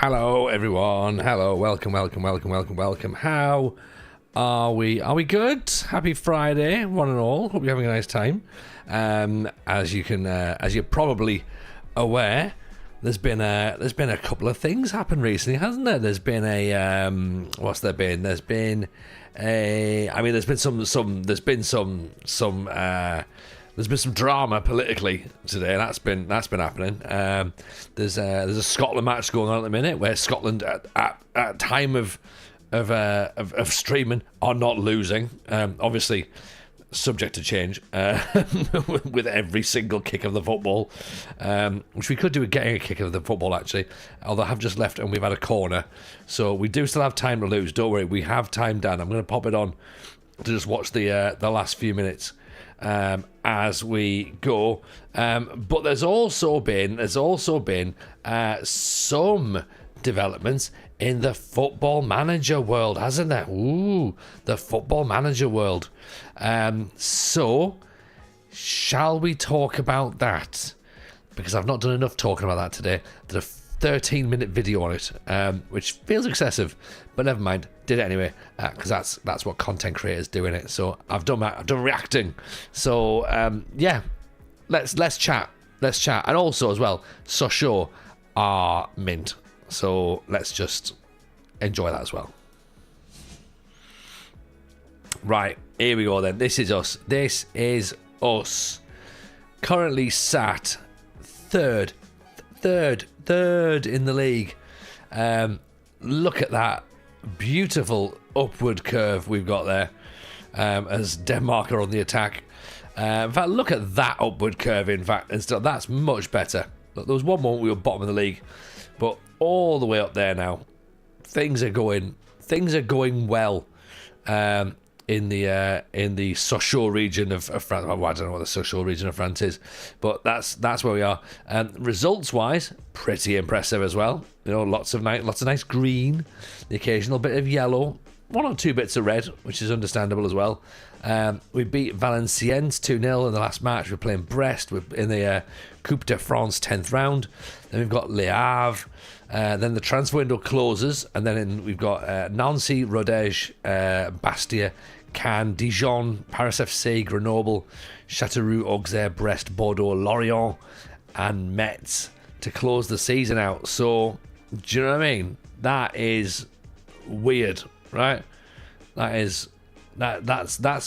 Hello, everyone. Hello, welcome. How are we? Are we good? Happy Friday, one and all. Hope you're having a nice time. As you're probably aware, there's been a couple of things happen recently, hasn't there? There's been what's there been? There's been some drama politically today. That's been happening. There's a Scotland match going on at the minute where Scotland at time of streaming are not losing. Obviously subject to change with every single kick of the football, which we could do with getting a kick of the football actually, although I have just left and we've had a corner, so we do still have time to lose. Don't worry, we have time, Dan. I'm going to pop it on to just watch the last few minutes as we go, but there's also been some developments in the Football Manager world, hasn't there? Ooh, the Football Manager world. So shall we talk about that? Because I've not done enough talking about that today. I did a 13-minute video on it, which feels excessive, but never mind. Did it anyway, because that's what content creators do in it. So I've done that. I've done reacting. So yeah, let's chat. And also as well, Sochaux are mint. So let's just enjoy that as well. Right, here we go then. This is us. Currently sat third in the league. Look at that beautiful upward curve we've got there, as Denmark are on the attack. In fact, look at that upward curve. In fact, and still, that's much better. Look, there was one moment we were bottom of the league, but all the way up there now. Things are going well. In the Sochaux region of France. Well, I don't know what the Sochaux region of France is, but that's where we are. Results wise, pretty impressive as well. You know, lots of nice green, the occasional bit of yellow, one or two bits of red, which is understandable as well. We beat Valenciennes 2-0 in the last match. We're playing Brest in the Coupe de France 10th round. Then we've got Le Havre. Then the transfer window closes, and then we've got Nancy, Rodez, Bastia, Cannes, Dijon, Paris FC, Grenoble, Châteauroux, Auxerre, Brest, Bordeaux, Lorient, and Metz to close the season out. So, do you know what I mean? That is weird, right? That's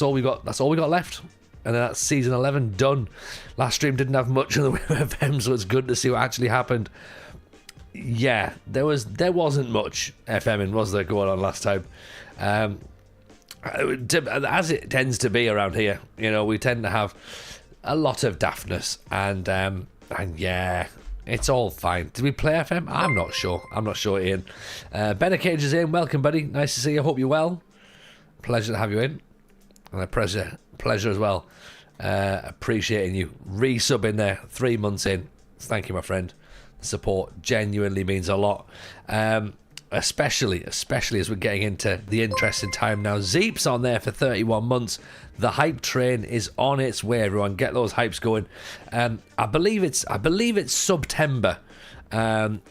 all we got. That's all we got left. And then that's season 11 done. Last stream didn't have much in the way of FM, so it's good to see what actually happened. Yeah, there wasn't much FMing, was there, going on last time? As it tends to be around here, you know, we tend to have a lot of daftness, and yeah, it's all fine. Did we play FM? I'm not sure, Ian. Benna Cage is in. Welcome, buddy. Nice to see you. Hope you're well. Pleasure to have you in, and a pleasure as well. Appreciating you resubbing there 3 months in. Thank you, my friend. The support genuinely means a lot, especially as we're getting into the interesting time now. Zeep's on there for 31 months. The hype train is on its way, everyone. Get those hypes going. I believe it's September,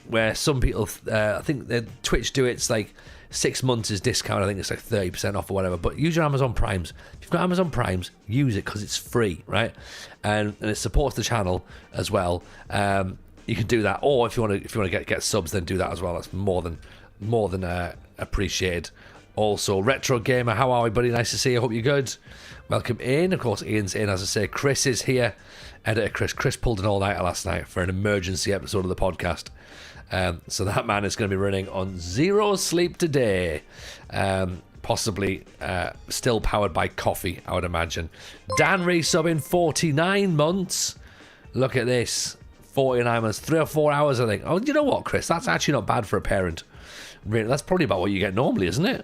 where some people I think Twitch do it's like 6 months is discount. I think it's like 30% off or whatever. But use your Amazon Primes. If you've got Amazon Primes, use it because it's free, right? And it supports the channel as well. You can do that, or if you want to get subs, then do that as well. That's more than appreciated. Also, Retro Gamer, how are we, buddy? Nice to see you. Hope you're good. Welcome in. Of course, Ian's in, as I say. Chris is here. Editor Chris. Chris pulled an all-nighter last night for an emergency episode of the podcast. So that man is going to be running on zero sleep today. Possibly still powered by coffee, I would imagine. Dan resubbing 49 months. Look at this. 49 months, 3 or 4 hours, I think. Oh, you know what, Chris? That's actually not bad for a parent. Really, that's probably about what you get normally, isn't it?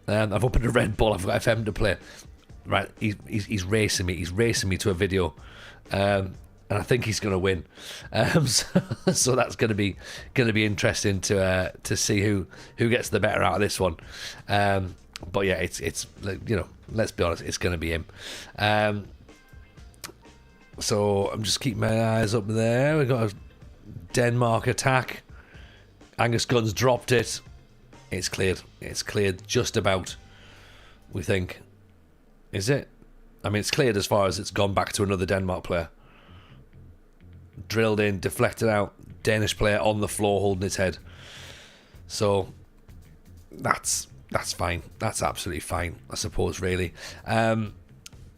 I've opened a Red Bull. I've got FM to play. Right, he's racing me. He's racing me to a video, and I think he's going to win. So that's going to be interesting to see who gets the better out of this one. But yeah, it's you know, let's be honest, it's going to be him. So I'm just keeping my eyes up there. We've got a Denmark attack. Angus Gunn's dropped it. It's cleared. It's cleared just about, we think. Is it? I mean, it's cleared as far as it's gone back to another Denmark player. Drilled in, deflected out. Danish player on the floor holding his head. So that's fine. That's absolutely fine, I suppose, really.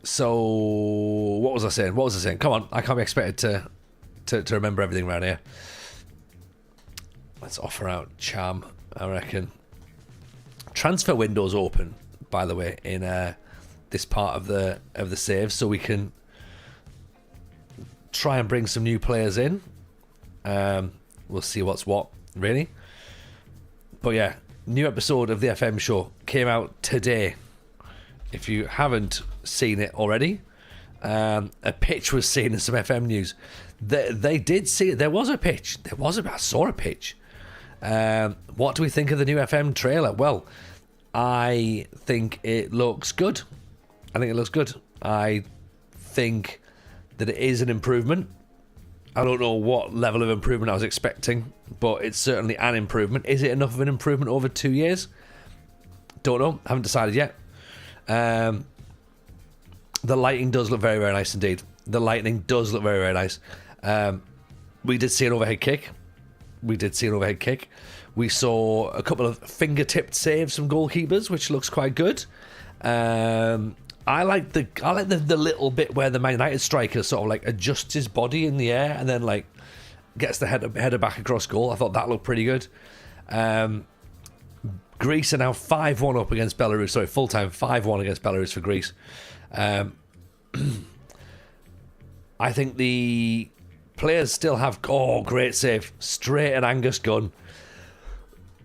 So what was I saying? Come on, I can't be expected to remember everything around here. Let's offer out Cham, I reckon. Transfer window's open, by the way, in this part of the save, so we can try and bring some new players in. We'll see what's what, really. But yeah, new episode of the FM show came out today. If you haven't seen it already, a pitch was seen in some FM news. They did see it. There was a pitch. I saw a pitch. What do we think of the new FM trailer? Well, I think it looks good. I think that it is an improvement. I don't know what level of improvement I was expecting, but it's certainly an improvement. Is it enough of an improvement over 2 years? Don't know. Haven't decided yet. The lighting does look very, very nice indeed. The lightning does look very, very nice. We did see an overhead kick. We saw a couple of finger-tipped saves from goalkeepers, which looks quite good. I like the little bit where the Man United striker sort of like adjusts his body in the air and then like gets the header back across goal. I thought that looked pretty good. Greece are now 5-1 up against Belarus. Sorry, full time 5-1 against Belarus for Greece. I think the players still have great save, straight at Angus Gunn.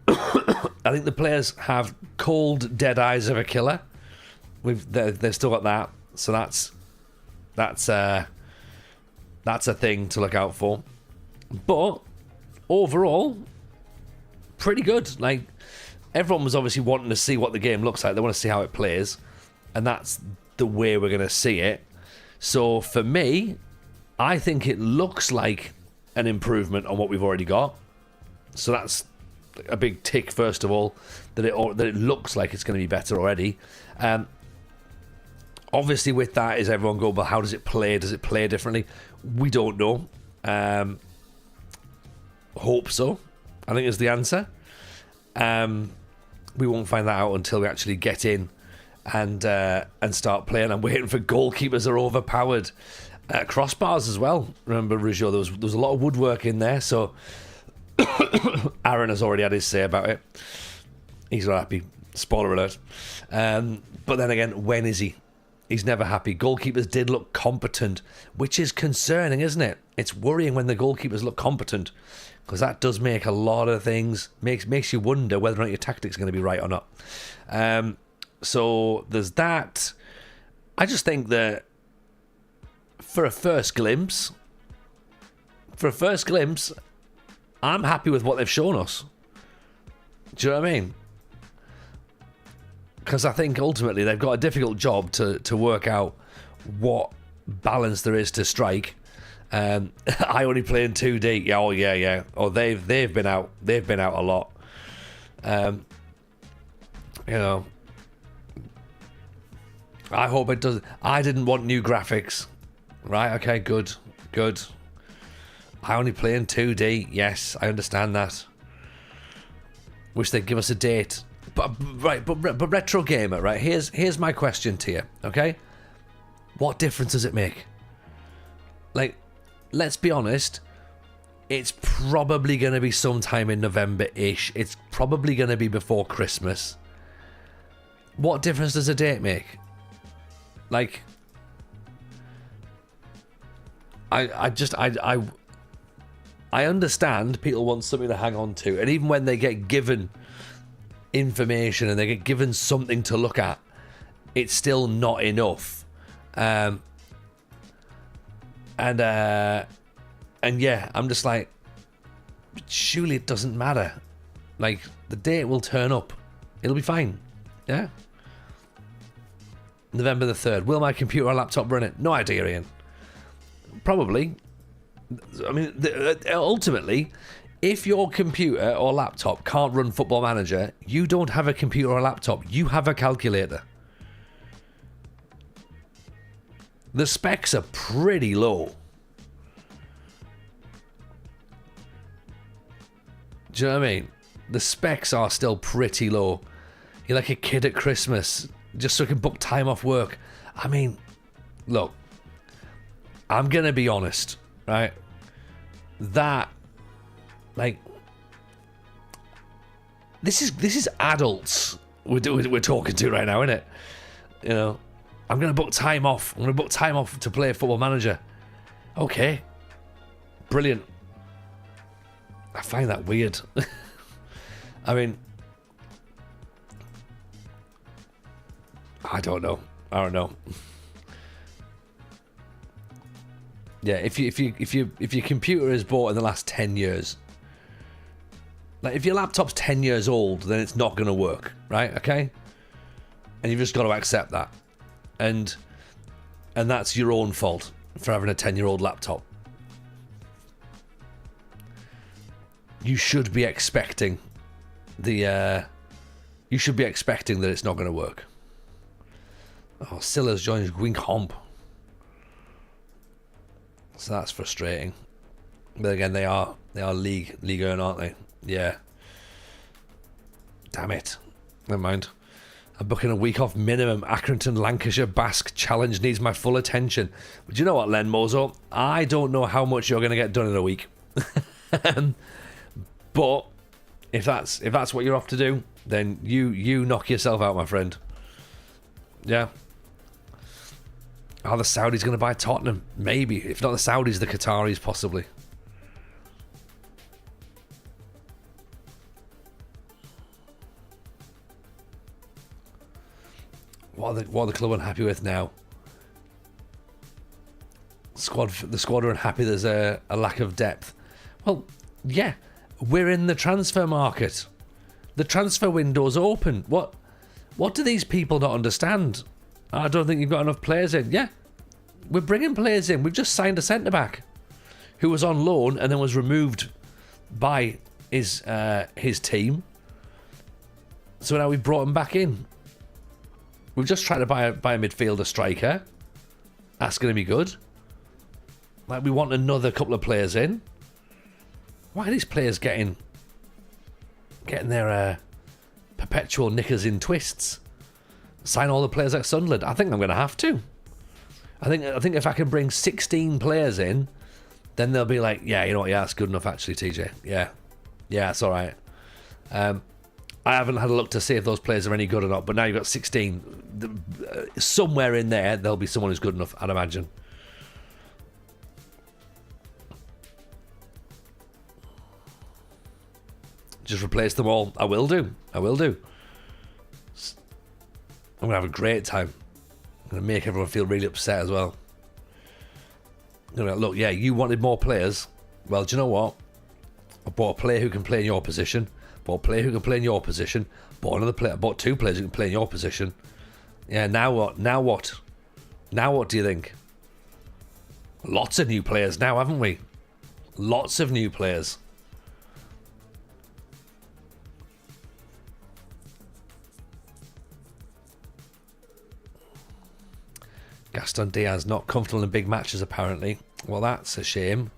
I think the players have cold, dead eyes of a killer. They've still got that, so that's a thing to look out for. But overall, pretty good. Like, everyone was obviously wanting to see what the game looks like. They want to see how it plays, and that's the way we're going to see it. So for me, I think it looks like an improvement on what we've already got. So that's a big tick, first of all, that it looks like it's going to be better already. Obviously, with that, is everyone go, well, how does it play? Does it play differently? We don't know. Hope so, I think is the answer. We won't find that out until we actually get in and start playing. I'm waiting for goalkeepers are overpowered. Crossbars as well. Remember, Rougeau, there was a lot of woodwork in there, so Aaron has already had his say about it. He's not happy. Spoiler alert. But then again, when is he? He's never happy. Goalkeepers did look competent, which is concerning, isn't it? It's worrying when the goalkeepers look competent, because that does make a lot of things, makes you wonder whether or not your tactics are going to be right or not. So there's that. I just think that for a first glimpse, I'm happy with what they've shown us. Do you know what I mean? Because I think ultimately they've got a difficult job to work out what balance there is to strike. I only play in 2D. Yeah. Oh, they've been out. They've been out a lot. You know, I hope it does. I didn't want new graphics. Right? Okay. Good. I only play in 2D. Yes, I understand that. Wish they'd give us a date. But Retro Gamer, right? Here's my question to you, okay? What difference does it make? Like, let's be honest, it's probably going to be sometime in November-ish. It's probably going to be before Christmas. What difference does a date make? Like, I understand people want something to hang on to, and even when they get given information and they get given something to look at, it's still not enough. And yeah, I'm just like, surely it doesn't matter. Like, the date will turn up. It'll be fine. Yeah. November the 3rd. Will my computer or laptop run it? No idea, Ian. Probably. I mean, ultimately, If your computer or laptop can't run Football Manager, you don't have a computer or laptop. You have a calculator. The specs are pretty low. Do you know what I mean? The specs are still pretty low. You're like a kid at Christmas, just so you can book time off work. I mean, look, I'm going to be honest, right? That, like, this is adults we're talking to right now, isn't it? You know, I'm going to book time off. I'm going to book time off to play Football Manager. Okay. Brilliant. I find that weird. I mean, I don't know. Yeah, if your computer is bought in the last 10 years, like if your laptop's 10 years old, then it's not going to work, right? Okay, and you've just got to accept that, and that's your own fault for having a 10-year-old laptop. You should be expecting that it's not going to work. Oh, Silla's joins Gwynkomp. So that's frustrating. But again, they are League 1, aren't they? Yeah. Damn it. Never mind. I'm booking a week off minimum. Accrington, Lancashire Basque challenge needs my full attention. But you know what, Len Mozo? I don't know how much you're going to get done in a week. But if that's what you're off to do, then you knock yourself out, my friend. Yeah. Are the Saudis going to buy Tottenham? Maybe. If not the Saudis, the Qataris, possibly. What are the club unhappy with now? The squad are unhappy there's a lack of depth. Well, yeah. We're in the transfer market. The transfer window's open. What do these people not understand? I don't think you've got enough players in. Yeah, we're bringing players in. We've just signed a centre-back who was on loan and then was removed by his team. So now we've brought him back in. We've just tried to buy a midfielder striker. That's going to be good. Like, we want another couple of players in. Why are these players getting their perpetual knickers in twists? Sign all the players at Sunderland. I think I'm going to have to. I think if I can bring 16 players in, then they'll be like, yeah, you know what, yeah, that's good enough actually, TJ. Yeah, it's all right. I haven't had a look to see if those players are any good or not, but now you've got 16. Somewhere in there, there'll be someone who's good enough, I'd imagine. Just replace them all. I will do. I'm going to have a great time. I'm going to make everyone feel really upset as well. I'm going to look, yeah, you wanted more players. Well, do you know what? I bought a player who can play in your position. Bought a player who can play in your position. Bought another player. Bought two players who can play in your position. Yeah, now what? Now what do you think? Lots of new players now, haven't we? Lots of new players. Gaston Diaz not comfortable in big matches, apparently. Well, that's a shame.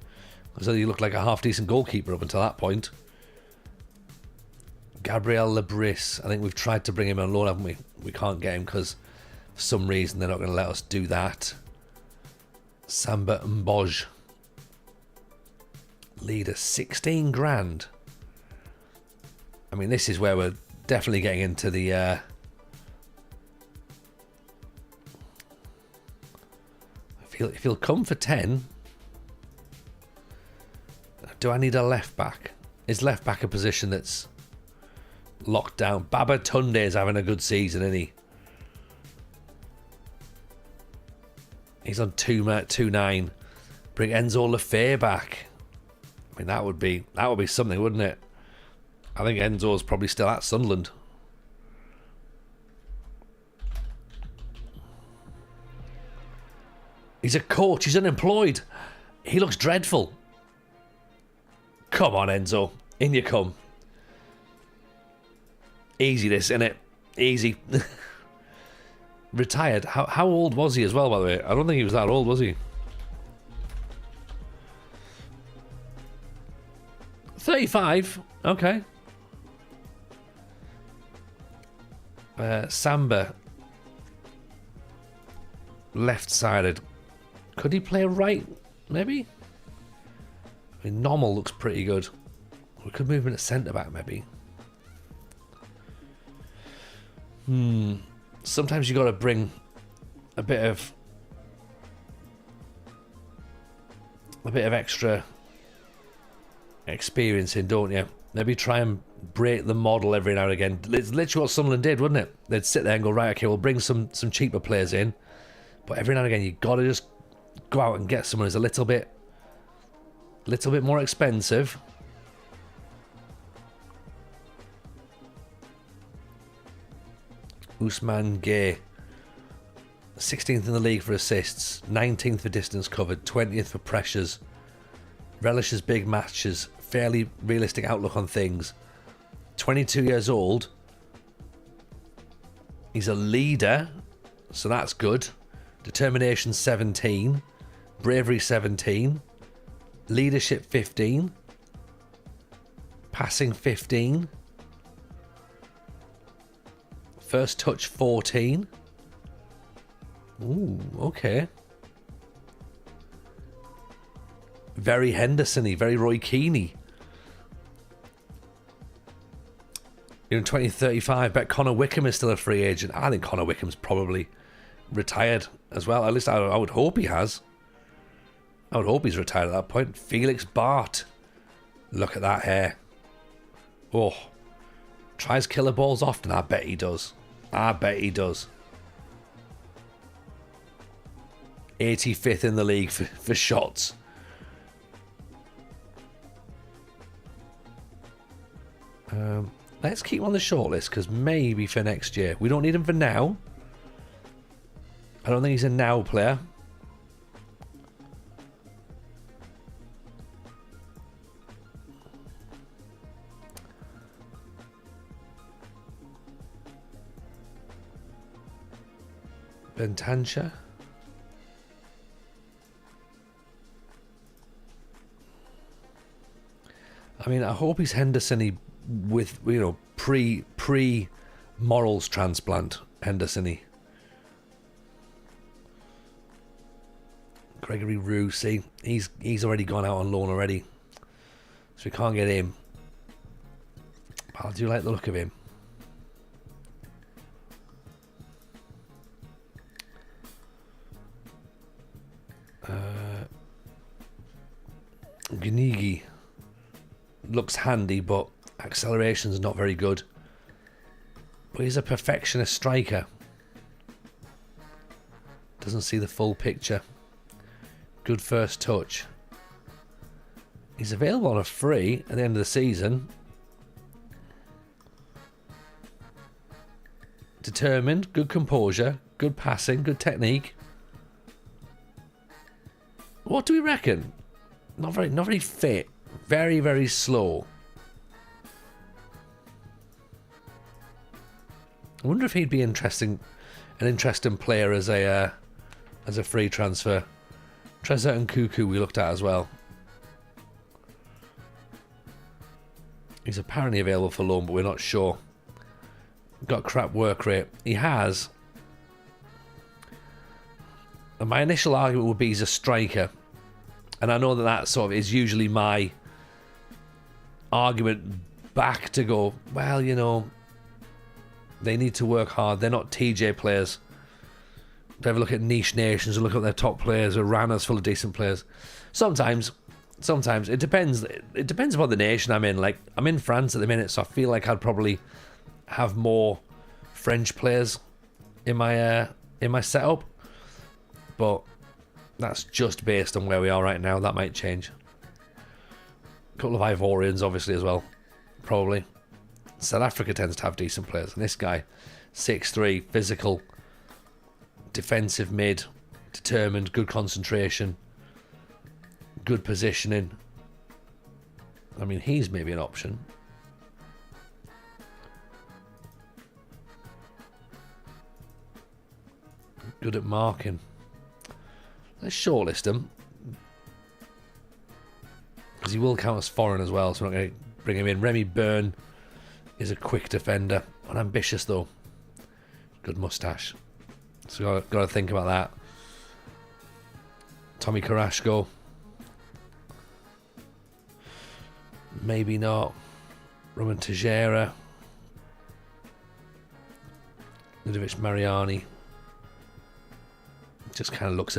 Because he looked like a half-decent goalkeeper up until that point. Gabriel Lebris. I think we've tried to bring him on loan, haven't we? We can't get him because for some reason they're not going to let us do that. Samba Mboj. Leader, 16 grand. I mean, this is where we're definitely getting into the... If he'll come for 10, do I need a left back? Is left back a position that's locked down? Baba Tunde is having a good season, isn't he? He's on 2.9. Bring Enzo Lefebvre back. I mean, that would be something, wouldn't it? I think Enzo's probably still at Sunderland. He's a coach. He's unemployed. He looks dreadful. Come on, Enzo. In you come. Easy this, innit? Easy. Retired. How old was he as well, by the way? I don't think he was that old, was he? 35. Okay. Samba. Left-sided. Could he play right, maybe? I mean, Normal looks pretty good. We could move him to centre-back, maybe. Sometimes you got to bring a bit of extra experience in, don't you? Maybe try and break the model every now and again. It's literally what Sunderland did, wouldn't it? They'd sit there and go, right, okay, we'll bring some cheaper players in, but every now and again you got to just go out and get someone who's a little bit more expensive. Ousmane Gueye, 16th in the league for assists, 19th for distance covered, 20th for pressures, relishes big matches, fairly realistic outlook on things, 22 years old, he's a leader, so that's good, determination 17, bravery 17, leadership 15, passing 15, first touch 14. Ooh, okay. Very Henderson-y, very Roy Keane-y. In 2035, bet Connor Wickham is still a free agent. I think Connor Wickham's probably retired as well. At least I would hope he has. I would hope he's retired at that point. Felix Bart. Look at that hair. Oh. Tries killer balls often. I bet he does. I bet he does. 85th in the league for shots. Let's keep him on the shortlist because maybe for next year. We don't need him for now. I don't think he's a now player. Bentancur. I mean, I hope he's Henderson-y with, you know, pre morals transplant Henderson-y. Gregory Roux, see, he's already gone out on loan already, so we can't get him. But I do like the look of him. Gnigi looks handy, but acceleration's not very good. But he's a perfectionist striker. Doesn't see the full picture. Good first touch. He's available on a free at the end of the season. Determined, good composure, good passing, good technique. What do we reckon? Not very fit. Very, very slow. I wonder if he'd be an interesting player as a free transfer. Trezor and Cuckoo we looked at as well. He's apparently available for loan, but we're not sure. Got crap work rate. He has. And my initial argument would be he's a striker. And I know that sort of is usually my argument back to go, well, you know, they need to work hard. They're not TJ players. They ever look at niche nations and look at their top players, or Rana's full of decent players. Sometimes it depends. It depends upon the nation I'm in. Like, I'm in France at the minute, so I feel like I'd probably have more French players in my setup. But that's just based on where we are right now. That might change. A couple of Ivorians, obviously, as well. Probably. South Africa tends to have decent players. And this guy, 6'3", physical, defensive mid, determined, good concentration, good positioning. I mean, he's maybe an option. Good at marking. Let's shortlist him. Because he will count as foreign as well, so we're not going to bring him in. Remy Byrne is a quick defender. Unambitious, though. Good moustache. So got to think about that. Tommy Carrasco. Maybe not. Roman Tejera. Ludovic Mariani. Just kind of looks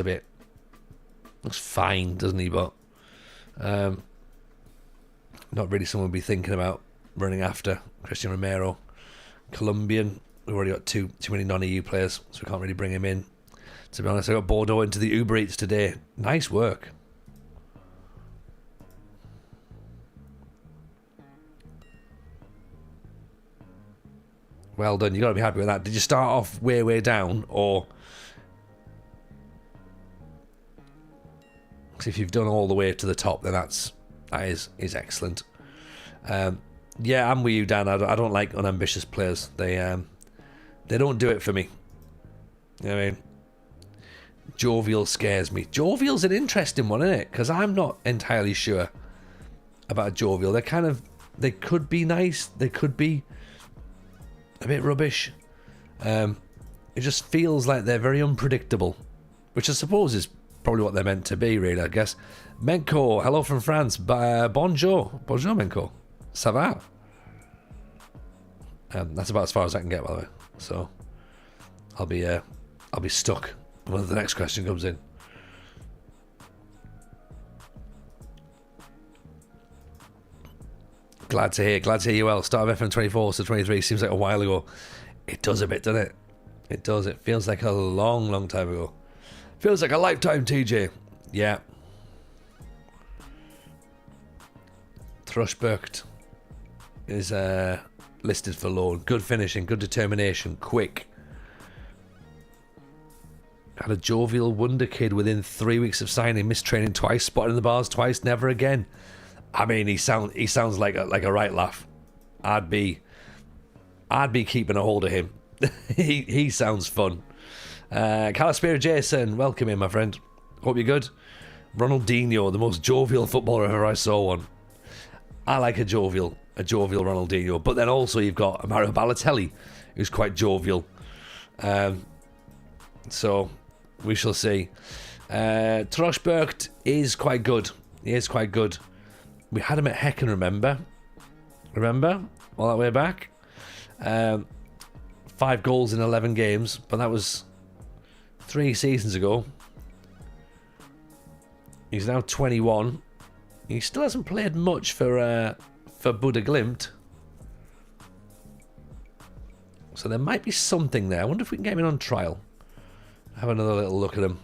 fine, doesn't he? But not really someone we'd be thinking about running after. Christian Romero, Colombian. We've already got too many non-EU players, so we can't really bring him in. To be honest, I got Bordeaux into the Uber Eats today. Nice work. Well done. You got to be happy with that. Did you start off way down, or? If you've done all the way to the top, then that is excellent. Yeah, I'm with you, Dan. I don't like unambitious players. They don't do it for me. You know what I mean? Jovial scares me. Jovial's an interesting one, isn't it? Because I'm not entirely sure about Jovial. They could be nice. They could be a bit rubbish. It just feels like they're very unpredictable, which I suppose is probably what they're meant to be, really, I guess. Menko, hello from France. Bonjour. Bonjour, Menko. Ça va? That's about as far as I can get, by the way. So, I'll be stuck when the next question comes in. Glad to hear you well. Start of FM24 to 23 seems like a while ago. It does a bit, doesn't it? It does. It feels like a long time ago. Feels like a lifetime, TJ. Yeah. Thrushbergt is listed for loan. Good finishing, good determination, quick. Had a jovial wonder kid within 3 weeks of signing. Missed training twice, spotted in the bars twice, never again. I mean, he sounds like a right laugh. I'd be keeping a hold of him. he sounds fun. Calispira Jason, welcome in, my friend. Hope you're good. Ronaldinho, the most jovial footballer ever I saw one. I like a jovial Ronaldinho, but then also you've got Mario Balotelli, who's quite jovial. So we shall see. Trosberg is quite good. He is quite good. We had him at Hecken, remember? All that way back. 5 goals in 11 games, but that was 3 seasons ago. He's now 21. He still hasn't played much for Buda Glimt. So there might be something there. I wonder if we can get him in on trial. Have another little look at him.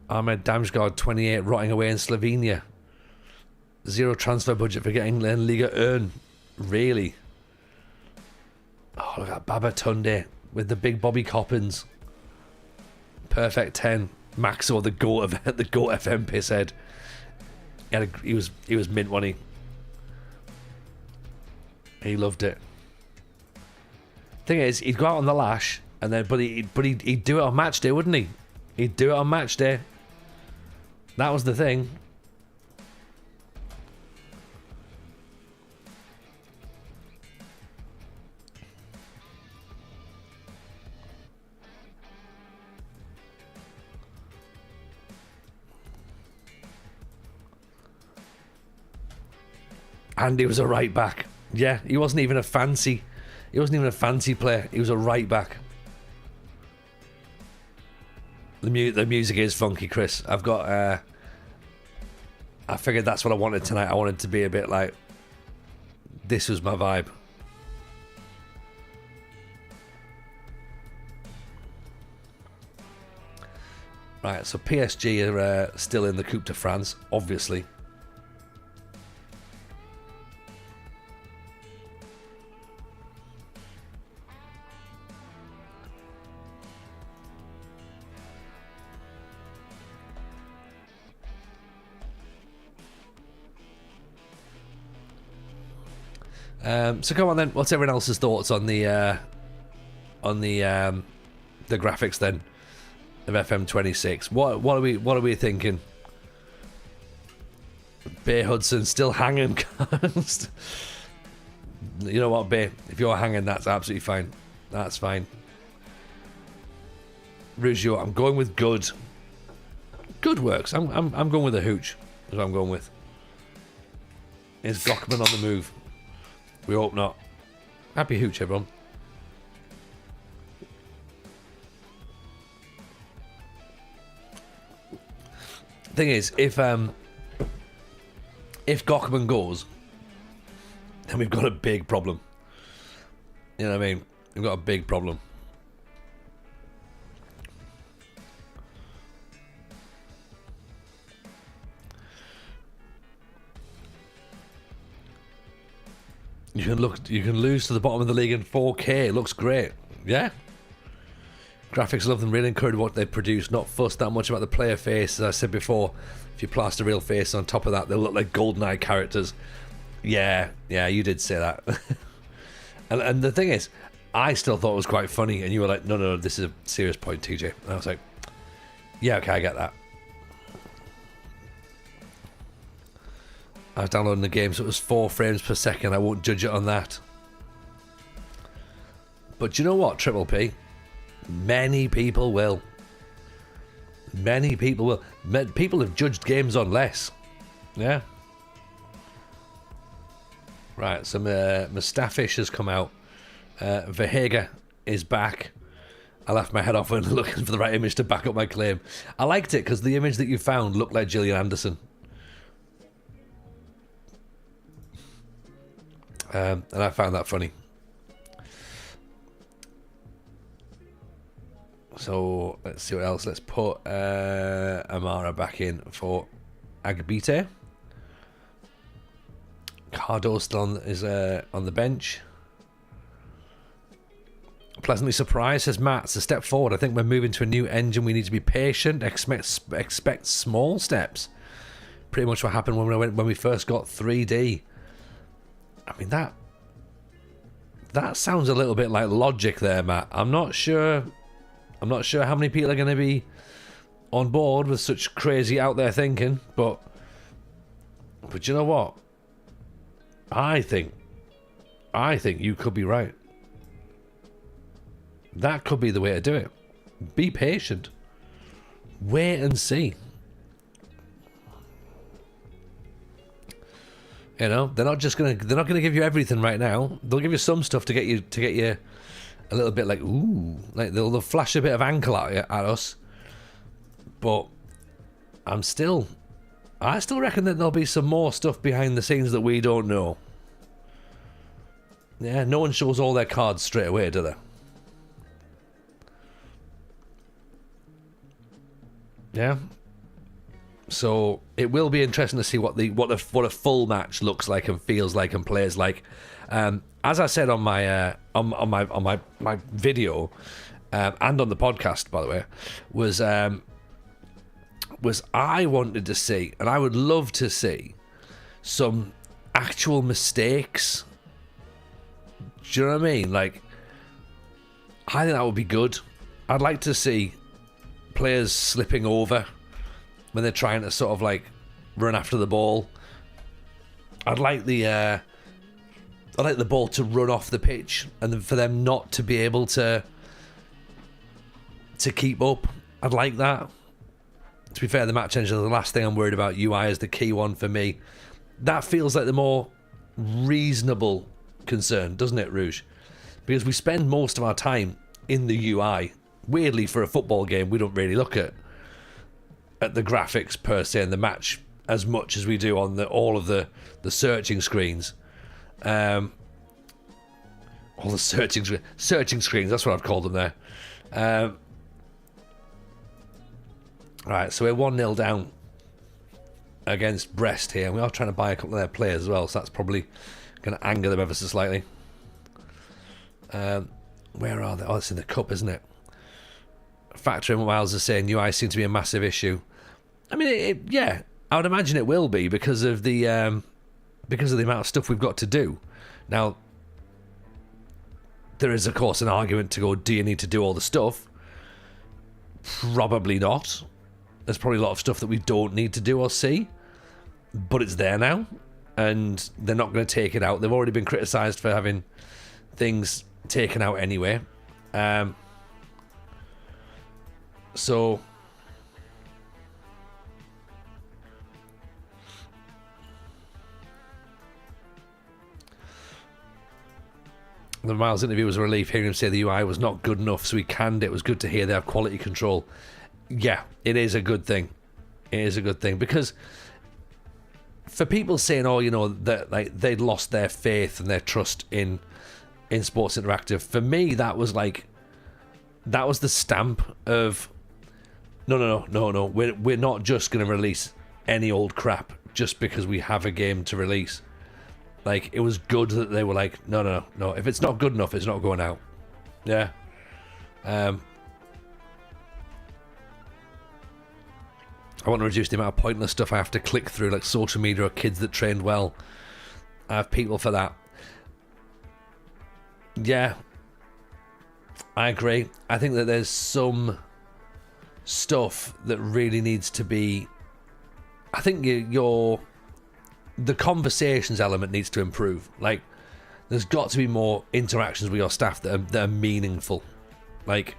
Ahmed Damsgaard, 28, rotting away in Slovenia. 0 transfer budget for getting Liga Earn. Really? Oh, look at Baba Tunde with the big Bobby Coppins. Perfect 10. Maxo, the goat FM pisshead. He was mint, wasn't he? He loved it. Thing is, he'd go out on the lash, and then but he'd do it on match day, wouldn't he? He'd do it on match day. That was the thing. And he was a right back. Yeah, he wasn't even a fancy player. He was a right back. The music is funky, Chris. I've got I figured that's what I wanted tonight. I wanted to be a bit like, this was my vibe. Right, so PSG are still in the Coupe de France, obviously. So come on then. What's everyone else's thoughts on the graphics then of FM26? What are we thinking? Bay Hudson still hanging. You know what, Bay? If you're hanging, that's absolutely fine. That's fine. Rougeau, I'm going with good. Good works. I'm going with a hooch. That's what I'm going with. Is Brockman on the move? We hope not. Happy hooch, everyone. Thing is, if Gockman goes, then we've got a big problem. You know what I mean? We've got a big problem. You can lose to the bottom of the league in 4K. It looks great. Yeah. Graphics, love them, really encourage what they produce, not fuss that much about the player face. As I said before, if you plaster real face on top of that, they'll look like GoldenEye characters. Yeah, you did say that. and the thing is, I still thought it was quite funny, and you were like, no, this is a serious point, TJ. And I was like, yeah, okay, I get that. I was downloading the game, so it was 4 frames per second. I won't judge it on that. But you know what, Triple P? Many people will. Many people will. People have judged games on less. Yeah. Right, so Mustafish has come out. Verhaeghe is back. I laughed my head off when looking for the right image to back up my claim. I liked it because the image that you found looked like Gillian Anderson. And I found that funny. So let's see what else. Let's put Amara back in for Agbite. Cardo still is on the bench. Pleasantly surprised, says Matt. It's a step forward. I think we're moving to a new engine. We need to be patient. Expect small steps. Pretty much what happened when we first got 3D. I mean that sounds a little bit like logic there, Matt. I'm not sure how many people are going to be on board with such crazy out there thinking, but you know what? I think you could be right. That could be the way to do it. Be patient. Wait and see. You know, they're not gonna give you everything right now. They'll give you some stuff to get you a little bit like, ooh, like they'll flash a bit of ankle at us. But I still reckon that there'll be some more stuff behind the scenes that we don't know. Yeah, no one shows all their cards straight away, do they? Yeah. So it will be interesting to see what a full match looks like and feels like and plays like. As I said on my my video and on the podcast, by the way, was I wanted to see, and I would love to see, some actual mistakes. Do you know what I mean? Like, I think that would be good. I'd like to see players slipping over when they're trying to sort of like run after the ball. I'd like the ball to run off the pitch and for them not to be able to keep up. I'd like that. To be fair, the match engine is the last thing I'm worried about. UI is the key one for me. That feels like the more reasonable concern, doesn't it, Rouge? Because we spend most of our time in the UI. Weirdly, for a football game, we don't really look at the graphics per se in the match as much as we do on all of the searching screens. All the searching screens, that's what I've called them there. Right, so we're 1-0 down against Brest here. We are trying to buy a couple of their players as well, so that's probably going to anger them ever so slightly. Where are they? Oh, it's in the cup, isn't it? Factor in what Miles is saying, UI seems to be a massive issue. I mean, yeah, I would imagine it will be because of the amount of stuff we've got to do. Now, there is, of course, an argument to go, do you need to do all the stuff? Probably not. There's probably a lot of stuff that we don't need to do or see, but it's there now, and they're not going to take it out. They've already been criticised for having things taken out anyway. So... The Miles interview was a relief hearing him say the UI was not good enough, so he canned it. It was good to hear they have quality control. Yeah, it is a good thing. It is a good thing, because for people saying, oh, you know, that like they'd lost their faith and their trust in Sports Interactive, for me that was the stamp of no. We're not just going to release any old crap just because we have a game to release. Like, it was good that they were like, no. If it's not good enough, it's not going out. Yeah. I want to reduce the amount of pointless stuff I have to click through, like social media or kids that trained well. I have people for that. Yeah. I agree. I think that there's some stuff that really needs to be... I think the conversations element needs to improve. Like, there's got to be more interactions with your staff that are meaningful. Like,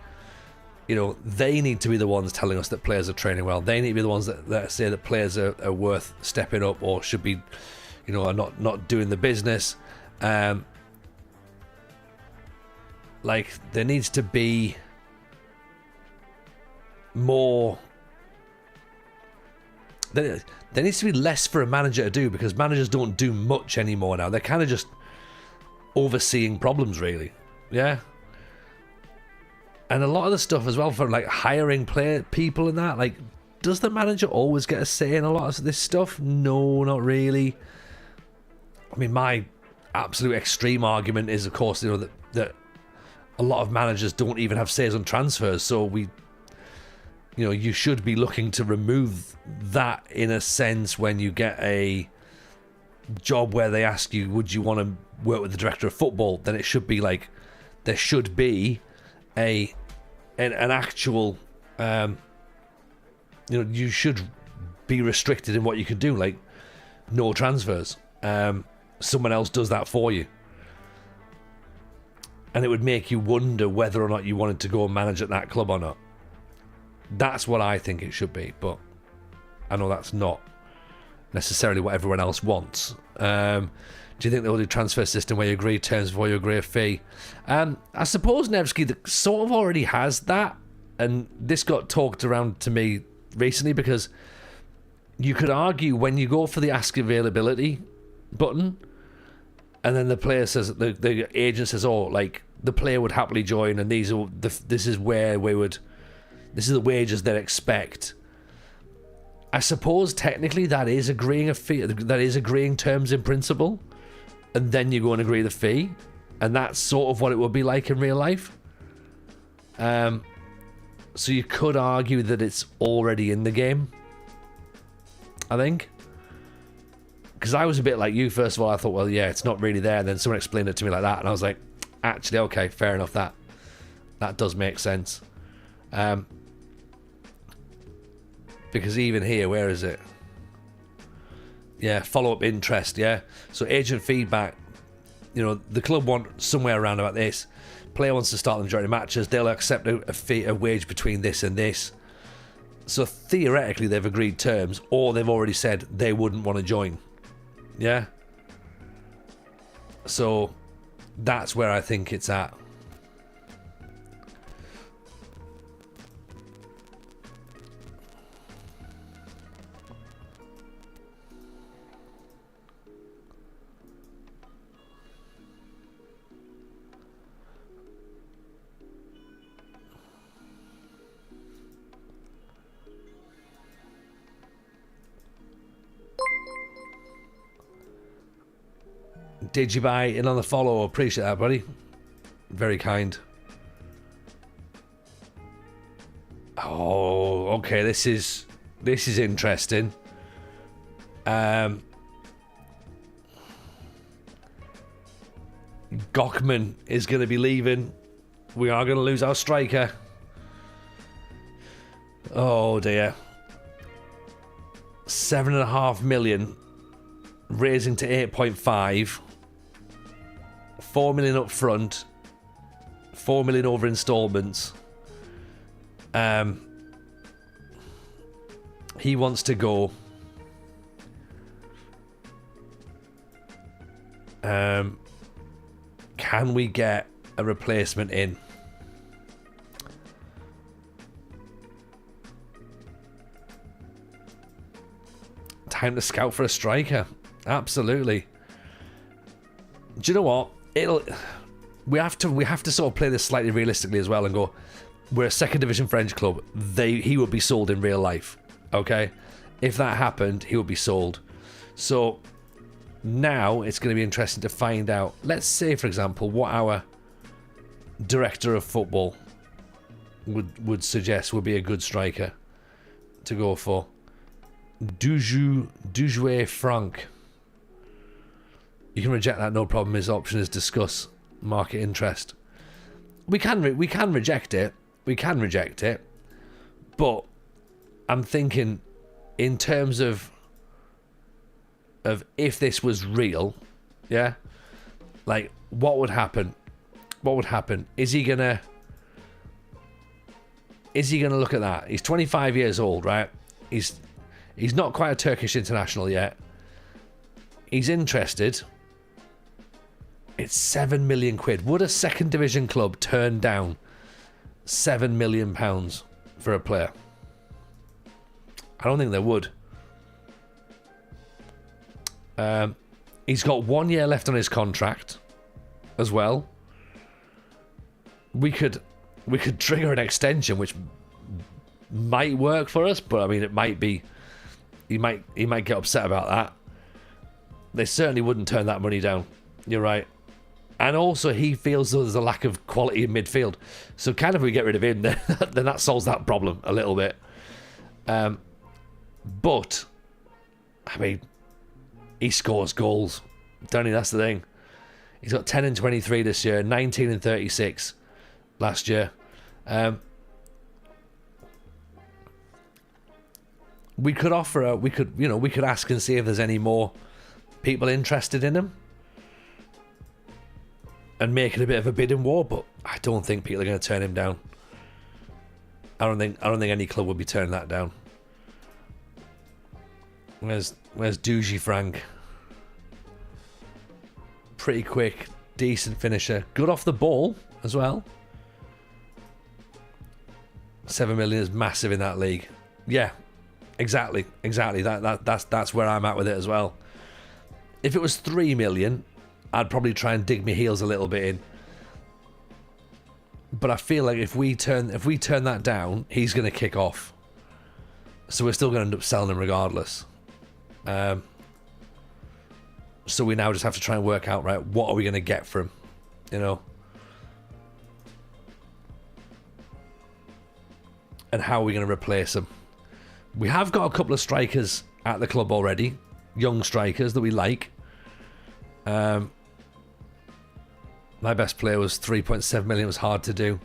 you know, they need to be the ones telling us that players are training well. They need to be the ones that say that players are worth stepping up or should be, you know, are not doing the business. Like, there needs to be more... There needs to be less for a manager to do, because managers don't do much anymore now. They're kind of just overseeing problems, really. Yeah. And a lot of the stuff as well, from like hiring people and that, like, does the manager always get a say in a lot of this stuff? No, not really. I mean, my absolute extreme argument is, of course, you know, that a lot of managers don't even have says on transfers, so you know, you should be looking to remove that in a sense when you get a job where they ask you, would you want to work with the director of football? Then it should be like, there should be an actual, you know, you should be restricted in what you can do, like no transfers. Someone else does that for you. And it would make you wonder whether or not you wanted to go and manage at that club or not. That's what I think it should be, but I know that's not necessarily what everyone else wants. Do you think they'll do a transfer system where you agree terms before you agree a fee? I suppose Nevsky sort of already has that, and this got talked around to me recently, because you could argue when you go for the ask availability button, and then the player says, the agent says, oh, like, the player would happily join, and this is where we would... This is the wages they expect. I suppose technically that is agreeing a fee. That is agreeing terms in principle, and then you go and agree the fee, and that's sort of what it would be like in real life. So you could argue that it's already in the game, I think. Because I was a bit like you. First of all, I thought, well, yeah, it's not really there. And then someone explained it to me like that, and I was like, actually, okay, fair enough. That does make sense. Because even here, where is it? Yeah, follow-up interest, yeah. So agent feedback, you know, the club want somewhere around about this. Player wants to start the majority of matches. They'll accept a wage between this and this. So theoretically, they've agreed terms, or they've already said they wouldn't want to join. Yeah? So that's where I think it's at. Digibuy in on the follow. Appreciate that, buddy. Very kind. Oh, okay. This is interesting. Gockman is going to be leaving. We are going to lose our striker. Oh dear. 7.5 million, raising to 8.5. 4 million up front. 4 million over instalments. He wants to go. Can we get a replacement in? Time to scout for a striker. Absolutely. Do you know what? We have to sort of play this slightly realistically as well and go, we're a second division French club. He would be sold in real life. Okay? If that happened, he would be sold. So now it's going to be interesting to find out. Let's say, for example, what our director of football would suggest would be a good striker to go for. Dujoué Franck. You can reject that, no problem. His option is discuss market interest. We can reject it. We can reject it. But I'm thinking in terms of if this was real, yeah? Like, what would happen? What would happen? Is he gonna look at that? He's 25 years old, right? He's not quite a Turkish international yet. He's interested. It's 7 million quid. Would a second division club turn down 7 million pounds for a player? I don't think they would. He's got 1 year left on his contract as well. We could trigger an extension, which might work for us, but I mean, it might be. He might get upset about that. They certainly wouldn't turn that money down. You're right. And also, he feels there's a lack of quality in midfield. So, kind of, if we get rid of him, then that solves that problem a little bit. But, I mean, he scores goals. Don't he? That's the thing. He's got 10 and 23 this year, 19 and 36 last year. We could offer we could ask and see if there's any more people interested in him and make it a bit of a bidding war, but I don't think people are going to turn him down. I don't think any club would be turning that down. Where's Dujoué Franck? Pretty quick, decent finisher, good off the ball as well. 7 million is massive in that league. Yeah. Exactly. That's where I'm at with it as well. If it was 3 million, I'd probably try and dig my heels a little bit in. But I feel like if we turn that down, he's going to kick off. So we're still going to end up selling him regardless. So we now just have to try and work out, right, what are we going to get for him? You know? And how are we going to replace him? We have got a couple of strikers at the club already. Young strikers that we like. My best player was 3.7 million. It was hard to do.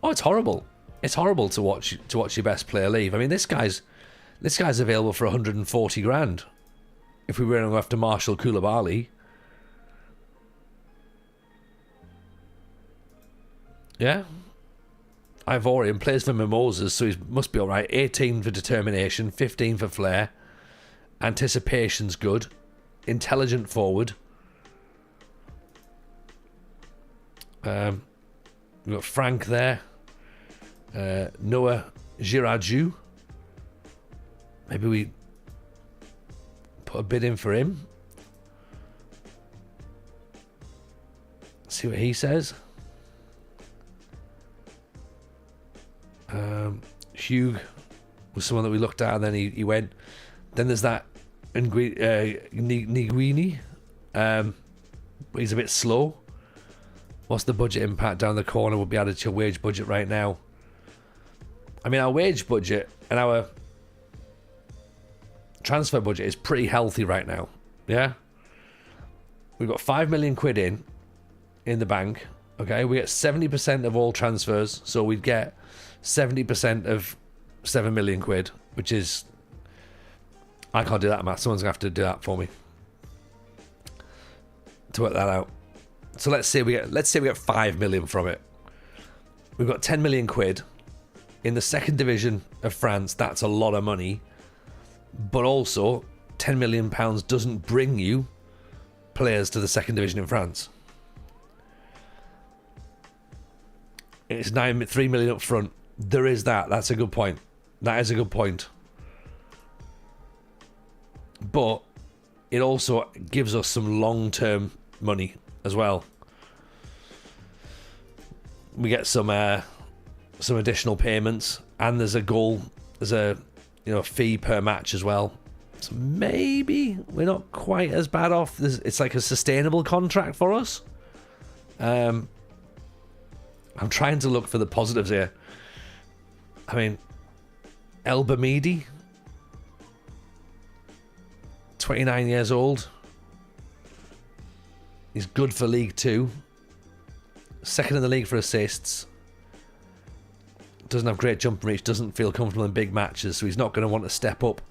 Oh, it's horrible. It's horrible to watch your best player leave. I mean, this guy's available for 140 grand. If we were going to go after Marshall Koulibaly. Yeah. Ivorian plays for Mimosas, so he must be alright. 18 for determination, 15 for flair. Anticipation's good. Intelligent forward. We've got Frank there. Noah Girardou. Maybe we put a bid in for him. See what he says. Hugh was someone that we looked at, and then he went. Then there's that Niguini. He's a bit slow. What's the budget impact down the corner? Will be added to your wage budget right now. I mean, our wage budget and our transfer budget is pretty healthy right now. Yeah, we've got 5 million quid in. in the bank. Okay, we get 70% of all transfers, so we'd get 70% of 7 million quid, which is, I can't do that math. Someone's gonna have to do that for me to work that out. So let's say we get 5 million from it. We've got 10 million quid in the second division of France. That's a lot of money, but also 10 million pounds doesn't bring you players to the second division in France. It's 3 million up front. There is that. That's a good point. That is a good point. But it also gives us some long-term money as well. We get some additional payments, and there's a goal. There's a fee per match as well. So maybe we're not quite as bad off. It's like a sustainable contract for us. I'm trying to look for the positives here. I mean, El Bamidi, 29 years old. He's good for League 2. Second in the league for assists. Doesn't have great jump reach. Doesn't feel comfortable in big matches. So he's not going to want to step up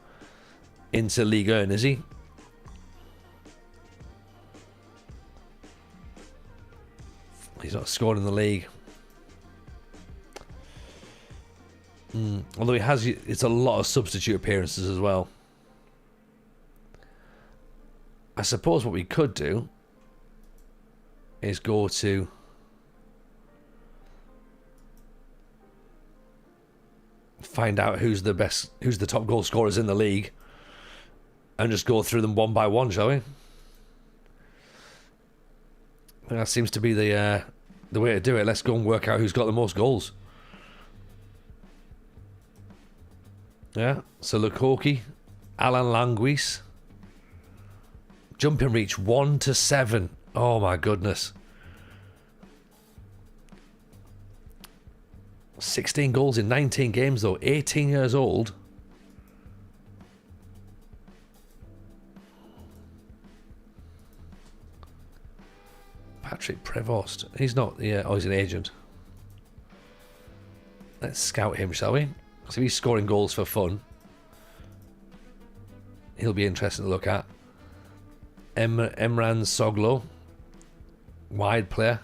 into Ligue 1, is he? He's not scored in the league. Although he has, it's a lot of substitute appearances as well. I suppose what we could do is go to find out who's the top goal scorers in the league, and just go through them one by one, shall we? I think that seems to be the way to do it. Let's go and work out who's got the most goals. Yeah, so Lukoki, Alan Languis. Jumping reach 1 to 7. Oh my goodness. 16 goals in 19 games though. 18 years old. Patrick Prevost. He's not the... he's an agent. Let's scout him, shall we? So if he's scoring goals for fun, he'll be interesting to look at. Emran Soglo, wide player.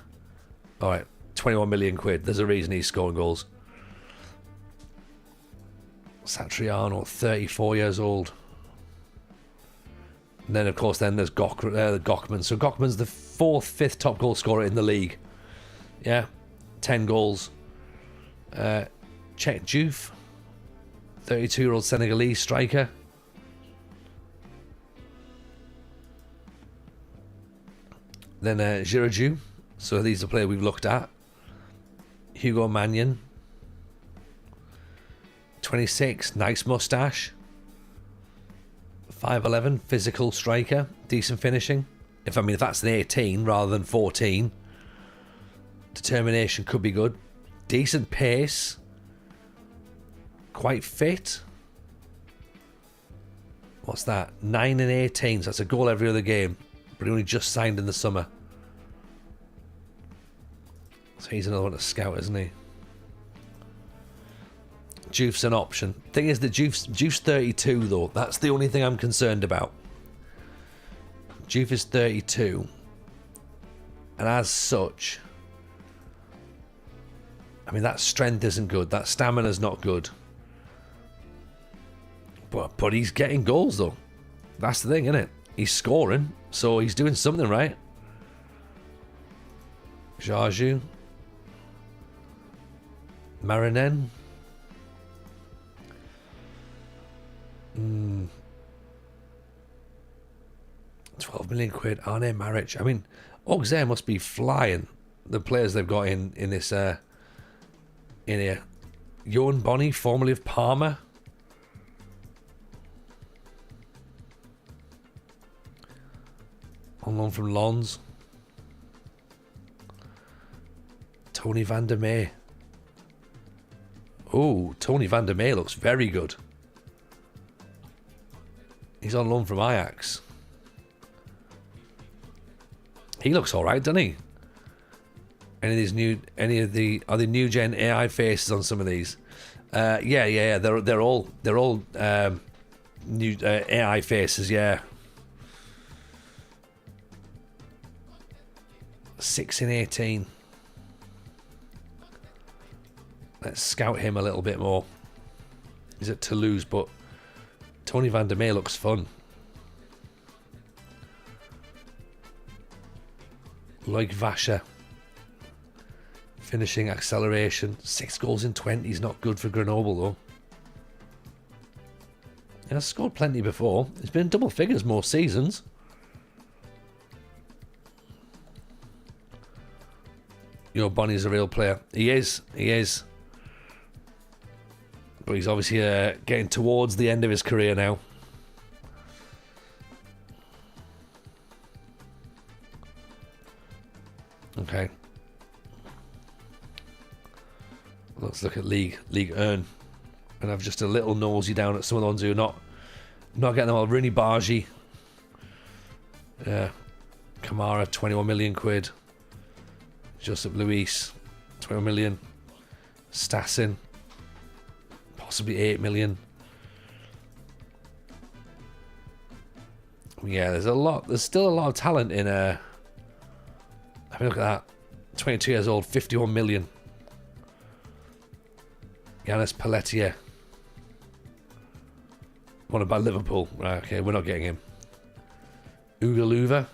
Alright, 21 million quid. There's a reason he's scoring goals. Satriano, 34 years old. And then, of course, there's Gockman. So Gockman's the 5th top goal scorer in the league. Yeah, 10 goals. Cheikh Diouf, 32-year-old Senegalese striker. Then Girardou. So these are players we've looked at. Hugo Magnan, 26, nice moustache. 5'11", physical striker, decent finishing. If that's an 18 rather than 14. Determination could be good. Decent pace. Quite fit. What's that? 9 and 18, so that's a goal every other game. But he only just signed in the summer. So he's another one to scout, isn't he? Diouf's an option. Thing is that Diouf's 32 though. That's the only thing I'm concerned about. Diouf is 32. And as such, that strength isn't good. That stamina's not good. But he's getting goals though. That's the thing, isn't it? He's scoring, so he's doing something right. Jarju. Marinen. 12 million quid. Arne Maric. Auxerre must be flying the players they've got in this in here. Johan Bonny, formerly of Parma. On loan from Lons. Tony van der Mee. Oh, Tony van der Mee looks very good. He's on loan from Ajax. He looks alright, doesn't he? Any of the are the new gen AI faces on some of these? Yeah. They're all new AI faces. Yeah. 6 in 18. Let's scout him a little bit more. He's at Toulouse, but Tony Van der Meer looks fun. Like Vasher. Finishing, acceleration. 6 goals in 20 is not good for Grenoble, though. He has scored plenty before. He's been in double figures most seasons. Your Bonnie's a real player. He is. But he's obviously getting towards the end of his career now. Okay. Let's look at League Earn. And have just a little nosy down at some of the ones who are not getting them all. Rooney Bargy. Kamara, 21 million quid. Joseph Luis, 12 million. Stassin, possibly 8 million. Yeah, there's still a lot of talent in have a look at that. 22 years old, 51 million. Yannis Pelletier. What about Liverpool? Right, okay, we're not getting him. Ugalava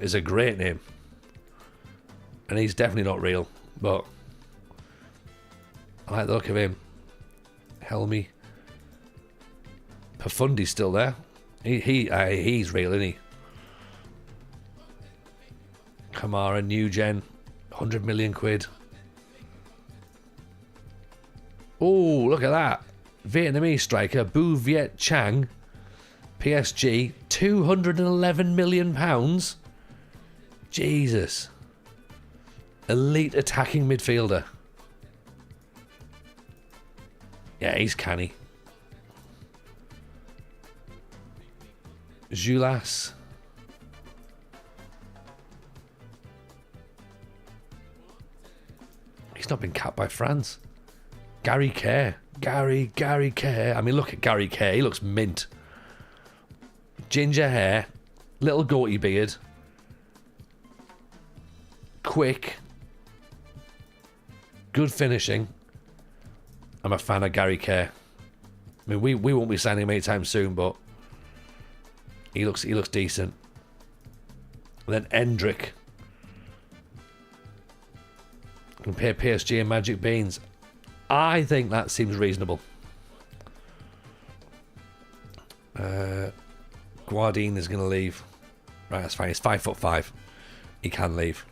is a great name. And he's definitely not real, but I like the look of him. Helmy. Pafundi's still there. He's real, isn't he? Kamara, new gen, 100 million quid. Oh, look at that. Vietnamese striker, Bu Viet Chang, PSG, £211 million. Jesus. Elite attacking midfielder. Yeah, he's canny. Julas. He's not been capped by France. Gary Kerr. Gary Kerr. I mean, look at Gary Kerr. He looks mint. Ginger hair. Little goatee beard. Quick. Good finishing. I'm a fan of Gary Kerr. I mean, we won't be signing him anytime soon, but he looks decent. And then Endrick. Compare PSG and Magic Beans. I think that seems reasonable. Guardine is going to leave. Right, that's fine. He's 5'5". He can leave.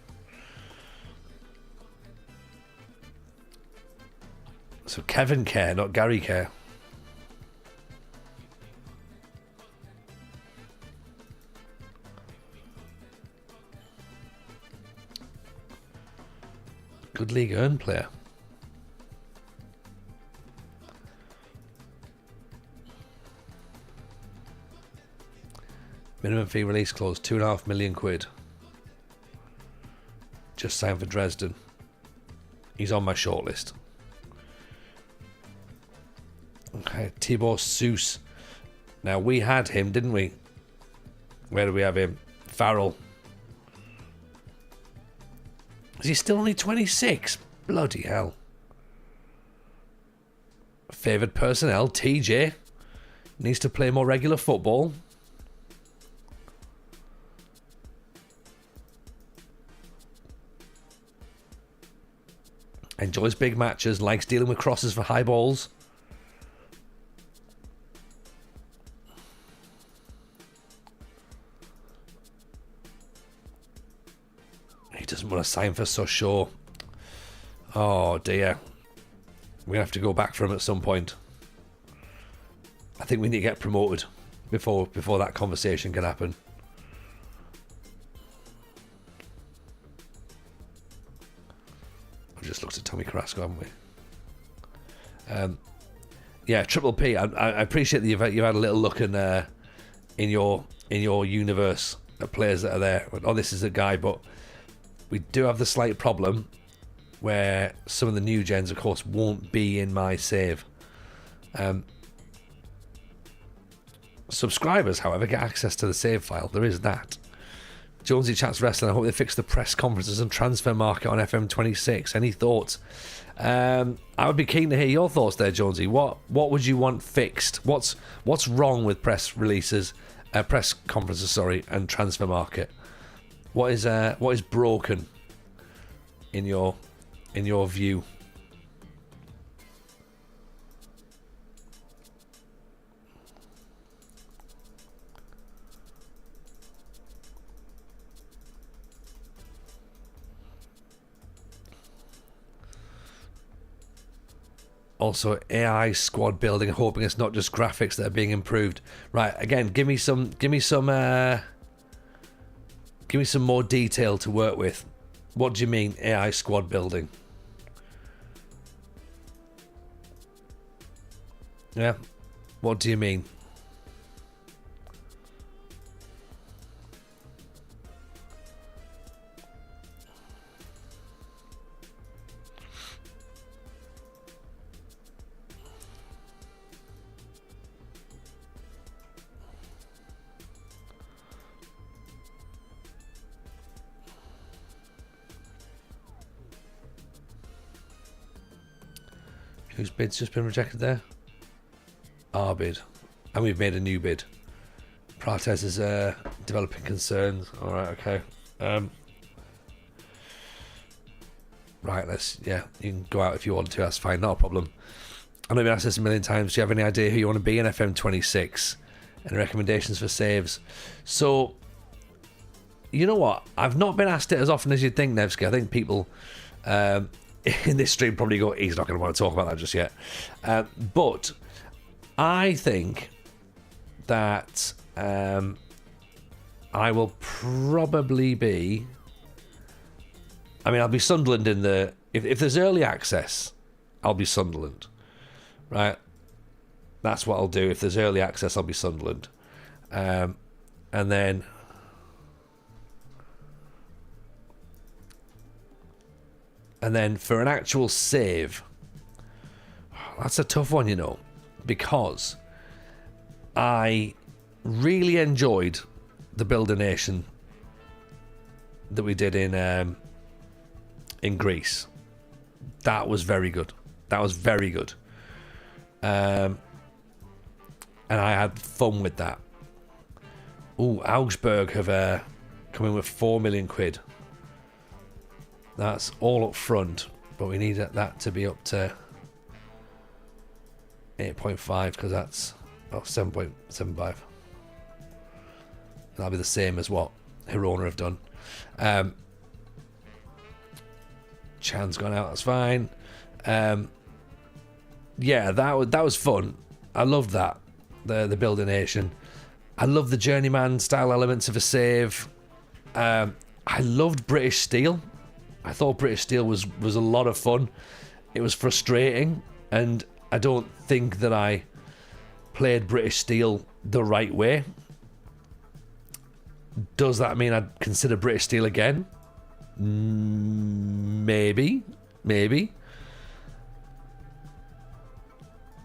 So Kevin Kerr, not Gary Kerr. Good League Earn player. Minimum fee release clause, 2.5 million quid. Just signed for Dresden. He's on my shortlist. Okay, Thibaut Seuss. Now, we had him, didn't we? Where do we have him? Farrell. Is he still only 26? Bloody hell. Favoured personnel, TJ. Needs to play more regular football. Enjoys big matches, likes dealing with crosses for high balls. He doesn't want to sign for Sochaux. Oh dear. We're going to have to go back for him at some point. I think we need to get promoted before that conversation can happen. We've just looked at Tommy Carrasco, haven't we? Yeah, Triple P. I appreciate that you've had a little look in your universe at players that are there. Oh, this is a guy, but we do have the slight problem where some of the new gens, of course, won't be in my save. Subscribers, however, get access to the save file. There is that. Jonesy chats wrestling. I hope they fix the press conferences and transfer market on FM26. Any thoughts? I would be keen to hear your thoughts there, Jonesy. What would you want fixed? What's wrong with press releases, press conferences, sorry, and transfer market? What is broken in your view? Also, AI squad building, hoping it's not just graphics that are being improved. Right, again, give me some more detail to work with. What do you mean, AI squad building? Yeah, what do you mean? Whose bid's just been rejected there? Our bid. And we've made a new bid. Prates is developing concerns. Alright, okay. Right, you can go out if you want to, that's fine, not a problem. I know I've been asked this a million times. Do you have any idea who you want to be in FM26? Any recommendations for saves? So, you know what? I've not been asked it as often as you'd think, Nevsky. I think people in this stream probably go, he's not going to want to talk about that just yet. But I think that I will probably be... I'll be Sunderland in the... If there's early access, I'll be Sunderland. Right? That's what I'll do. If there's early access, I'll be Sunderland. And then... And then for an actual save, that's a tough one, because I really enjoyed the Build a Nation that we did in Greece. That was very good. And I had fun with that. Augsburg have come in with 4 million quid. That's all up front, but we need that to be up to 8.5 because that's 7.75. That'll be the same as what Hirona have done. Chan's gone out, that's fine. Yeah, that was fun. I loved that. The Build a Nation. I love the Journeyman style elements of a save. I loved British Steel. I thought British Steel was a lot of fun. It was frustrating, and I don't think that I played British Steel the right way. Does that mean I'd consider British Steel again? Maybe.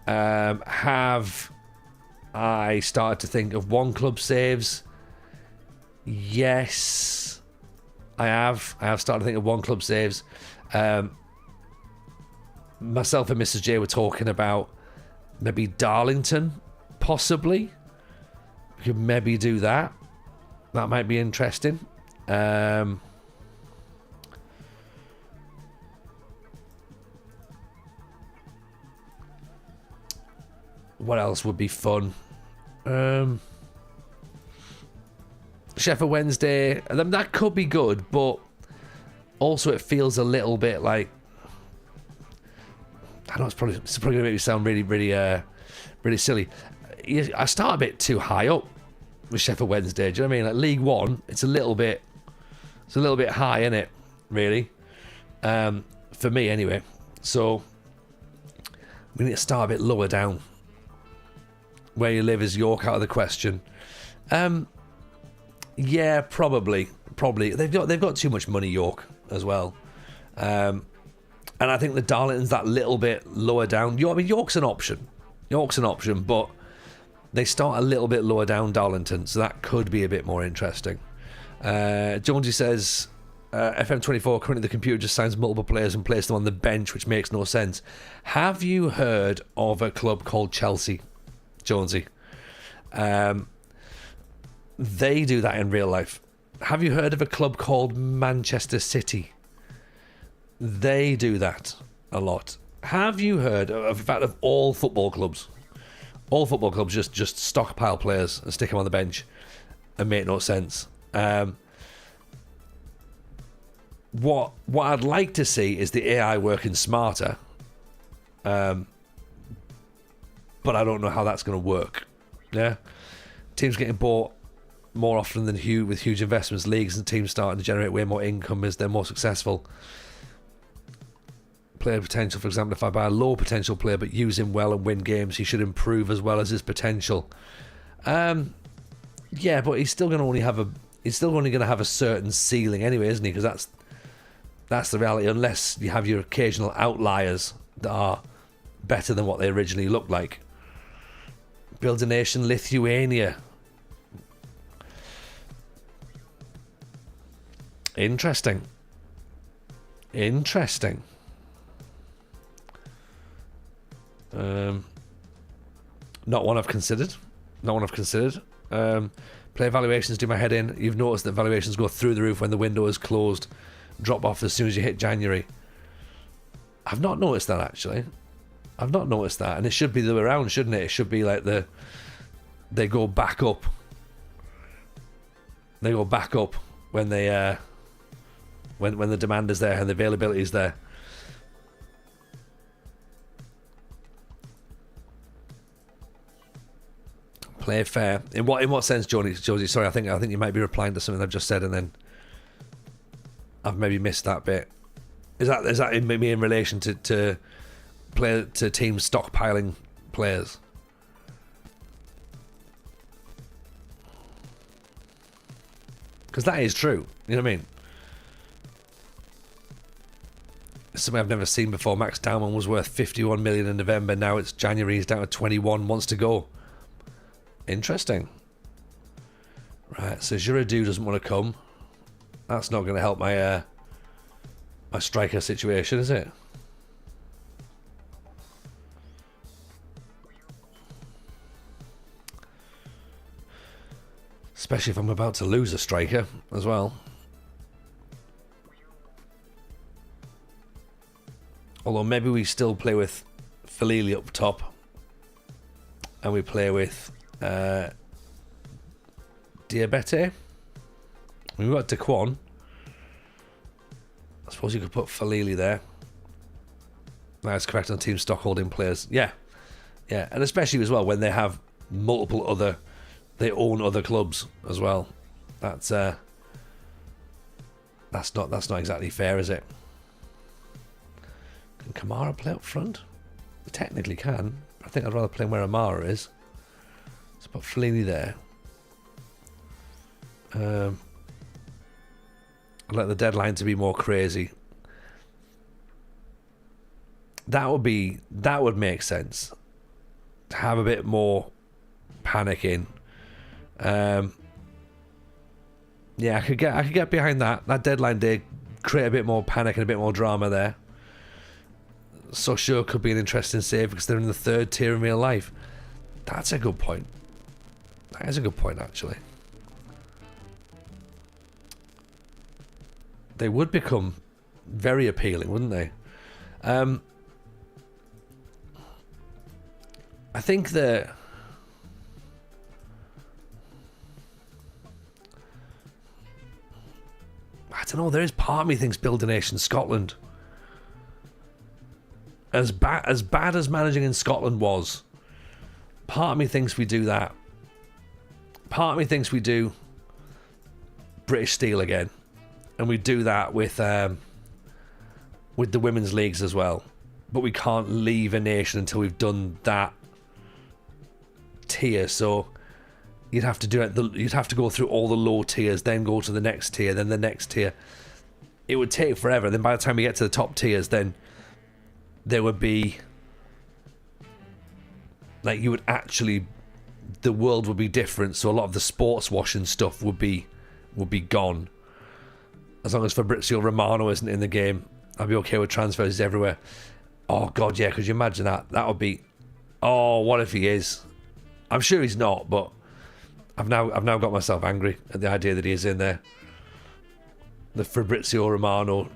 Have I started to think of one club saves? Yes. I have started to think of one club saves. Myself and Mrs. J were talking about maybe Darlington, possibly. We could maybe do that. That might be interesting. What else would be fun? Sheffield Wednesday, that could be good, but also it feels a little bit like, I know it's probably going to make me sound really silly. I start a bit too high up with Sheffield Wednesday. Do you know what I mean? Like League One, it's a little bit high, isn't it? Really, for me anyway. So we need to start a bit lower down. Where you live is York out of the question. Yeah, probably. They've got too much money, York. as well. And I think the Darlington's that little bit lower down. York's an option. But they start a little bit lower down, Darlington, so that could be a bit more interesting. Jonesy says, FM24, currently the computer just signs multiple players and places them on the bench, which makes no sense. Have you heard of a club called Chelsea, Jonesy? They do that in real life. Have you heard of a club called Manchester City? They do that a lot. Have you heard of, in fact, of all football clubs? All football clubs just stockpile players and stick them on the bench and make no sense. What I'd like to see is the AI working smarter. But I don't know how that's going to work. Yeah, teams getting bought more often than with huge investments, leagues and teams starting to generate way more income as they're more successful. Player potential, for example, if I buy a low potential player but use him well and win games, he should improve as well as his potential. Yeah, but he's still only going to have a certain ceiling anyway, isn't he? Because that's the reality, unless you have your occasional outliers that are better than what they originally looked like. Build a nation, Lithuania. Interesting. Not one I've considered. Player valuations do my head in. You've noticed that valuations go through the roof when the window is closed, drop off as soon as you hit January. I've not noticed that, actually. And it should be the way around, shouldn't it? It should be like they go back up. They go back up when they when the demand is there and the availability is there. Play fair. In what sense, Josie? Sorry, I think you might be replying to something I've just said, and then I've maybe missed that bit. Is that maybe in relation to teams stockpiling players? Because that is true. You know what I mean? Something I've never seen before. Max Dowman was worth 51 million in November. Now it's January. He's down to 21. Wants to go. Interesting. Right. So Giroud doesn't want to come. That's not going to help my my striker situation, is it? Especially if I'm about to lose a striker as well. Although maybe we still play with Falili up top. And we play with Diabete. We've got Daquan. I suppose you could put Falili there. That's correct on team stock holding players. Yeah. And especially as well when they have multiple they own other clubs as well. That's not exactly fair, is it? Can Kamara play up front? He technically can. I think I'd rather play him where Amara is. So put Fellini there. I'd like the deadline to be more crazy. That would make sense. To have a bit more panic in. Yeah, I could get behind that. That deadline day, create a bit more panic and a bit more drama there. Sochaux could be an interesting save because they're in the third tier in real life. That's a good point. That is a good point, actually. They would become very appealing, wouldn't they? I think that I don't know, there is part of me thinks build a nation Scotland. As bad as managing in Scotland was, part of me thinks we do that. Part of me thinks we do British Steel again. And we do that with the women's leagues as well. But we can't leave a nation until we've done that tier. So you'd have to do it. You'd have to go through all the low tiers, then go to the next tier, then the next tier. it would take forever. Then by the time we get to the top tiers, then there would be like the world would be different. So a lot of the sports washing stuff would be gone. As long as Fabrizio Romano isn't in the game, I'd be okay with transfers everywhere. Oh God, yeah. Could you imagine that? That would be. Oh, what if he is? I'm sure he's not, but I've now got myself angry at the idea that he is in there. The Fabrizio Romano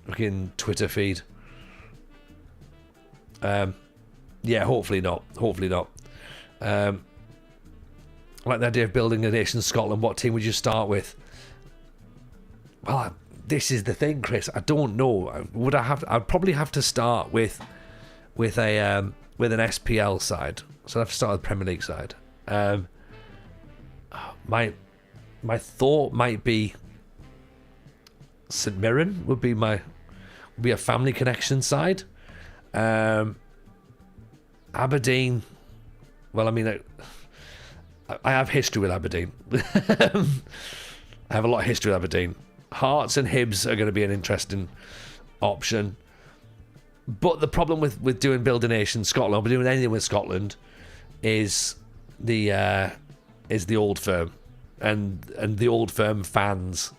fucking Twitter feed. Yeah, hopefully not. Hopefully not. I like the idea of building a nation in Scotland. What team would you start with? Well, this is the thing, Chris. I don't know. Would I have? I'd probably have to start with an SPL side. So I'd have to start with the Premier League side. My thought might be St Mirren would be a family connection side. Aberdeen. Well, I mean, I have history with Aberdeen. I have a lot of history with Aberdeen. Hearts and Hibs are going to be an interesting option. But the problem with doing Build a Nation Scotland, or doing anything with Scotland, is the Old Firm and the Old Firm fans.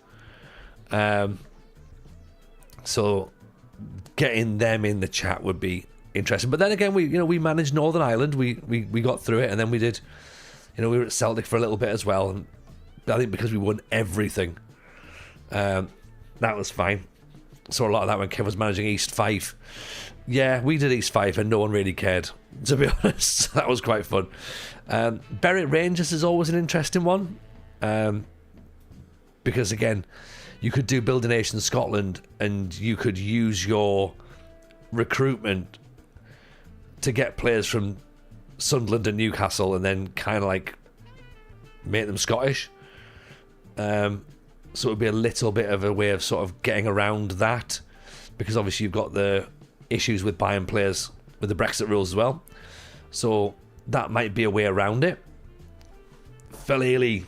So getting them in the chat would be interesting. But then again, we managed Northern Ireland. We got through it, and then we did. We were at Celtic for a little bit as well, and I think because we won everything, that was fine. Saw a lot of that when Kev was managing East Fife. Yeah, we did East Fife, and no one really cared, to be honest. That was quite fun. Berwick Rangers is always an interesting one, because again, you could do Build a Nation Scotland, and you could use your recruitment to get players from Sunderland and Newcastle, and then kind of like make them Scottish. So it would be a little bit of a way of sort of getting around that, because obviously you've got the issues with buying players with the Brexit rules as well. So that might be a way around it. Fellaini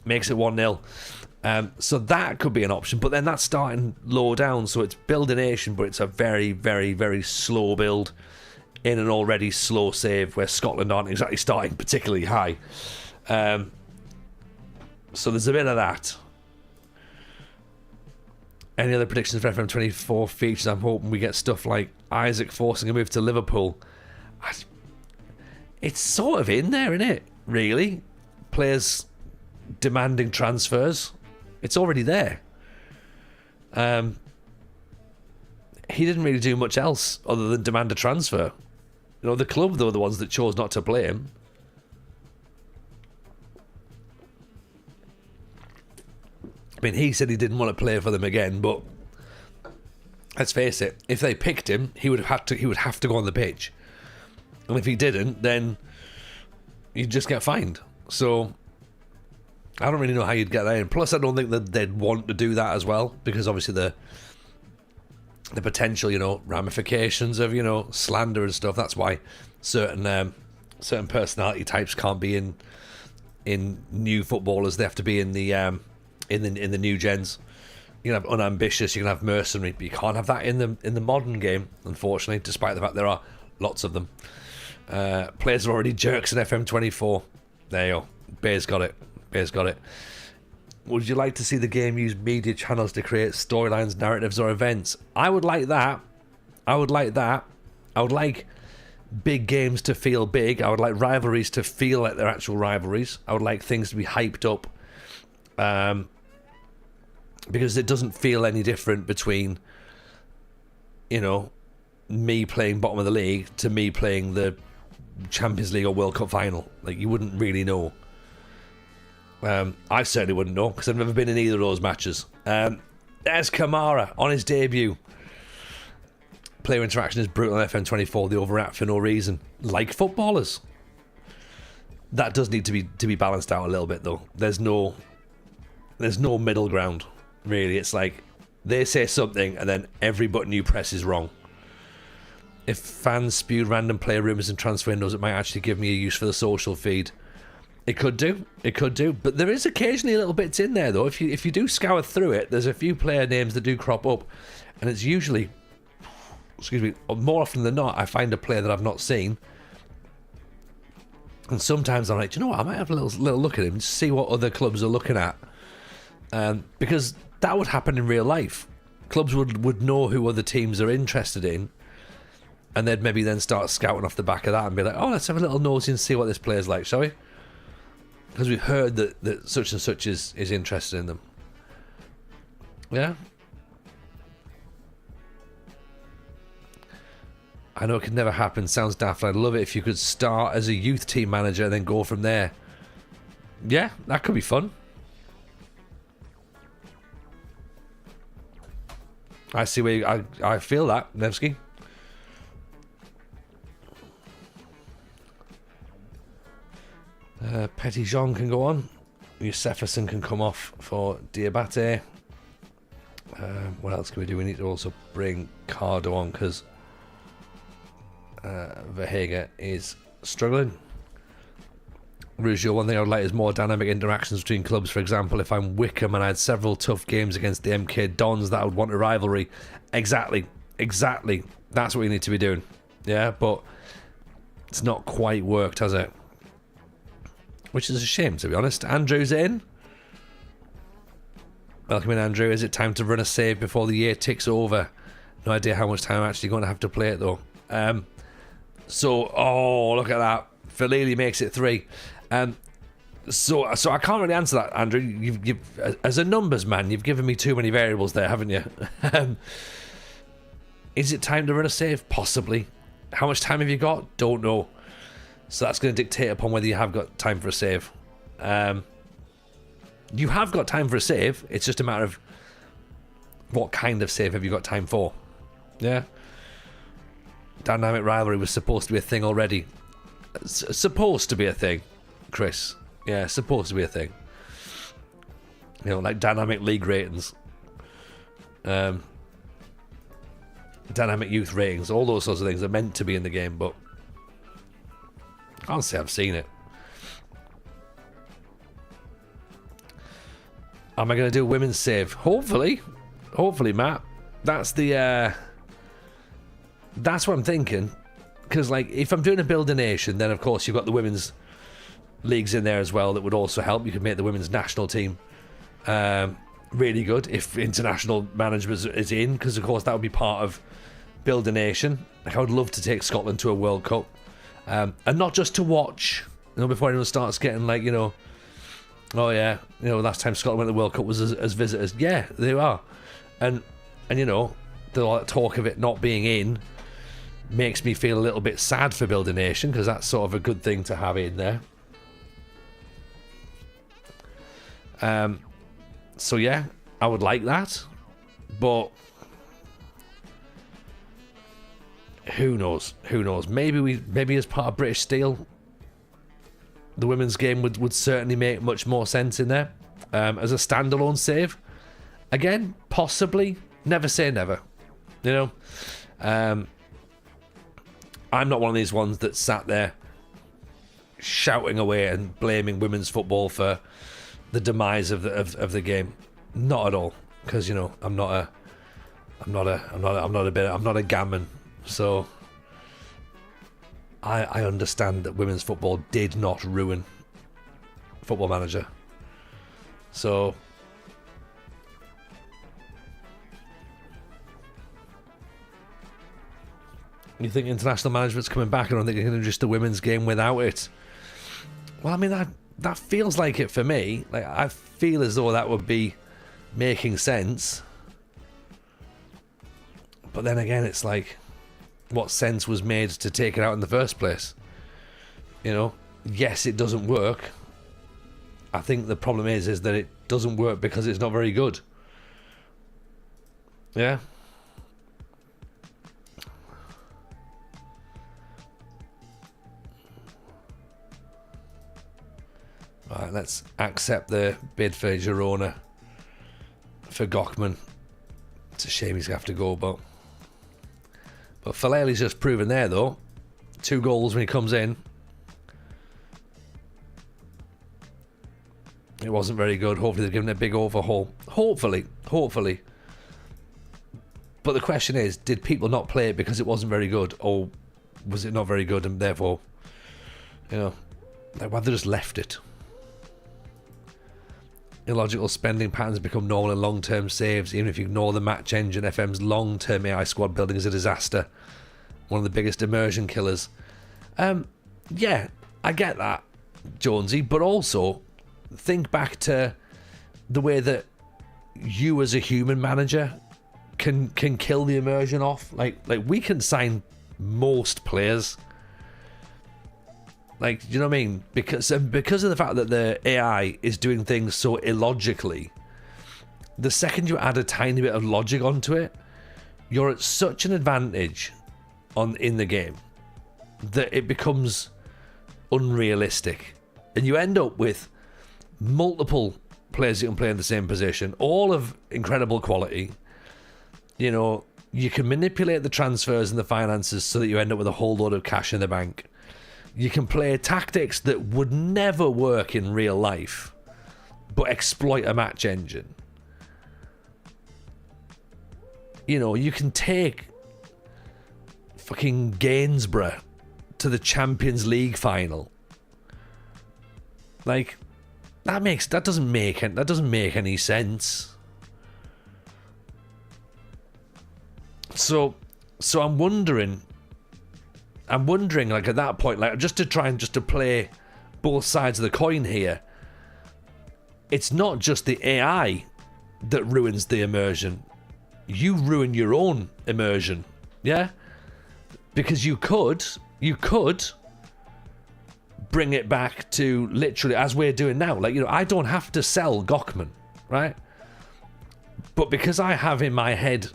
makes it 1-0. So that could be an option, but then that's starting low down. So it's Build a Nation, but it's a very, very, very slow build in an already slow save where Scotland aren't exactly starting particularly high. So there's a bit of that. Any other predictions for FM24 features? I'm hoping we get stuff like Isaac forcing a move to Liverpool. It's sort of in there, isn't it? Really? Players demanding transfers. It's already there. He didn't really do much else other than demand a transfer. The club, though, the ones that chose not to play him. I mean, he said he didn't want to play for them again, but let's face it, if they picked him, he would have to go on the pitch. And if he didn't, then you'd just get fined. So I don't really know how you'd get that in. Plus, I don't think that they'd want to do that as well, because obviously the potential, ramifications of, slander and stuff. That's why certain personality types can't be in new footballers. They have to be in the new gens. You can have unambitious, you can have mercenary, but you can't have that in the modern game, unfortunately, despite the fact there are lots of them. Players are already jerks in FM24. There you go. Bear's got it. Would you like to see the game use media channels to create storylines, narratives, or events? I would like that. I would like big games to feel big. I would like rivalries to feel like they're actual rivalries. I would like things to be hyped up. Because it doesn't feel any different between, me playing bottom of the league to me playing the Champions League or World Cup final. Like, you wouldn't really know. I certainly wouldn't know, because I've never been in either of those matches. There's Kamara on his debut. Player interaction is brutal on FM24. They overact for no reason, like footballers. That does need to be balanced out a little bit, though. There's no middle ground, really. It's like they say something and then every button you press is wrong. If fans spewed random player rumours and transfer windows, it might actually give me a use for the social feed. It could do. It could do. But there is occasionally little bits in there, though. If you do scour through it, there's a few player names that do crop up. And it's usually, excuse me, more often than not, I find a player that I've not seen. And sometimes I'm like, do you know what? I might have a little look at him and see what other clubs are looking at. Because that would happen in real life. Clubs would know who other teams are interested in. And they'd maybe then start scouting off the back of that and be like, oh, let's have a little nosy and see what this player's like, shall we? Because we've heard that such and such is interested in them. Yeah? I know it could never happen. Sounds daft. I'd love it if you could start as a youth team manager and then go from there. Yeah, that could be fun. I see where I feel that, Nevsky. Petit Jean can go on. Yuseferson can come off for Diabate. What else can we do? We need to also bring Cardo on because Verhaeghe is struggling. Ruggiero, one thing I would like is more dynamic interactions between clubs. For example, if I'm Wickham and I had several tough games against the MK Dons, that I would want a rivalry. Exactly. That's what we need to be doing. Yeah, but it's not quite worked, has it? Which is a shame, to be honest. Andrew's in. Welcome in, Andrew. Is it time to run a save before the year ticks over? No idea how much time I'm actually going to have to play it, though. Oh, look at that. Falili makes it 3. So I can't really answer that, Andrew. You've as a numbers man, you've given me too many variables there, haven't you? Is it time to run a save? Possibly. How much time have you got? Don't know. So that's going to dictate upon whether you have got time for a save. You have got time for a save. It's just a matter of what kind of save have you got time for. Yeah. Dynamic rivalry was supposed to be a thing already. Supposed to be a thing, Chris. Yeah, supposed to be a thing. You know, like dynamic league ratings. Dynamic youth ratings. All those sorts of things are meant to be in the game, but I can't say I've seen it. Am I going to do a women's save? Hopefully, Matt. That's the. That's what I'm thinking. Because, like, if I'm doing a Build a Nation, then of course you've got the women's leagues in there as well. That would also help. You could make the women's national team really good if international management is in. Because of course that would be part of Build a Nation. Like, I would love to take Scotland to a World Cup. And not just to watch, you know, before anyone starts getting like, you know, oh yeah, you know, last time Scotland went to the World Cup was as visitors. Yeah, they are. And you know, the talk of it not being in makes me feel a little bit sad for Build a Nation, because that's sort of a good thing to have in there. So yeah, I would like that, but who knows? Maybe as part of British Steel, the women's game would certainly make much more sense in there. As a standalone save, again, possibly. Never say never. You know, I'm not one of these ones that sat there shouting away and blaming women's football for the demise of the game. Not at all, because you know I'm not a gammon. So I understand that women's football did not ruin Football Manager. So you think international management's coming back? I don't think they can do just the women's game without it. Well, I mean, that feels like it for me. Like, I feel as though that would be making sense. But then again, it's like, what sense was made to take it out in the first place? You know, yes, it doesn't work. I think the problem is that it doesn't work because it's not very good. Yeah. Right, let's accept the bid for Girona for Gochman. It's a shame he's going to have to go, but Faleli's just proven there, though. 2 goals when he comes in. It wasn't very good. Hopefully they're giving it a big overhaul. Hopefully. But the question is, did people not play it because it wasn't very good, or was it not very good and therefore, like, why they just left it? Illogical spending patterns become normal in long-term saves. Even if you ignore the match engine, FM's long-term AI squad building is a disaster. One of the biggest immersion killers. Yeah, I get that, Jonesy, but also think back to the way that you as a human manager can kill the immersion off. Like we can sign most players. Like, you know what I mean? Because of the fact that the AI is doing things so illogically, the second you add a tiny bit of logic onto it, you're at such an advantage in the game that it becomes unrealistic. And you end up with multiple players you can play in the same position, all of incredible quality. You know, you can manipulate the transfers and the finances so that you end up with a whole load of cash in the bank. You can play tactics that would never work in real life, but exploit a match engine. You know, you can take fucking Gainsborough to the Champions League final. Like, that doesn't make any sense. So I'm wondering, like, at that point, like, just to play both sides of the coin here, it's not just the AI that ruins the immersion. You ruin your own immersion, yeah? Because you could bring it back to literally as we're doing now. Like, you know, I don't have to sell Gockman, right? But because I have in my head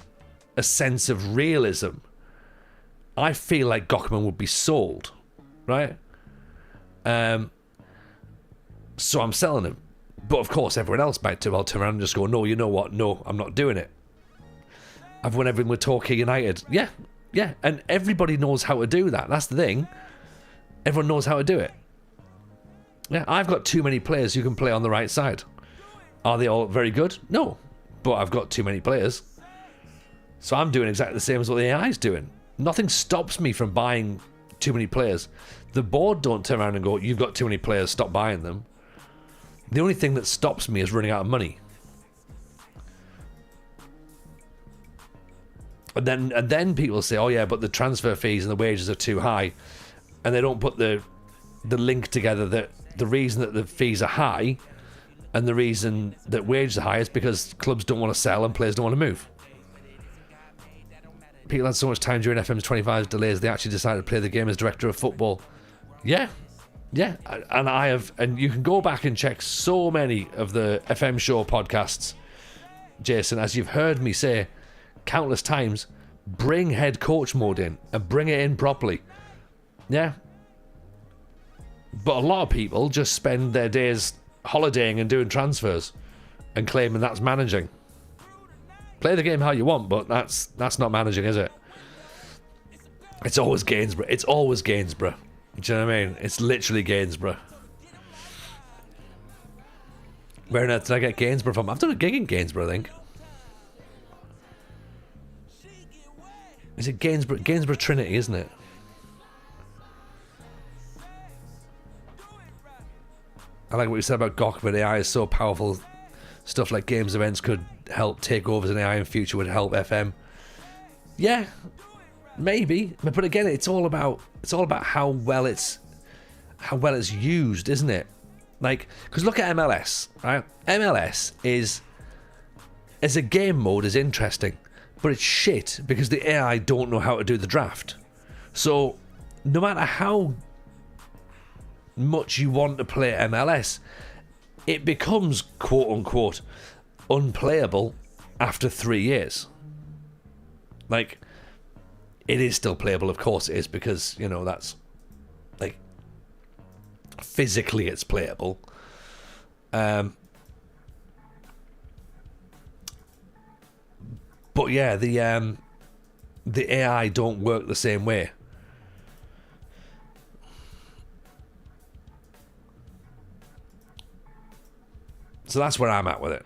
a sense of realism, I feel like Gockman would be sold, right? So I'm selling him. But of course, everyone else might too. I'll turn around and just go, no, you know what? No, I'm not doing it. I've won everything with Torquay United. Yeah. And everybody knows how to do that. That's the thing. Everyone knows how to do it. Yeah, I've got too many players who can play on the right side. Are they all very good? No. But I've got too many players. So I'm doing exactly the same as what the AI is doing. Nothing stops me from buying too many players. The board don't turn around and go, you've got too many players, stop buying them. The only thing that stops me is running out of money. And then people say, oh yeah, but the transfer fees and the wages are too high. And they don't put the link together that the reason that the fees are high and the reason that wages are high is because clubs don't want to sell and players don't want to move. People had so much time during FM25's delays, they actually decided to play the game as director of football. Yeah. And you can go back and check so many of the FM show podcasts, Jason, as you've heard me say countless times, bring head coach mode in and bring it in properly. Yeah. But a lot of people just spend their days holidaying and doing transfers and claiming that's managing. Play the game how you want, but that's not managing, is it? It's always Gainsborough. It's always Gainsborough. Do you know what I mean? It's literally Gainsborough. Where on earth did I get Gainsborough from? I've done a gig in Gainsborough, I think. Is it Gainsborough? Gainsborough Trinity, isn't it? I like what you said about Gockman. AI is so powerful. Stuff like games events could help takeovers in AI in future would help FM. Yeah, maybe. But again, it's all about how well it's used, isn't it? Like, because look at MLS, right? MLS is, as a game mode, is interesting, but it's shit because the AI don't know how to do the draft. So no matter how much you want to play MLS, it becomes quote unquote unplayable after 3 years. Like, it is still playable, of course it is, because, you know, that's like physically it's playable. But yeah, the AI don't work the same way. So that's where I'm at with it.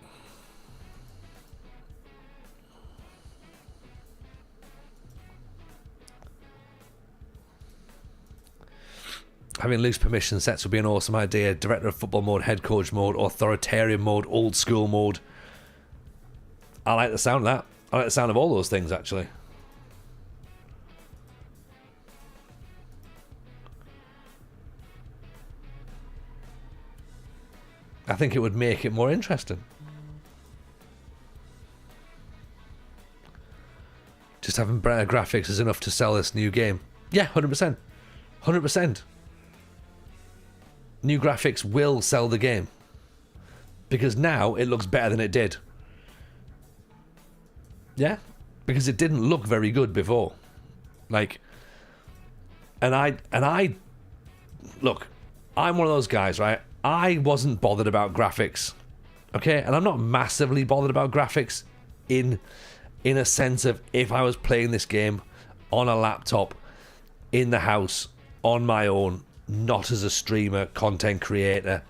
Having loose permission sets would be an awesome idea. Director of football mode, head coach mode, authoritarian mode, old school mode. I like the sound of that. I like the sound of all those things, actually. I think it would make it more interesting. Just having better graphics is enough to sell this new game. Yeah, 100%. 100%. New graphics will sell the game. Because now it looks better than it did. Yeah? Because it didn't look very good before. Like, and I look, I'm one of those guys, right? I wasn't bothered about graphics. Okay? And I'm not massively bothered about graphics in a sense of if I was playing this game on a laptop, in the house, on my own, not as a streamer, content creator,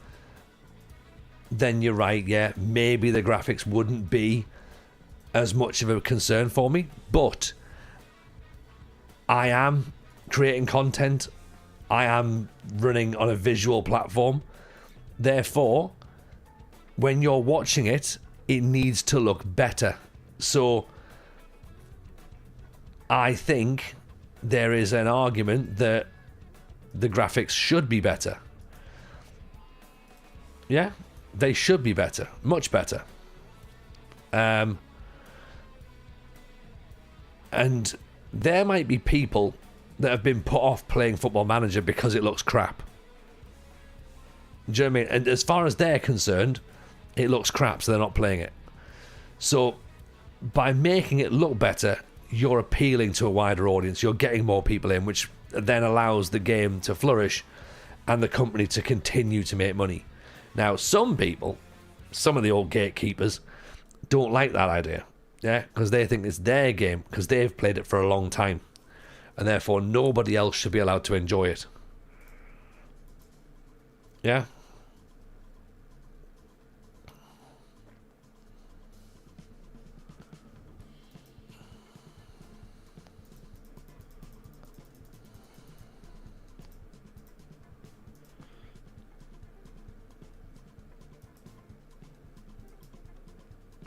then you're right, yeah, maybe the graphics wouldn't be as much of a concern for me, but I am creating content, I am running on a visual platform, therefore, when you're watching it, it needs to look better. So, I think there is an argument that the graphics should be better. Yeah, they should be better, much better. And there might be people that have been put off playing Football Manager because it looks crap. Do you know what I mean? And as far as they're concerned, it looks crap, so they're not playing it. So by making it look better, you're appealing to a wider audience. You're getting more people in, which then allows the game to flourish and the company to continue to make money. Now, some people, some of the old gatekeepers, don't like that idea. Yeah, because they think it's their game, because they've played it for a long time. And therefore, nobody else should be allowed to enjoy it. Yeah?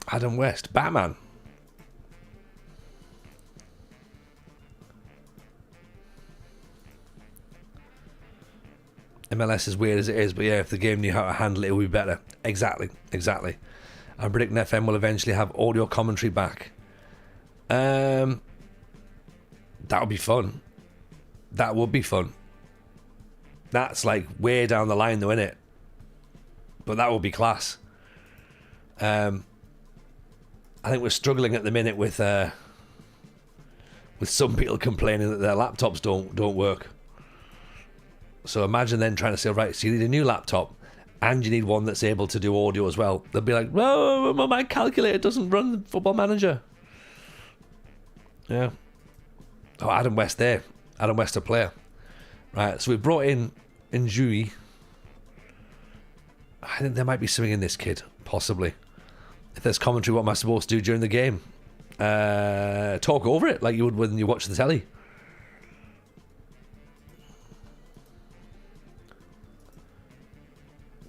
Adam West, Batman. MLS is weird as it is, but yeah, if the game knew how to handle it, it would be better. Exactly. I'm predicting FM will eventually have audio commentary back. That would be fun. That would be fun. That's like way down the line though, innit? But that would be class. I think we're struggling at the minute with some people complaining that their laptops don't work. So imagine then trying to say, right, so you need a new laptop and you need one that's able to do audio as well. They'll be like, well, my calculator doesn't run Football Manager. Yeah. Oh, Adam West there. Adam West, a player. Right, so we brought in Njui. I think there might be something in this kid, possibly. If there's commentary, what am I supposed to do during the game? Talk over it like you would when you watch the telly.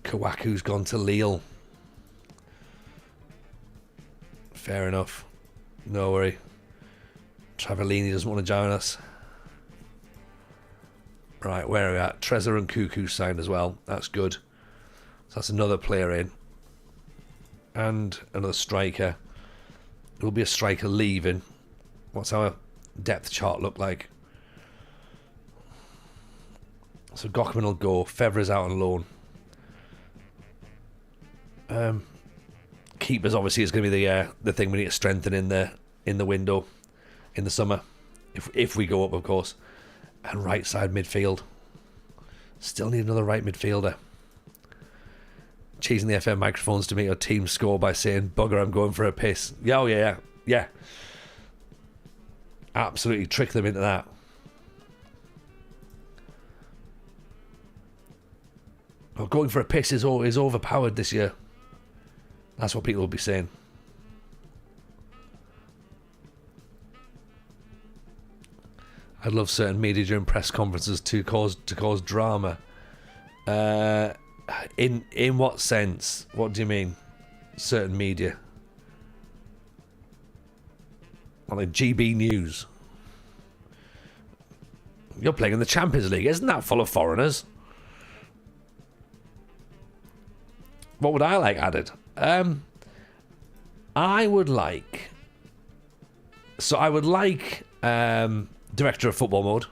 Kawaku's gone to Lille. Fair enough. No worry. Travellini doesn't want to join us. Right, where are we at? Trezor and Cuckoo signed as well. That's good. So that's another player in. And another striker. There will be a striker leaving. What's our depth chart look like? So Gochman will go. Fevre's out on loan. Keepers obviously is going to be the thing we need to strengthen in the window in the summer, if we go up, of course. And right side midfield. Still need another right midfielder. Cheesing the FM microphones to make your team score by saying, bugger, I'm going for a piss. Yeah, oh yeah. Absolutely trick them into that. Well, going for a piss is overpowered this year. That's what people will be saying. I'd love certain media during press conferences to cause drama. In what sense? What do you mean? Certain media? Like GB News. You're playing in the Champions League. Isn't that full of foreigners? What would I like added? I would like director of football mode,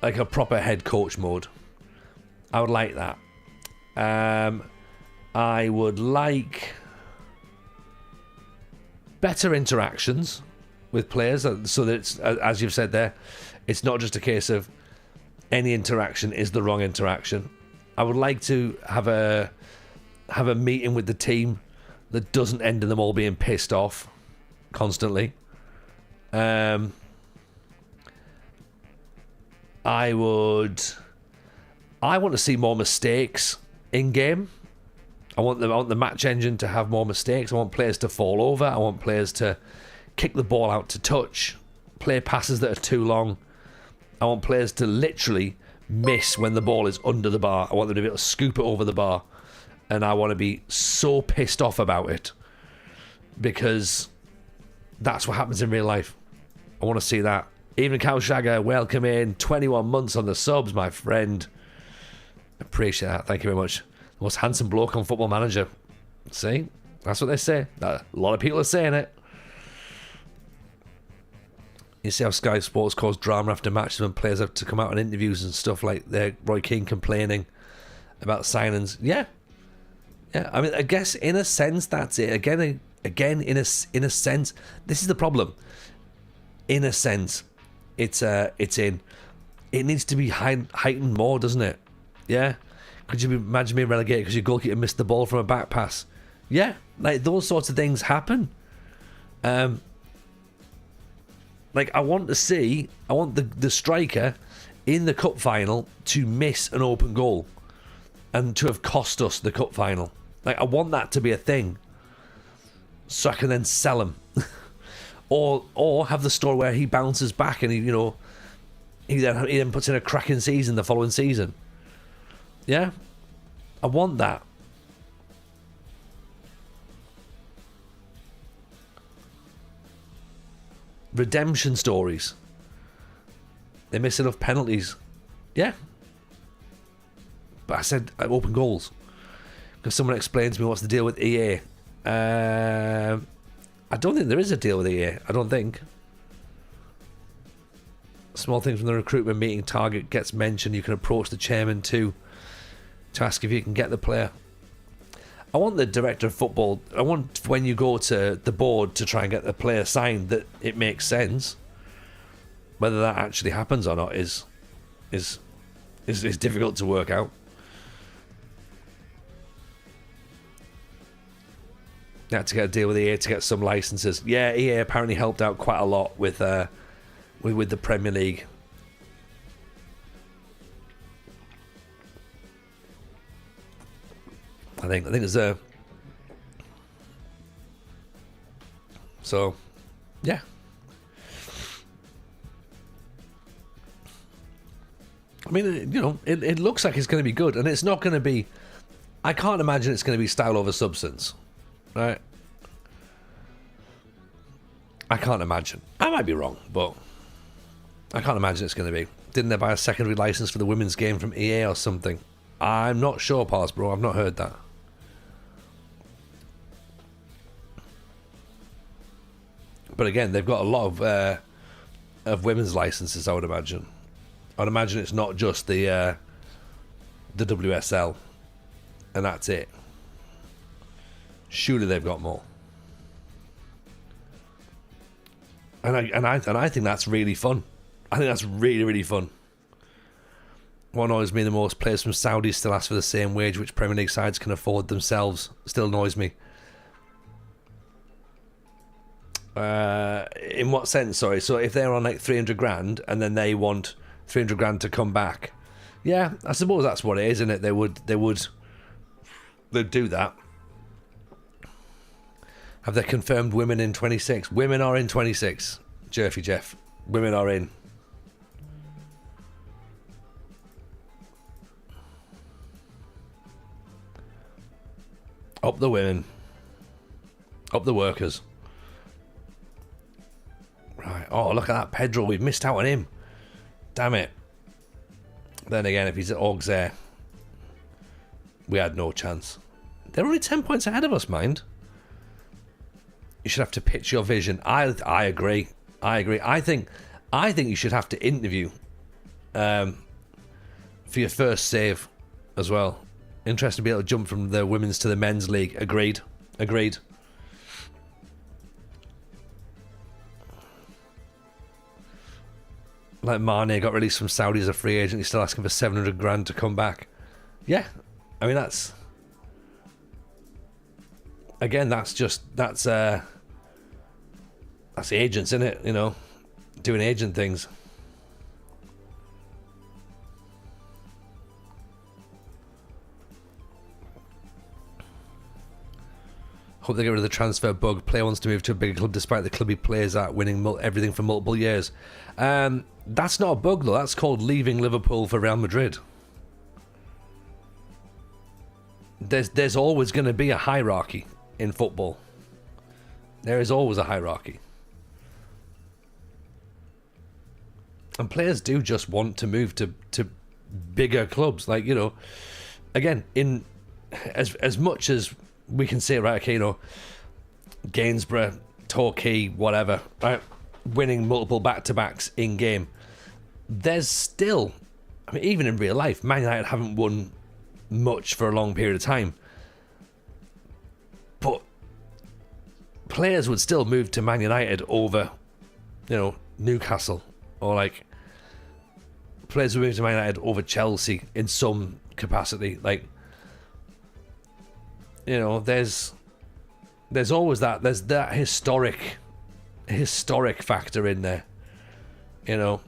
like a proper head coach mode. I would like that. I would like better interactions with players, so that it's, as you've said there, it's not just a case of any interaction is the wrong interaction. I would like to have a meeting with the team that doesn't end in them all being pissed off constantly. I want to see more mistakes in game. I want the match engine to have more mistakes. I want players to fall over. I want players to kick the ball out to touch, play passes that are too long. I want players to literally miss when the ball is under the bar. I want them to be able to scoop it over the bar. And I want to be so pissed off about it, because that's what happens in real life. I want to see that. Even Cow Shagger, welcome in. 21 months on the subs, my friend. Appreciate that. Thank you very much. The most handsome bloke on Football Manager. See? That's what they say. A lot of people are saying it. You see how Sky Sports cause drama after matches when players have to come out in interviews and stuff like Roy Keane complaining about signings. Yeah. Yeah, I mean, I guess in a sense that's it. Again, in a sense, this is the problem. In a sense, it needs to be heightened more, doesn't it? Yeah. Could you imagine being relegated because your goalkeeper missed the ball from a back pass? Yeah, like those sorts of things happen. Like I want the striker in the cup final to miss an open goal and to have cost us the cup final. Like I want that to be a thing, so I can then sell him, or have the story where he bounces back and he then puts in a cracking season the following season. Yeah, I want that. Redemption stories. They miss enough penalties. Yeah. But I said open goals. Because someone explains to me what's the deal with EA. I don't think there is a deal with EA. I don't think. Small things from the recruitment meeting target gets mentioned. You can approach the chairman to ask if you can get the player. I want the director of football. I want when you go to the board to try and get the player signed that it makes sense. Whether that actually happens or not is difficult to work out. You had to get a deal with EA to get some licenses. Yeah, EA apparently helped out quite a lot with the Premier League. I think there's a. So, yeah. I mean, it looks like it's going to be good, and it's not going to be. I can't imagine it's going to be style over substance, right? I can't imagine. I might be wrong, but I can't imagine it's going to be. Didn't they buy a secondary license for the women's game from EA or something? I'm not sure, Pars, bro. I've not heard that. But again, they've got a lot of women's licenses, I would imagine. I'd imagine it's not just the WSL, and that's it. Surely they've got more. And I think that's really fun. I think that's really, really fun. What annoys me the most, players from Saudi still ask for the same wage which Premier League sides can afford themselves. Still annoys me. In what sense? Sorry. So if they're on like 300 grand and then they want 300 grand to come back, yeah, I suppose that's what it is, isn't it? They'd do that. Have they confirmed women in 26? Women are in 26. Jerfy Jeff. Women are in. Up the women. Up the workers. Right. Oh, look at that Pedro. We've missed out on him. Damn it. Then again, if he's at Auxerre, we had no chance. They're only 10 points ahead of us, mind. You should have to pitch your vision. I agree. I think you should have to interview for your first save as well. Interesting to be able to jump from the women's to the men's league. Agreed. Like Mane got released from Saudi as a free agent. He's still asking for 700 grand to come back. Yeah. I mean, that's... Again, that's agents, isn't it? You know, doing agent things. Hope they get rid of the transfer bug. Player wants to move to a bigger club despite the club he plays at, winning everything for multiple years. That's not a bug, though. That's called leaving Liverpool for Real Madrid. There's always going to be a hierarchy in football. There is always a hierarchy. And players do just want to move to bigger clubs. Like, you know, again, in as much as we can say, right, okay, you know, Gainsborough, Torquay, whatever, right, winning multiple back-to-backs in game, there's still, I mean, even in real life, Man United haven't won much for a long period of time. But players would still move to Man United over, you know, Newcastle, or like players would move to Man United over Chelsea in some capacity. Like, you know, there's always that. There's that historic factor in there, you know.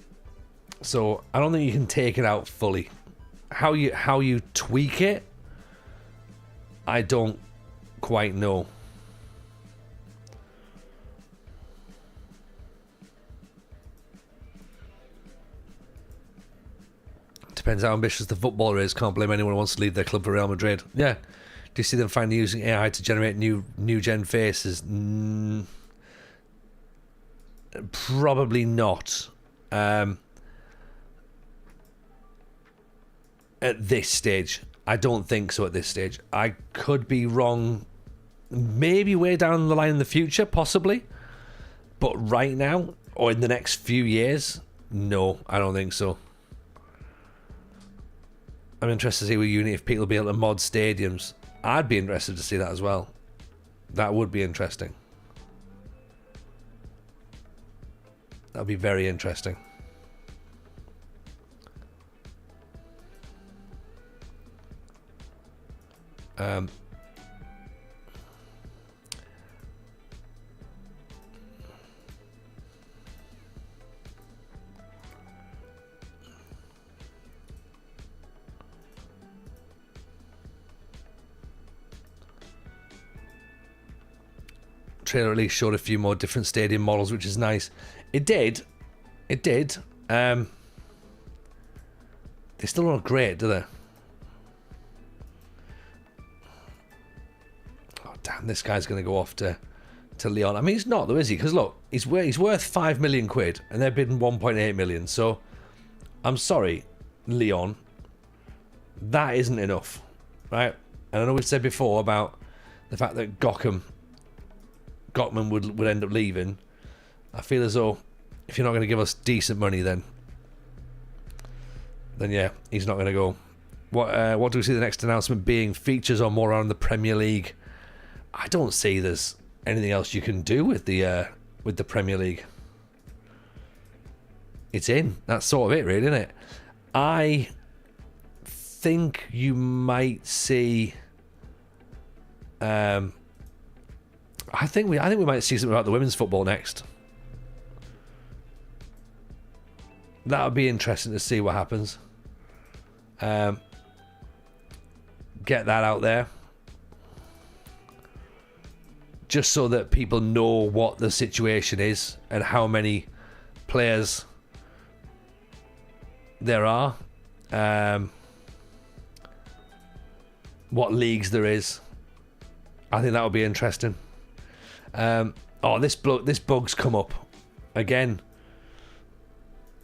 So I don't think you can take it out fully. How you tweak it, I don't quite know. Depends how ambitious the footballer is. Can't blame anyone who wants to leave their club for Real Madrid. Yeah. Do you see them finally using AI to generate new gen faces? Probably not. At this stage, I don't think so. At this stage, I could be wrong. Maybe way down the line in the future, possibly. But right now, or in the next few years, no, I don't think so. I'm interested to see with Uni if people will be able to mod stadiums. I'd be interested to see that as well. That would be interesting. That would be very interesting. Trailer at least showed a few more different stadium models, which is nice. It did. They still don't look great, do they? Oh damn! This guy's going to go off to Lyon. I mean, he's not though, is he? Because look, he's worth 5 million quid, and they're bidding 1.8 million. So I'm sorry, Lyon. That isn't enough, right? And I know we've said before about the fact that Gotham would end up leaving. I feel as though if you're not going to give us decent money, then yeah, he's not going to go. What do we see the next announcement being? Features or more on the Premier League? I don't see there's anything else you can do with the Premier League. It's in. That's sort of it, really, isn't it? I think you might see. I think we might see something about the women's football next. That would be interesting to see what happens. Get that out there. just so that people know what the situation is and how many players there are, what leagues there is. I think that would be interesting. This bug's come up again.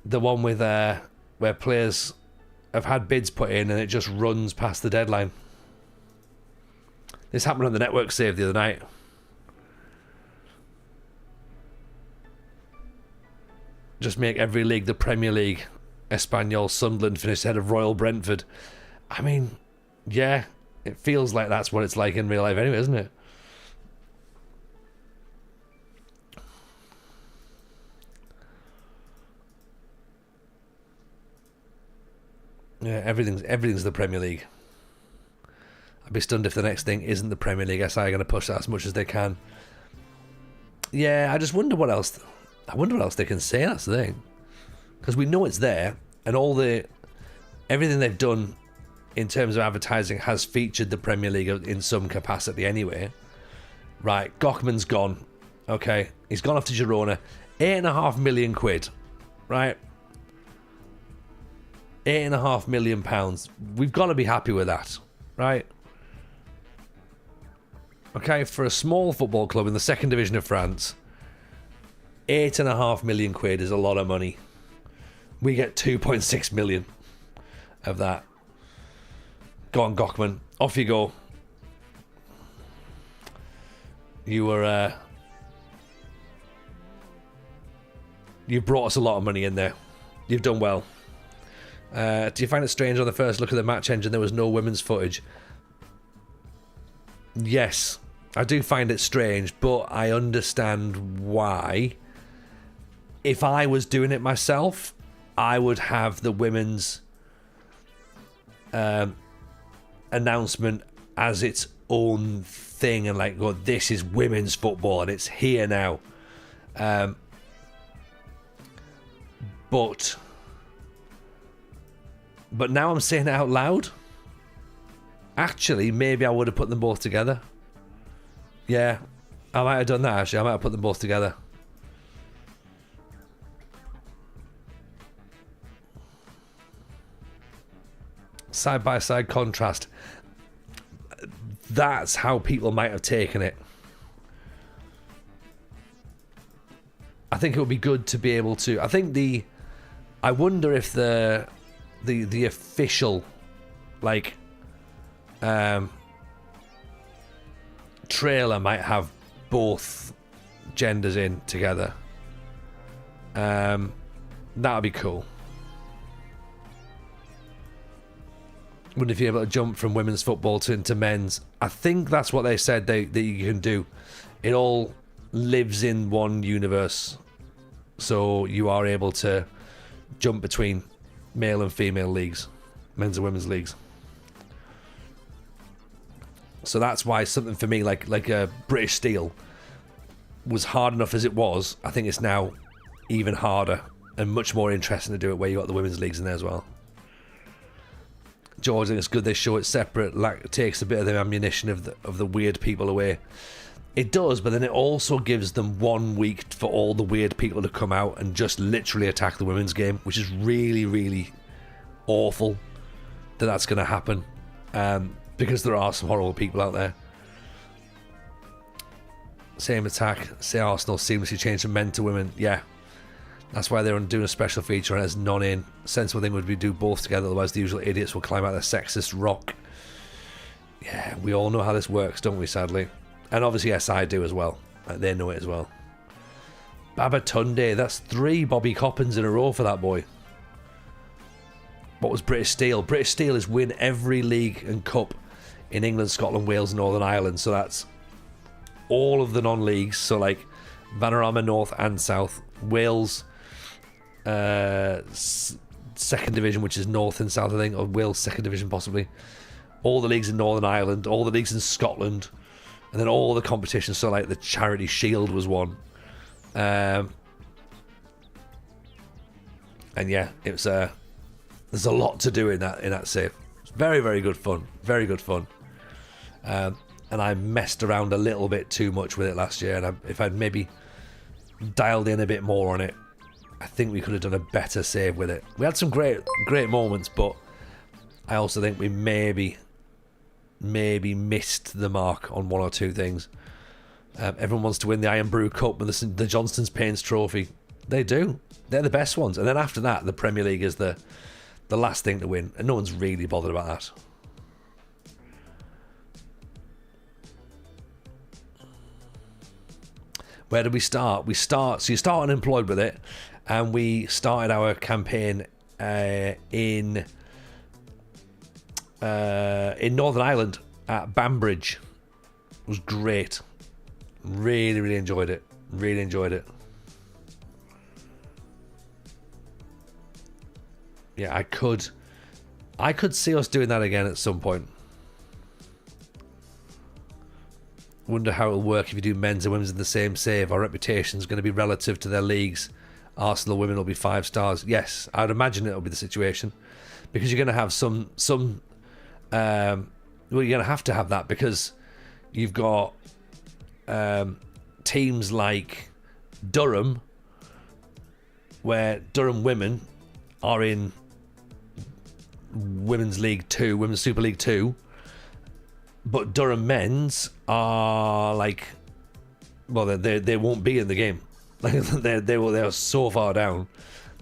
The one with where players have had bids put in and it just runs past the deadline. This happened on the network save the other night. Just make every league the Premier League. Espanyol, Sunderland finished ahead of Royal Brentford. I mean, yeah, it feels like that's what it's like in real life anyway, isn't it? Yeah, everything's the Premier League. I'd be stunned if the next thing isn't the Premier League. SI are going to push that as much as they can. Yeah, I just wonder what else. I wonder what else they can say. That's the thing, because we know it's there, and everything they've done in terms of advertising has featured the Premier League in some capacity anyway. Right, Gochman's gone. Okay, he's gone off to Girona. £8.5 million. Right. £8.5 million. We've got to be happy with that, right? Okay, for a small football club in the second division of France, £8.5 million is a lot of money. We get 2.6 million of that. Go on, Gochman, off you go. You were you brought us a lot of money in there. You've done well. Do you find it strange on the first look at the match engine there was no women's footage? Yes, I do find it strange, but I understand why. If I was doing it myself, I would have the women's announcement as its own thing and like, go, this is women's football and it's here now. But now I'm saying it out loud. Actually, maybe I would have put them both together. Yeah, I might have done that actually. I might have put them both together. Side by side contrast. That's how people might have taken it. I think it would be good to be able to. I wonder if the official trailer might have both genders in together. That would be cool. Wouldn't if you're able to jump from women's football into men's. I think that's what they said that you can do. It all lives in one universe, so you are able to jump between male and female leagues, men's and women's leagues. So that's why something for me like a British Steel was hard enough as it was. I think it's now even harder and much more interesting to do it where you got the women's leagues in there as well. George, I think it's good they show it separate. It takes a bit of the ammunition of the weird people away. It does, but then it also gives them 1 week for all the weird people to come out and just literally attack the women's game, which is really, really awful that that's going to happen, because there are some horrible people out there. Same attack, say Arsenal seamlessly changed from men to women. Yeah, that's why they're doing a special feature and it's none in. Sensible thing would be do both together, otherwise the usual idiots will climb out their sexist rock. Yeah, we all know how this works, don't we, sadly? And obviously, yes, I do as well. They know it as well. Babatunde, that's 3 Bobby Coppins in a row for that boy. What was British Steel? British Steel is win every league and cup in England, Scotland, Wales, Northern Ireland. So that's all of the non-leagues. So like Vanarama North and South, Wales, second division, which is North and South, I think, or Wales second division possibly. All the leagues in Northern Ireland, all the leagues in Scotland. And then all the competitions, so like the Charity Shield was one. And yeah, it was there's a lot to do in that save. It's very, very good fun. Very good fun. and I messed around a little bit too much with it last year. And if I'd maybe dialed in a bit more on it, I think we could have done a better save with it. We had some great moments, but I also think we maybe missed the mark on one or two things. Everyone wants to win the Iron Brew Cup and the Johnston's Paints Trophy. They do. They're the best ones. And then after that, the Premier League is the last thing to win. And no one's really bothered about that. Where did we start? So you start unemployed with it. And we started our campaign in Northern Ireland at Banbridge. It was great. Really enjoyed it. Really enjoyed it. Yeah, I could see us doing that again at some point. Wonder how it'll work if you do men's and women's in the same save. Our reputation's going to be relative to their leagues. Arsenal women will be 5 stars. Yes, I'd imagine it'll be the situation, because you're going to have some well, you're going to have that, because you've got teams like Durham, where Durham women are in Women's League 2, Women's Super League 2, but Durham men's are like, well, they won't be in the game. They are so far down,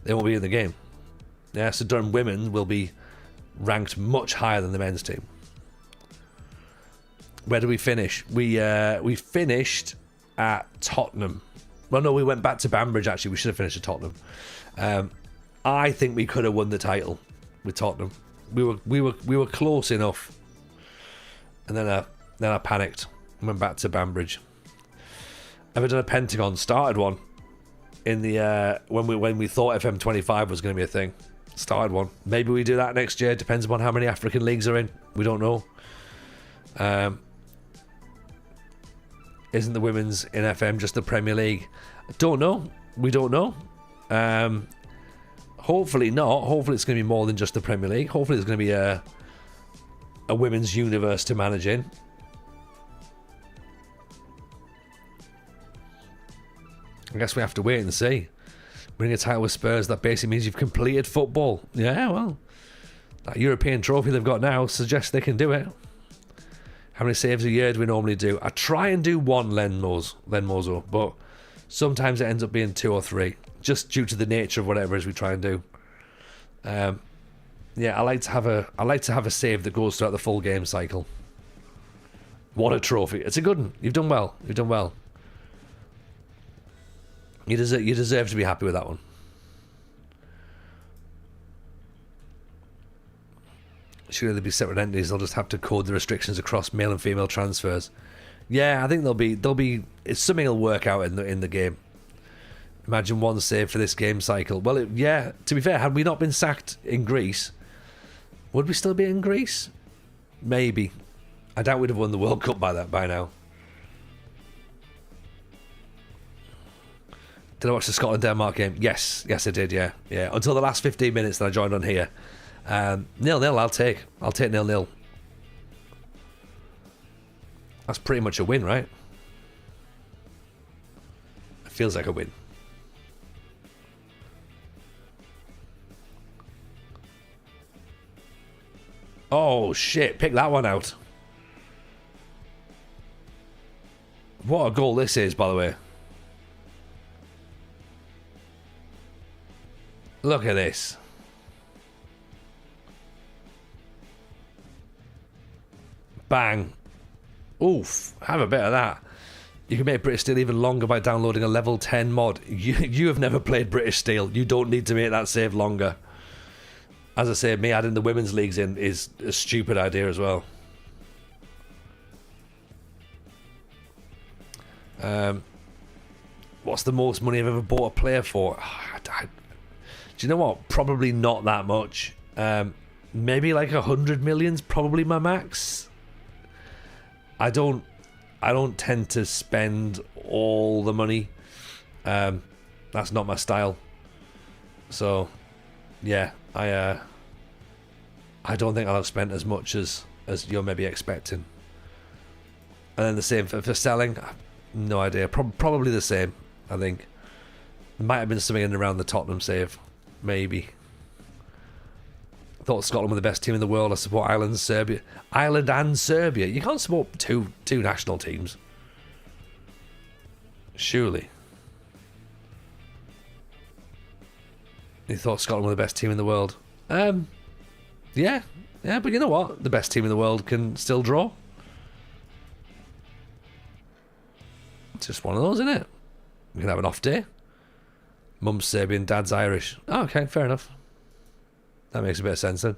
they won't be in the game. Yeah, so Durham women will be ranked much higher than the men's team. Where did we finish? We finished at Tottenham. Well, no, we went back to Banbridge. Actually, we should have finished at Tottenham. I think we could have won the title with Tottenham. We were close enough, and then I panicked and went back to Banbridge. Ever done a Pentagon? Started one in the when we thought FM25 was going to be a thing. Started one. Maybe we do that next year. Depends upon how many African leagues are in. We don't know. Isn't the women's in FM just the Premier League? Don't know. We don't know. Hopefully not. Hopefully it's going to be more than just the Premier League. Hopefully there's going to be a women's universe to manage in. I guess we have to wait and see. Winning a title with Spurs, that basically means you've completed football. Yeah, well, that European trophy they've got now suggests they can do it. How many saves a year do we normally do? I try and do one Len Mozo, but sometimes it ends up being 2 or 3, just due to the nature of whatever it is we try and do. Yeah, I like to have a save that goes throughout the full game cycle. What a trophy! It's a good one. You've done well. You've done well. You deserve to be happy with that one. Surely there'll be separate entities. They'll just have to code the restrictions across male and female transfers. Yeah, I think there'll be. It's something that'll work out in the game. Imagine one save for this game cycle. Well, yeah. To be fair, had we not been sacked in Greece, would we still be in Greece? Maybe. I doubt we'd have won the World Cup by now. Did I watch the Scotland-Denmark game? Yes, I did, yeah. Until the last 15 minutes that I joined on here. 0-0 I'll take 0-0. That's pretty much a win, right? It feels like a win. Oh, shit. Pick that one out. What a goal this is, by the way. Look at this. Bang. Oof. Have a bit of that. You can make British Steel even longer by downloading a level 10 mod. You have never played British Steel. You don't need to make that save longer. As I say, me adding the women's leagues in is a stupid idea as well. What's the most money I've ever bought a player for? Do you know what? Probably not that much. Maybe like 100 million's probably my max. I don't tend to spend all the money. That's not my style. So, yeah, I don't think I'll have spent as much as you're maybe expecting. And then the same for selling. No idea. Probably the same, I think. There might have been something in and around the Tottenham save. Maybe. I thought Scotland were the best team in the world. I support Ireland and Serbia. Ireland and Serbia. You can't support two national teams. Surely. You thought Scotland were the best team in the world. Yeah, but you know what? The best team in the world can still draw. It's just one of those, isn't it? You can have an off day. Mum's Serbian, dad's Irish. Oh, okay, fair enough. That makes a bit of sense then.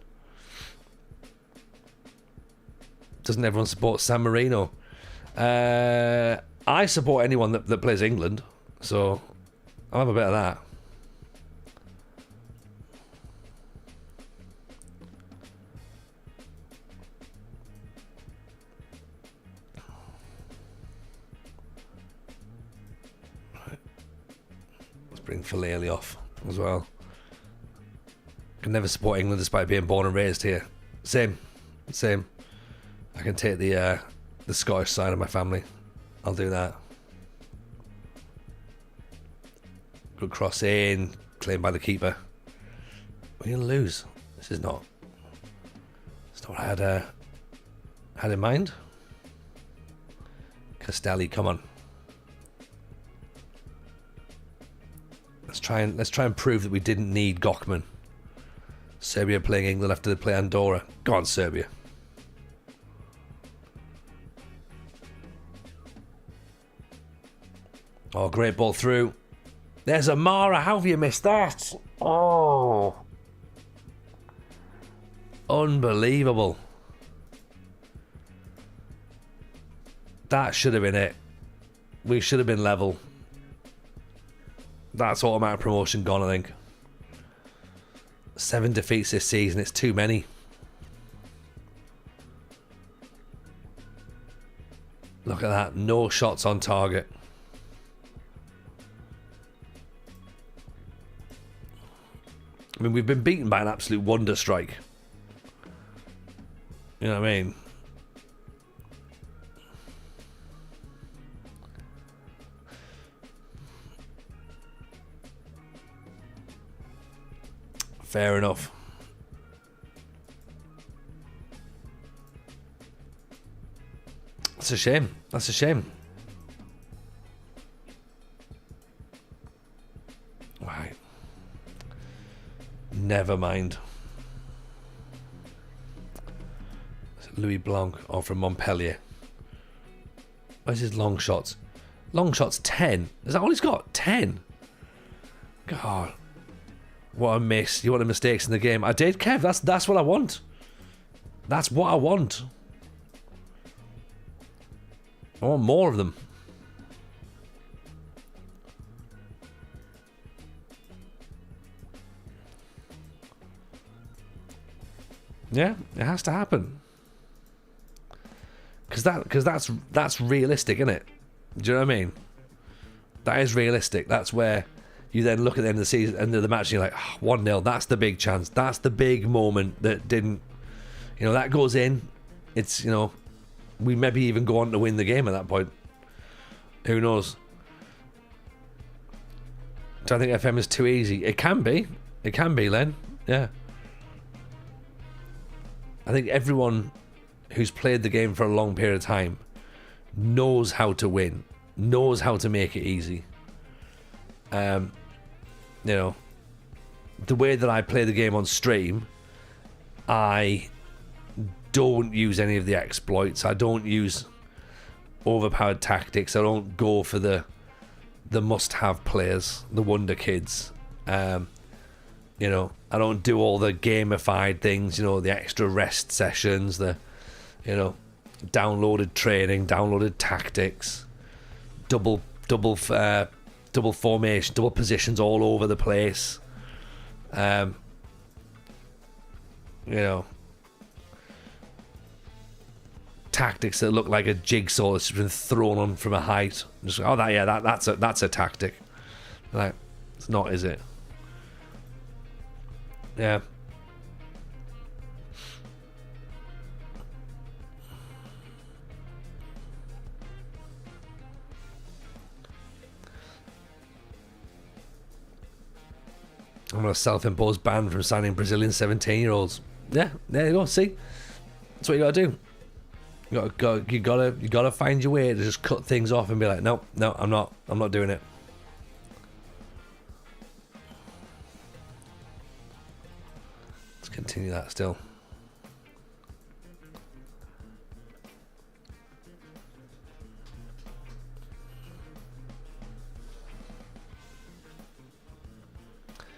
Doesn't everyone support San Marino? I support anyone that plays England, so I'll have a bit of that. Bring Fellaini off as well. Can never support England despite being born and raised here. Same. I can take the Scottish side of my family. I'll do that. Good cross in, claimed by the keeper. We're gonna lose. This is not. It's not what I had in mind. Castelli, come on. Let's try and prove that we didn't need Gochman. Serbia playing England after they play Andorra. Go on, Serbia. Oh, great ball through. There's Amara. How have you missed that? Oh. Unbelievable. That should have been it. We should have been level. That's automatic promotion gone, I think. 7 defeats this season. It's too many. Look at that. No shots on target. I mean, we've been beaten by an absolute wonder strike. You know what I mean? Fair enough. That's a shame. That's a shame. Right. Never mind. Louis Blanc from Montpellier. Where's his long shots? Long shots 10. Is that all he's got? 10. God. What a miss. You want the mistakes in the game. I did, Kev. That's what I want. That's what I want. I want more of them. Yeah, it has to happen. Because that's realistic, isn't it? Do you know what I mean? That is realistic. That's where you then look at the end of the season, end of the match, and you're like, oh, 1-0, that's the big chance. That's the big moment that didn't, that goes in. It's, we maybe even go on to win the game at that point. Who knows? Do I think FM is too easy? It can be. It can be, Len. Yeah. I think everyone who's played the game for a long period of time knows how to win, knows how to make it easy. The way that I play the game on stream, I don't use any of the exploits. I don't use overpowered tactics. I don't go for the must-have players, the wonder kids. I don't do all the gamified things, the extra rest sessions, the downloaded training, downloaded tactics, double formation, double positions all over the place. Tactics that look like a jigsaw that's been thrown on from a height. Just that's a tactic. Like, it's not, is it? Yeah. I'm on a self-imposed ban from signing Brazilian 17-year-olds. Yeah, there you go. See, that's what you got to do. You gotta find your way to just cut things off and be like, no, I'm not doing it. Let's continue that still.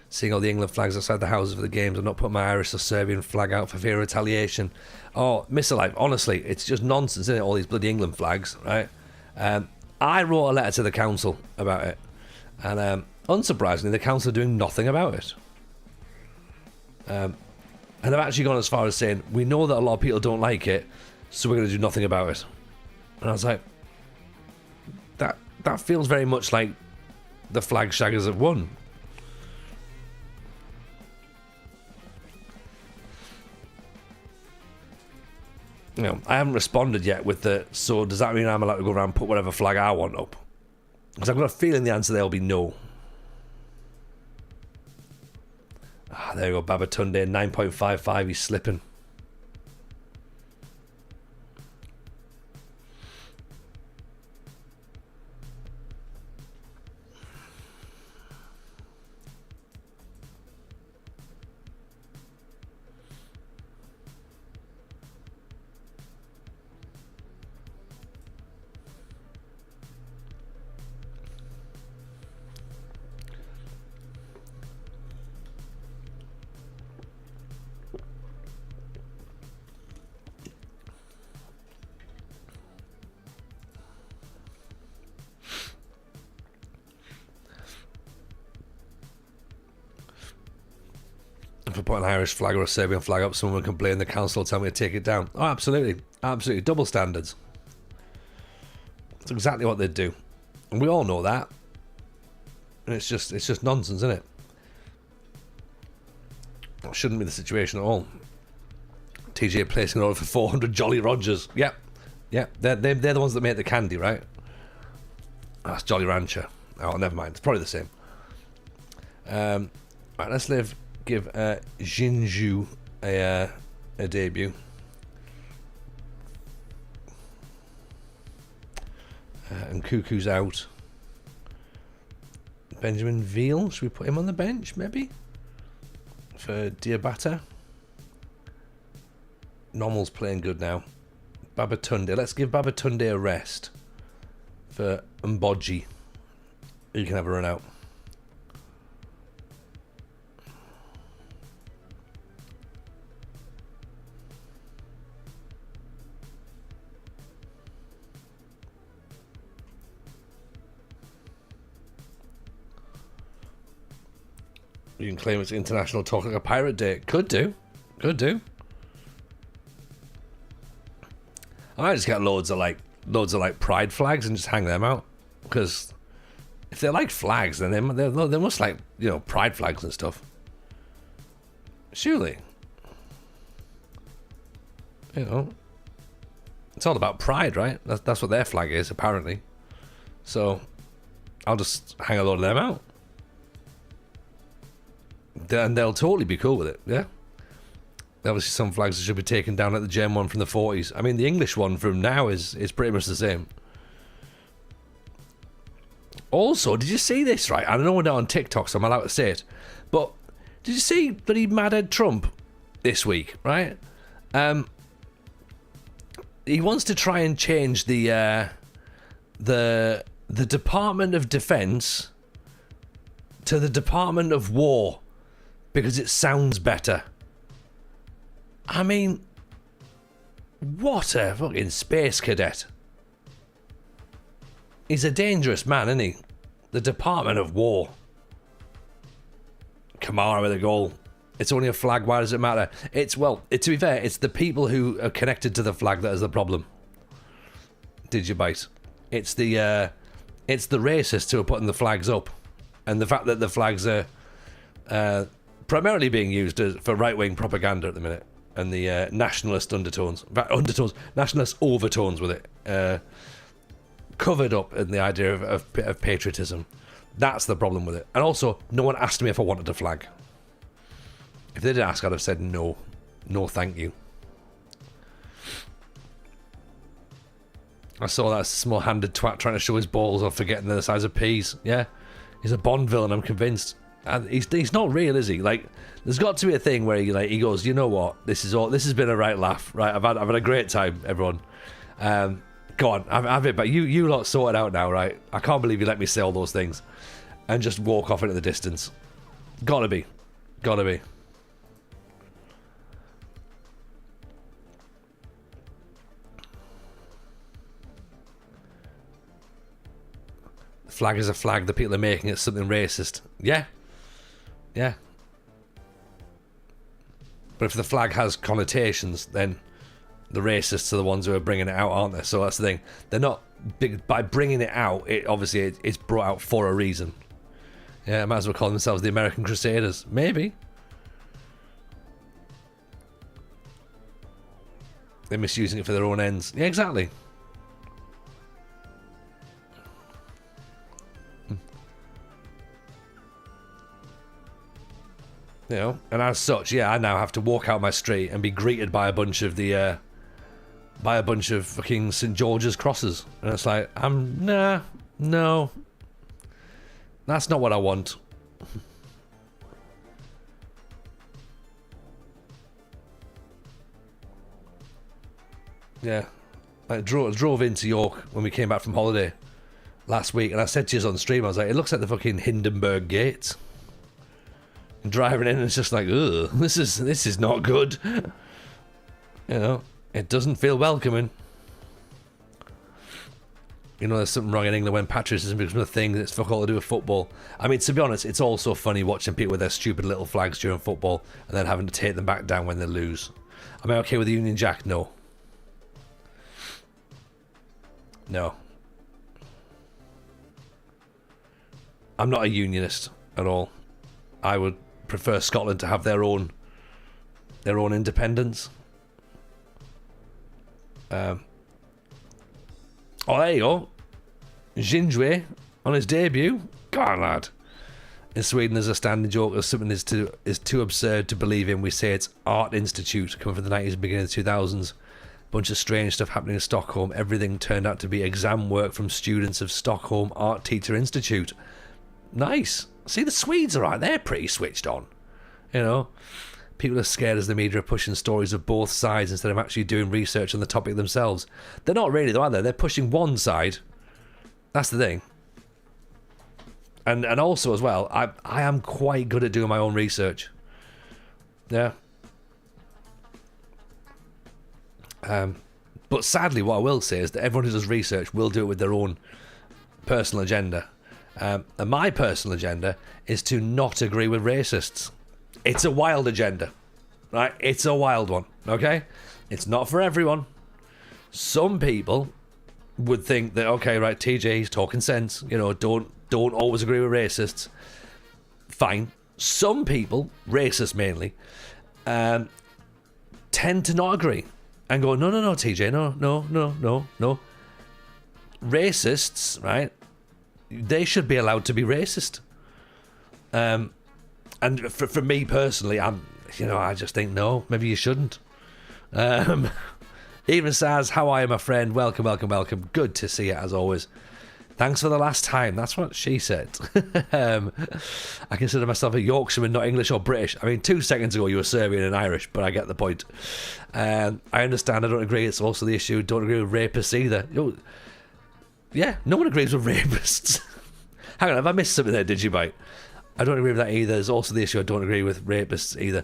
Seeing all the England flags outside the houses for the games and not put my Irish or Serbian flag out for fear of retaliation. Oh, Mr. Life, honestly, it's just nonsense, isn't it? All these bloody England flags, right? I wrote a letter to the council about it. And unsurprisingly, the council are doing nothing about it. And they've actually gone as far as saying, we know that a lot of people don't like it, so we're going to do nothing about it. And I was like, that feels very much like the flag shaggers have won. You know, I haven't responded yet with the, so does that mean I'm allowed to go around and put whatever flag I want up? Because I've got a feeling the answer there will be no. Ah, there you go, Babatunde, 9.55, he's slipping. If I put an Irish flag or a Serbian flag up, someone will complain, the council will tell me to take it down. Oh, absolutely. Absolutely. Double standards. That's exactly what they'd do. And we all know that. And it's just nonsense, isn't it? That shouldn't be the situation at all. TJ placing an order for 400 Jolly Rogers. Yep. They're the ones that make the candy, right? Oh, that's Jolly Rancher. Oh, never mind. It's probably the same. Right, let's give Jinju a debut. And Cuckoo's out. Benjamin Veal, should we put him on the bench maybe? For Diabata. Normal's playing good now. Babatunde, let's give Babatunde a rest. For Mboji. You can have a run out. You can claim it's International Talk Like a Pirate Day. Could do. I might just get loads of pride flags and just hang them out. Because if they like flags, then they must like, you know, pride flags and stuff. Surely. You know. It's all about pride, right? That's what their flag is, apparently. So I'll just hang a load of them out. And they'll totally be cool with it, yeah? Obviously some flags should be taken down, like the Gem one from the 40s. I mean, the English one from now is pretty much the same. Also, did you see this, right? I know we're not on TikTok, so I'm allowed to say it. But did you see bloody Madhead Trump this week, right? He wants to try and change the Department of Defense to the Department of War because it sounds better. I mean, what a fucking space cadet. He's a dangerous man, isn't he? The Department of War. Kamara with a goal. It's only a flag, why does it matter? To be fair, it's the people who are connected to the flag that is the problem. Did you bite? It's the racists who are putting the flags up. And the fact that the flags are primarily being used for right-wing propaganda at the minute. And the nationalist nationalist overtones with it. Covered up in the idea of patriotism. That's the problem with it. And also, no one asked me if I wanted a flag. If they did ask, I'd have said no. No, thank you. I saw that small-handed twat trying to show his balls off, forgetting they're the size of peas. Yeah, he's a Bond villain, I'm convinced. And he's not real, is he? Like, there's got to be a thing where he goes, you know what? This has been a right laugh, right? I've had a great time, everyone. Go on, have it, but you lot sort it out now, right? I can't believe you let me say all those things and just walk off into the distance. Gotta be. The flag is a flag. The people are making it something racist. Yeah. But if the flag has connotations, then the racists are the ones who are bringing it out, aren't they? So that's the thing. They're not big by bringing it out. It's brought out for a reason. Yeah, might as well call themselves the American Crusaders. Maybe. They're misusing it for their own ends. Yeah, exactly. You know, and as such, yeah, I now have to walk out my street and be greeted by a bunch of fucking St. George's crosses, and it's like, no, that's not what I want. Yeah, I drove into York when we came back from holiday last week, and I said to you on stream, I was like, it looks like the fucking Hindenburg Gate. And driving in, and it's just like, ugh, this is not good. You know, it doesn't feel welcoming. You know, there's something wrong in England when patriotism becomes a thing that's fuck all to do with football. I mean, to be honest, it's also funny watching people with their stupid little flags during football and then having to take them back down when they lose. Am I okay with the Union Jack? No. I'm not a unionist at all. I would prefer Scotland to have their own independence. Oh, there you go. Jinjue on his debut. Go on, lad. In Sweden, there's a standing joke of something is too absurd to believe in. We say it's Art Institute, coming from the 90s and beginning of the 2000s. Bunch of strange stuff happening in Stockholm. Everything turned out to be exam work from students of Stockholm Art Teacher Institute. Nice. See, the Swedes are right. They're pretty switched on. You know, people are scared as the media are pushing stories of both sides instead of actually doing research on the topic themselves. They're not really, though, are they? They're pushing one side. That's the thing. And also, as well, I am quite good at doing my own research. Yeah. But sadly, what I will say is that everyone who does research will do it with their own personal agenda. And my personal agenda is to not agree with racists. It's a wild agenda, right? It's a wild one, okay? It's not for everyone. Some people would think that, okay, right, TJ, he's talking sense. You know, don't always agree with racists. Fine. Some people, racists mainly, tend to not agree and go, no, TJ, no. Racists, right? They should be allowed to be racist. And for me personally, I just think no, maybe you shouldn't. Even Saz, how are you, my friend? Welcome. Good to see you as always. Thanks for the last time. That's what she said. I consider myself a Yorkshireman, not English or British. I mean, 2 seconds ago you were Serbian and Irish, but I get the point. I understand. I don't agree. It's also the issue. Don't agree with rapists either. Yeah, no one agrees with rapists. Hang on, have I missed something there, Digibite? I don't agree with that either. There's also the issue I don't agree with rapists either.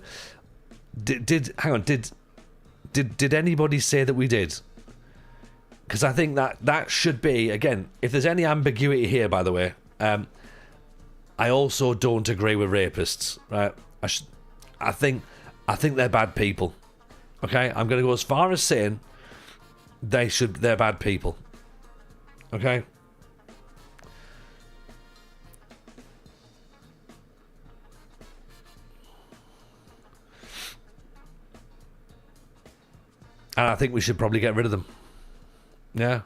Did anybody say that we did? Because I think that should be, again, if there's any ambiguity here, by the way, I also don't agree with rapists, right? I think they're bad people. Okay? I'm going to go as far as saying they're bad people. Okay? And I think we should probably get rid of them. Yeah.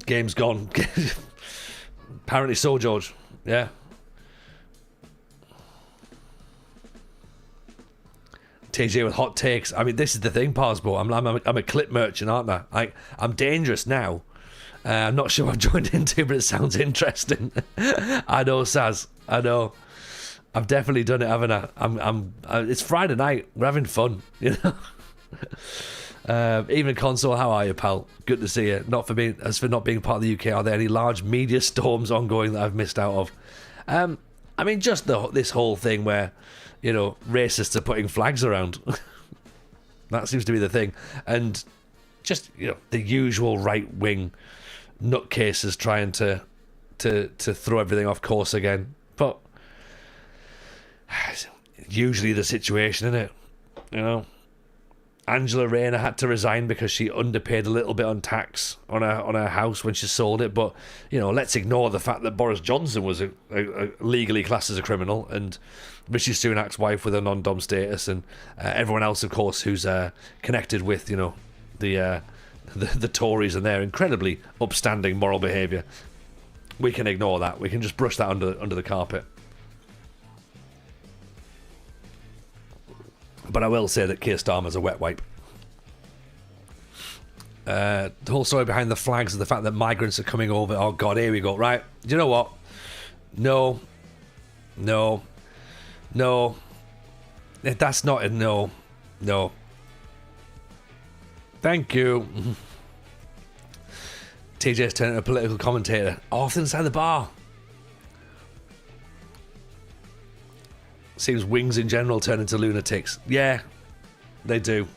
Game's gone. Apparently so, George. Yeah. TJ with hot takes. I mean, this is the thing, Parsbo. I'm a clip merchant, aren't I? I'm dangerous now. I'm not sure I've joined into, but it sounds interesting. I know, Saz. I know. I've definitely done it, haven't I? It's Friday night. We're having fun, you know. Even Console, how are you, pal? Good to see you. As for not being part of the UK, are there any large media storms ongoing that I've missed out of? I mean, just this whole thing where, you know, racists are putting flags around. That seems to be the thing. And just, you know, the usual right-wing nutcases trying to throw everything off course again. But usually the situation, isn't it? You know, Angela Rayner had to resign because she underpaid a little bit on tax on her house when she sold it. But, you know, let's ignore the fact that Boris Johnson was legally classed as a criminal, and Rishi Sunak's wife with a non-dom status, and everyone else, of course, who's connected with, you know, the Tories and their incredibly upstanding moral behaviour. We can ignore that. We can just brush that under the carpet. But I will say that Keir Starmer's a wet wipe. The whole story behind the flags is the fact that migrants are coming over. Oh God, here we go. Right, do you know what? No. That's not a no. Thank you. TJ's turned into a political commentator. Off inside the bar. Seems wings in general turn into lunatics. Yeah, they do.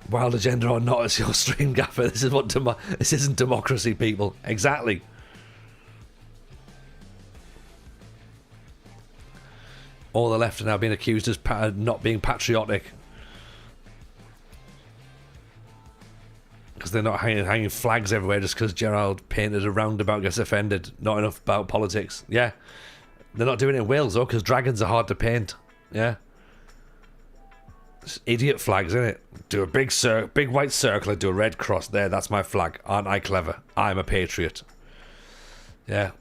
Wild agenda or not, it's your stream, Gaffer. This isn't democracy, people. Exactly. All the left are now being accused as not being patriotic because they're not hanging flags everywhere just because Gerald painted a roundabout gets offended. Not enough about politics. Yeah, they're not doing it in Wales though because dragons are hard to paint. Yeah, it's idiot flags, isn't it? Do a big white circle and do a red cross there. That's my flag. Aren't I clever? I'm a patriot. Yeah.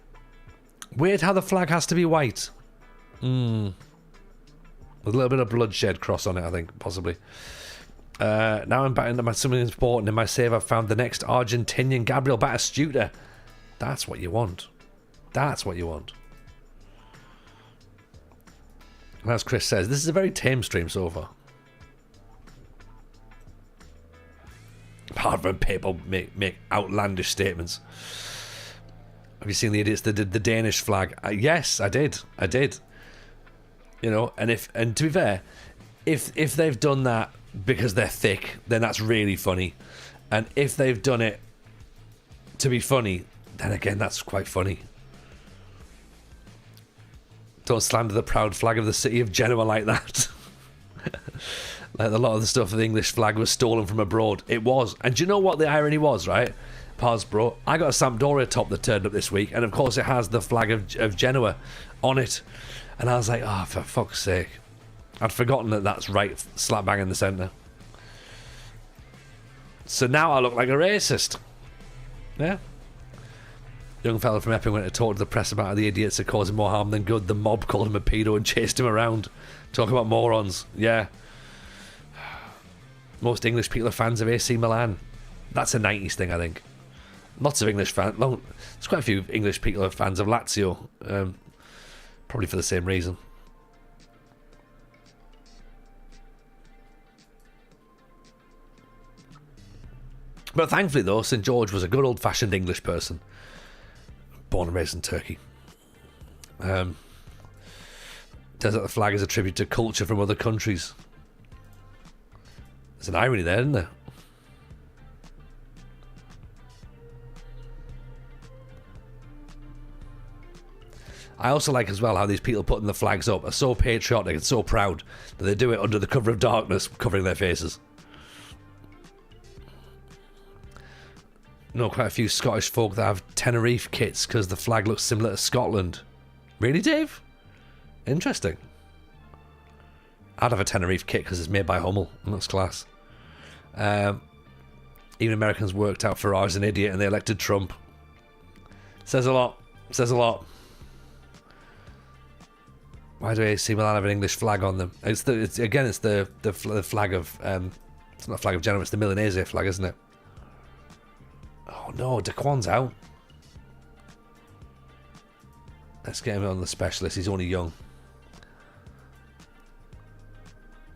Weird how the flag has to be white. With a little bit of bloodshed cross on it, I think, possibly. Now I'm back into something important. In my save, I've found the next Argentinian Gabriel Batistuta. That's what you want. And as Chris says, this is a very tame stream so far. Apart from people make outlandish statements. Have you seen the idiots that did the Danish flag? Yes, I did. You know, and to be fair, if they've done that because they're thick, then that's really funny. And if they've done it to be funny, then again, that's quite funny. Don't slander the proud flag of the city of Genoa like that. Like a lot of the stuff of the English flag was stolen from abroad. It was. And do you know what the irony was, right? Pars, bro. I got a Sampdoria top that turned up this week, and of course it has the flag of Genoa on it. And I was like, oh, for fuck's sake. I'd forgotten that that's right slap bang in the centre. So now I look like a racist. Yeah. Young fella from Epping went to talk to the press about how the idiots are causing more harm than good. The mob called him a pedo and chased him around. Talk about morons. Yeah. Most English people are fans of AC Milan. That's a 90s thing, I think. Lots of English fans. There's quite a few English people who are fans of Lazio. Probably for the same reason. But thankfully, though, St George was a good old-fashioned English person. Born and raised in Turkey. Turns out the flag is a tribute to culture from other countries. There's an irony there, isn't there? I also like as well how these people putting the flags up are so patriotic and so proud that they do it under the cover of darkness, covering their faces. Know quite a few Scottish folk that have Tenerife kits because the flag looks similar to Scotland. Really, Dave? Interesting. I'd have a Tenerife kit because it's made by Hummel, and that's class. Even Americans worked out Farage an idiot and they elected Trump. Says a lot. Why do AC Milan have an English flag on them? It's the flag of it's not a flag of Genoa, it's the Milanese flag, isn't it? Oh no, Daquan's out. Let's get him on the specialist. He's only young.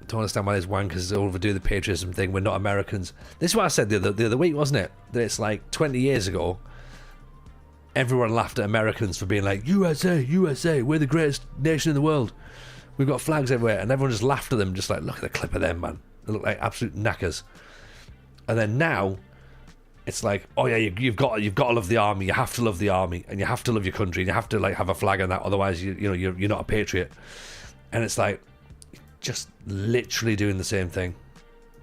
Don't understand why these wankers overdo the patriotism thing. We're not Americans. This is what I said the other week, wasn't it? That it's like 20 years ago, everyone laughed at Americans for being like, USA, USA, we're the greatest nation in the world. We've got flags everywhere. And everyone just laughed at them, just like, look at the clip of them, man. They look like absolute knackers. And then now, it's like, oh yeah, you've got to love the army. You have to love the army, and you have to love your country, and you have to like have a flag on that. Otherwise, you're not a patriot. And it's like, just literally doing the same thing.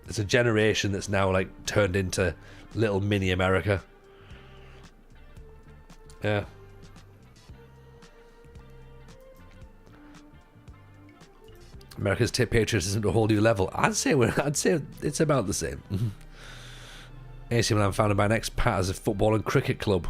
It's a generation that's now like turned into little mini America. Yeah. America's tip patriotism to a whole new level. I'd say it's about the same. AC Milan founded by an expat as a football and cricket club.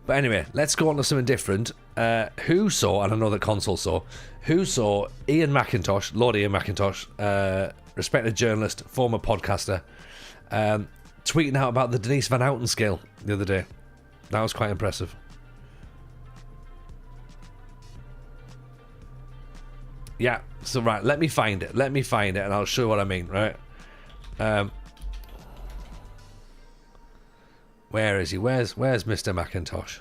But anyway, let's go on to something different. Who saw, and I know that Console saw, who saw Ian McIntosh, Lord Ian McIntosh, respected journalist, former podcaster, tweeting out about the Denise Van Houten scale the other day. That was quite impressive. Yeah, so right, let me find it, and I'll show you what I mean, right? Where is he? Where's Mr. McIntosh?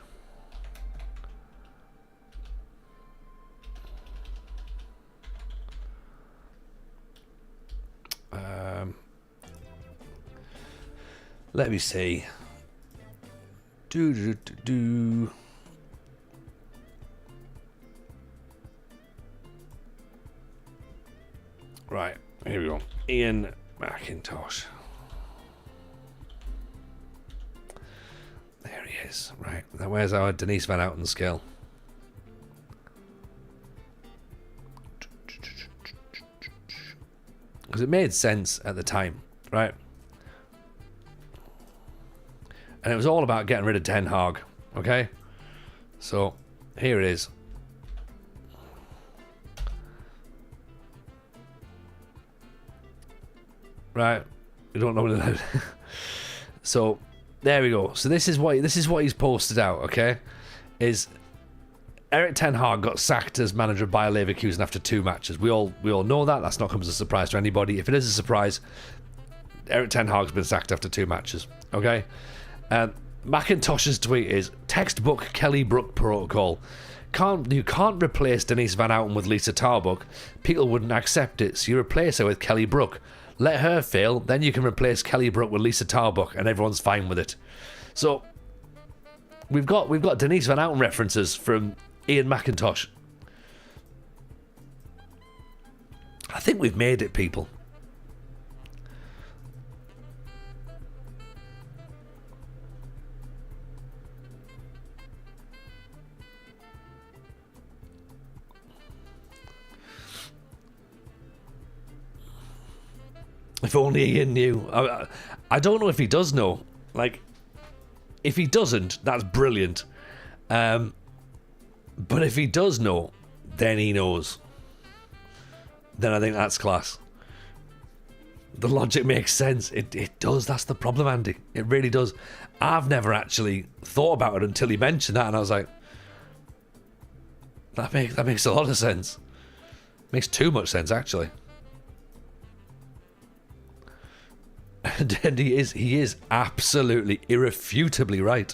Let me see. Right, here we go. Ian McIntosh. There he is. Right, now where's our Denise Van Houten scale? Because it made sense at the time, right? And it was all about getting rid of Ten Hag, okay? So, here it is. Right, we don't know what it is. So, there we go. So this is what he's posted out, okay? Is Erik Ten Hag got sacked as manager by Leverkusen after 2 matches. We all know that. That's not come as a surprise to anybody. If it is a surprise, Erik Ten Hag's been sacked after 2 matches, okay? McIntosh's tweet is textbook Kelly Brook protocol. You can't replace Denise Van Houten with Lisa Tarbuck. People wouldn't accept it, so you replace her with Kelly Brook. Let her fail, then you can replace Kelly Brook with Lisa Tarbuck, and everyone's fine with it. So we've got Denise Van Houten references from Ian McIntosh. I think we've made it, people. If only Ian knew. I don't know if he does know. Like, if he doesn't, that's brilliant. But if he does know, then he knows. Then I think that's class. The logic makes sense. It does. That's the problem, Andy. It really does. I've never actually thought about it until he mentioned that, and I was like, that makes a lot of sense. Makes too much sense, actually. And he is absolutely, irrefutably right.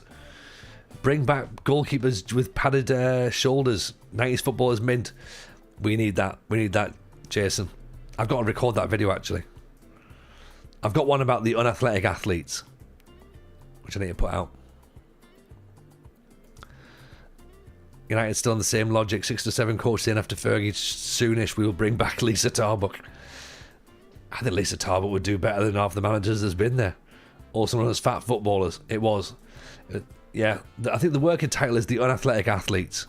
Bring back goalkeepers with padded shoulders. 90s footballers mint. We need that. We need that, Jason. I've got to record that video, actually. I've got one about the unathletic athletes, which I need to put out. United still on the same logic. 6 to 7 coaches in after Fergie. Soonish we will bring back Lisa Tarbuck. I think Lisa Tarbuck would do better than half the managers there's been there. Also known as fat footballers. It was. Yeah, I think the working title is The Unathletic Athletes.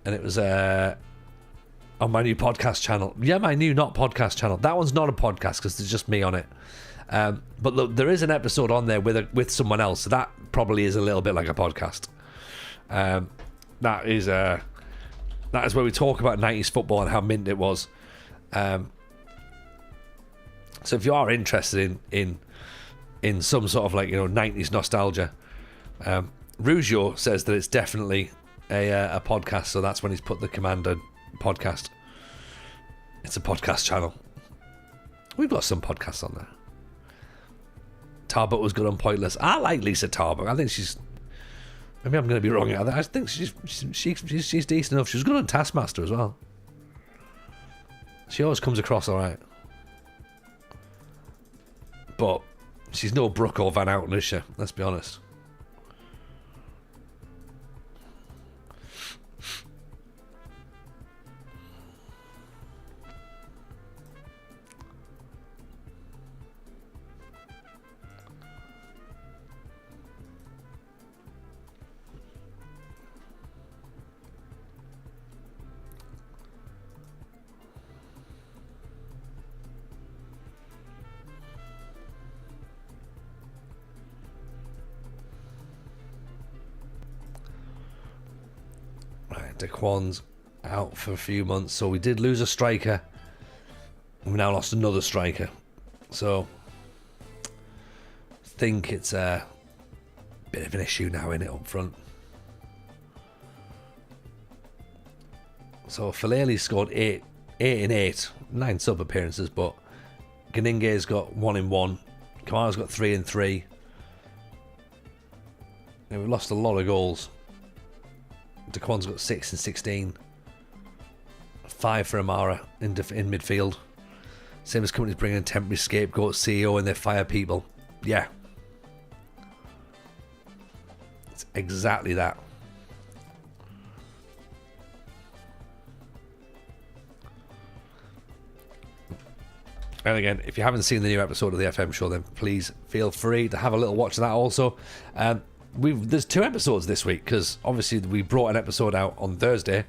And it was on my new podcast channel. Yeah, my new not podcast channel. That one's not a podcast because there's just me on it. But look, there is an episode on there with someone else. So that probably is a little bit like a podcast. That is where we talk about 90s football and how mint it was. So if you are interested in some sort of 90s nostalgia, Rougeau says that it's definitely a podcast, so that's when he's put the command podcast. It's a podcast channel. We've got some podcasts on there. Tarbuck was good on Pointless. I like Lisa Tarbuck. I think she's... Maybe I'm going to be wrong. I think she's decent enough. She was good on Taskmaster as well. She always comes across all right. But she's no Brooke or Van Houten, is she? Let's be honest. Daquan's out for a few months, so we did lose a striker. We've now lost another striker, so I think it's a bit of an issue now, in it up front. So Fellaini scored 8 in 8, 9 sub appearances, but Ganinge's got 1 in 1. Kamara's got 3 in 3. And we've lost a lot of goals. Daquan's got 6 and 16. 5 for Amara in midfield. Same as companies bringing in temporary scapegoat CEO and they fire people. Yeah. It's exactly that. And again, if you haven't seen the new episode of the FM show, then please feel free to have a little watch of that also. There's 2 episodes this week because obviously we brought an episode out on Thursday,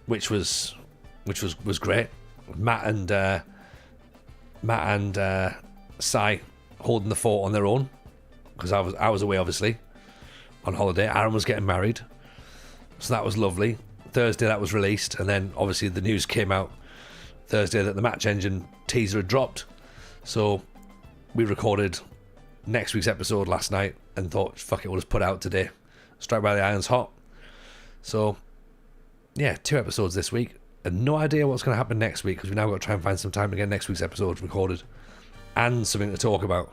which was great. Matt and Sai holding the fort on their own because I was away obviously on holiday. Aaron was getting married, so that was lovely. Thursday that was released, and then obviously the news came out Thursday that the Match Engine teaser had dropped. So we recorded next week's episode last night and thought, fuck it, we'll just put it out today. Strike while the iron's hot. So, yeah, 2 episodes this week. And no idea what's going to happen next week because we've now got to try and find some time to get next week's episode recorded and something to talk about.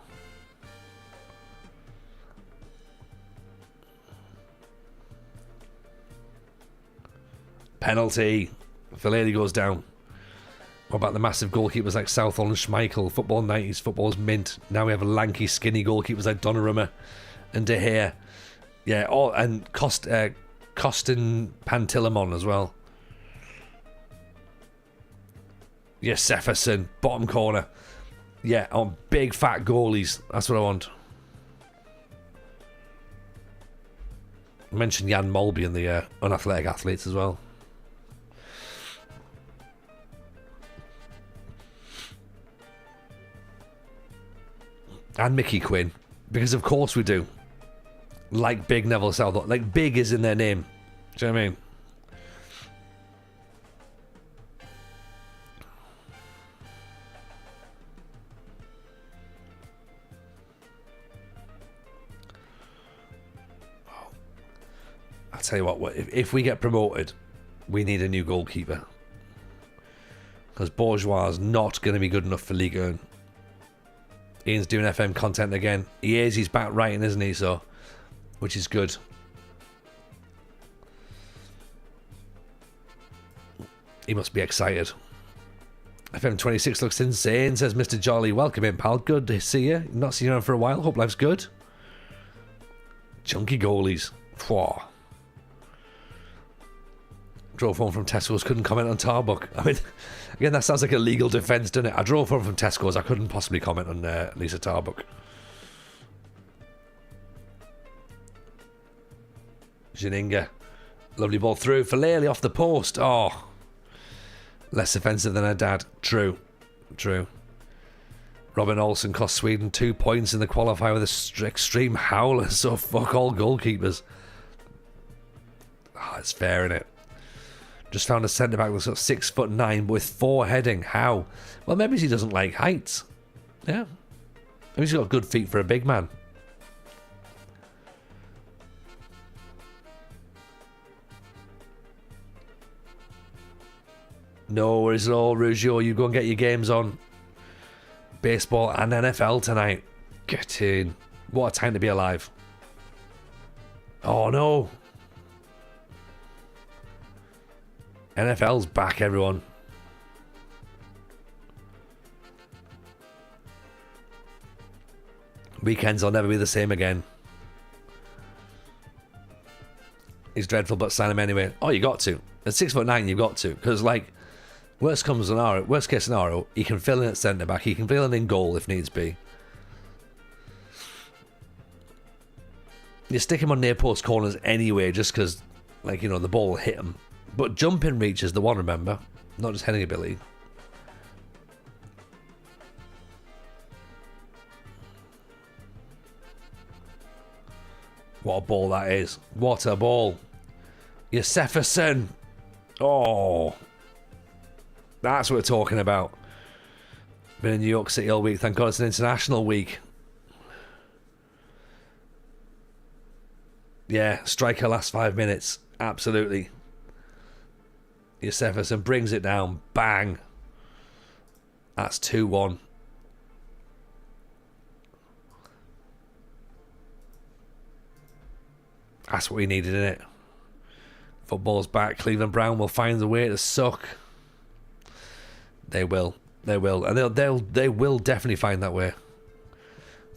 Penalty. Fellaini goes down. What about the massive goalkeepers like Southall and Schmeichel? Football 90s, football's mint. Now we have lanky, skinny goalkeepers like Donnarumma and De Gea. Yeah, and Costin Pantilimon as well. Yes, Jefferson, bottom corner. Yeah, on big fat goalies. That's what I want. I mentioned Jan Molby and the unathletic athletes as well. And Mickey Quinn, because of course we do. Like Big Neville Southall. Like Big is in their name. Do you know what I mean? I'll tell you what, if we get promoted, we need a new goalkeeper. Because Bourgeois is not going to be good enough for Ligue 1. Ian's doing FM content again. He's back writing, isn't he? So, which is good. He must be excited. FM26 looks insane, says Mr. Jolly. Welcome in, pal. Good to see you. Not seen you around for a while. Hope life's good. Chunky goalies. Whoa. Drove home from Tesco's, couldn't comment on Tarbuck. I mean, again, that sounds like a legal defence, doesn't it? I drove home from Tesco's, I couldn't possibly comment on Lisa Tarbuck. Janinga. Lovely ball through. Falele off the post. Oh. Less offensive than her dad. True. Robin Olsen cost Sweden 2 points in the qualifier with a extreme howler. So fuck all goalkeepers. Oh, it's fair, innit? Just found a centre-back that's got 6'9" with 4 heading. How? Well, maybe he doesn't like heights. Yeah. Maybe he's got good feet for a big man. No worries at all, Rougeau. You go and get your games on. Baseball and NFL tonight. Get in. What a time to be alive. Oh, no. NFL's back, everyone. Weekends will never be the same again. He's dreadful, but sign him anyway. Oh, you got to. At 6'9", you got to. Because, like, worst case scenario, he can fill in at centre back. He can fill in goal if needs be. You stick him on near post corners anyway, just because, like, you know, the ball will hit him. But jumping reach is the one, remember? Not just heading ability. What a ball that is. What a ball. Josefsson. Oh. That's what we're talking about. Been in New York City all week. Thank God it's an international week. Yeah, striker last 5 minutes. Absolutely. Josefsson brings it down. Bang. That's 2-1. That's what we needed, innit? Football's back. Cleveland Brown will find a way to suck. They will. They will. And they will definitely find that way.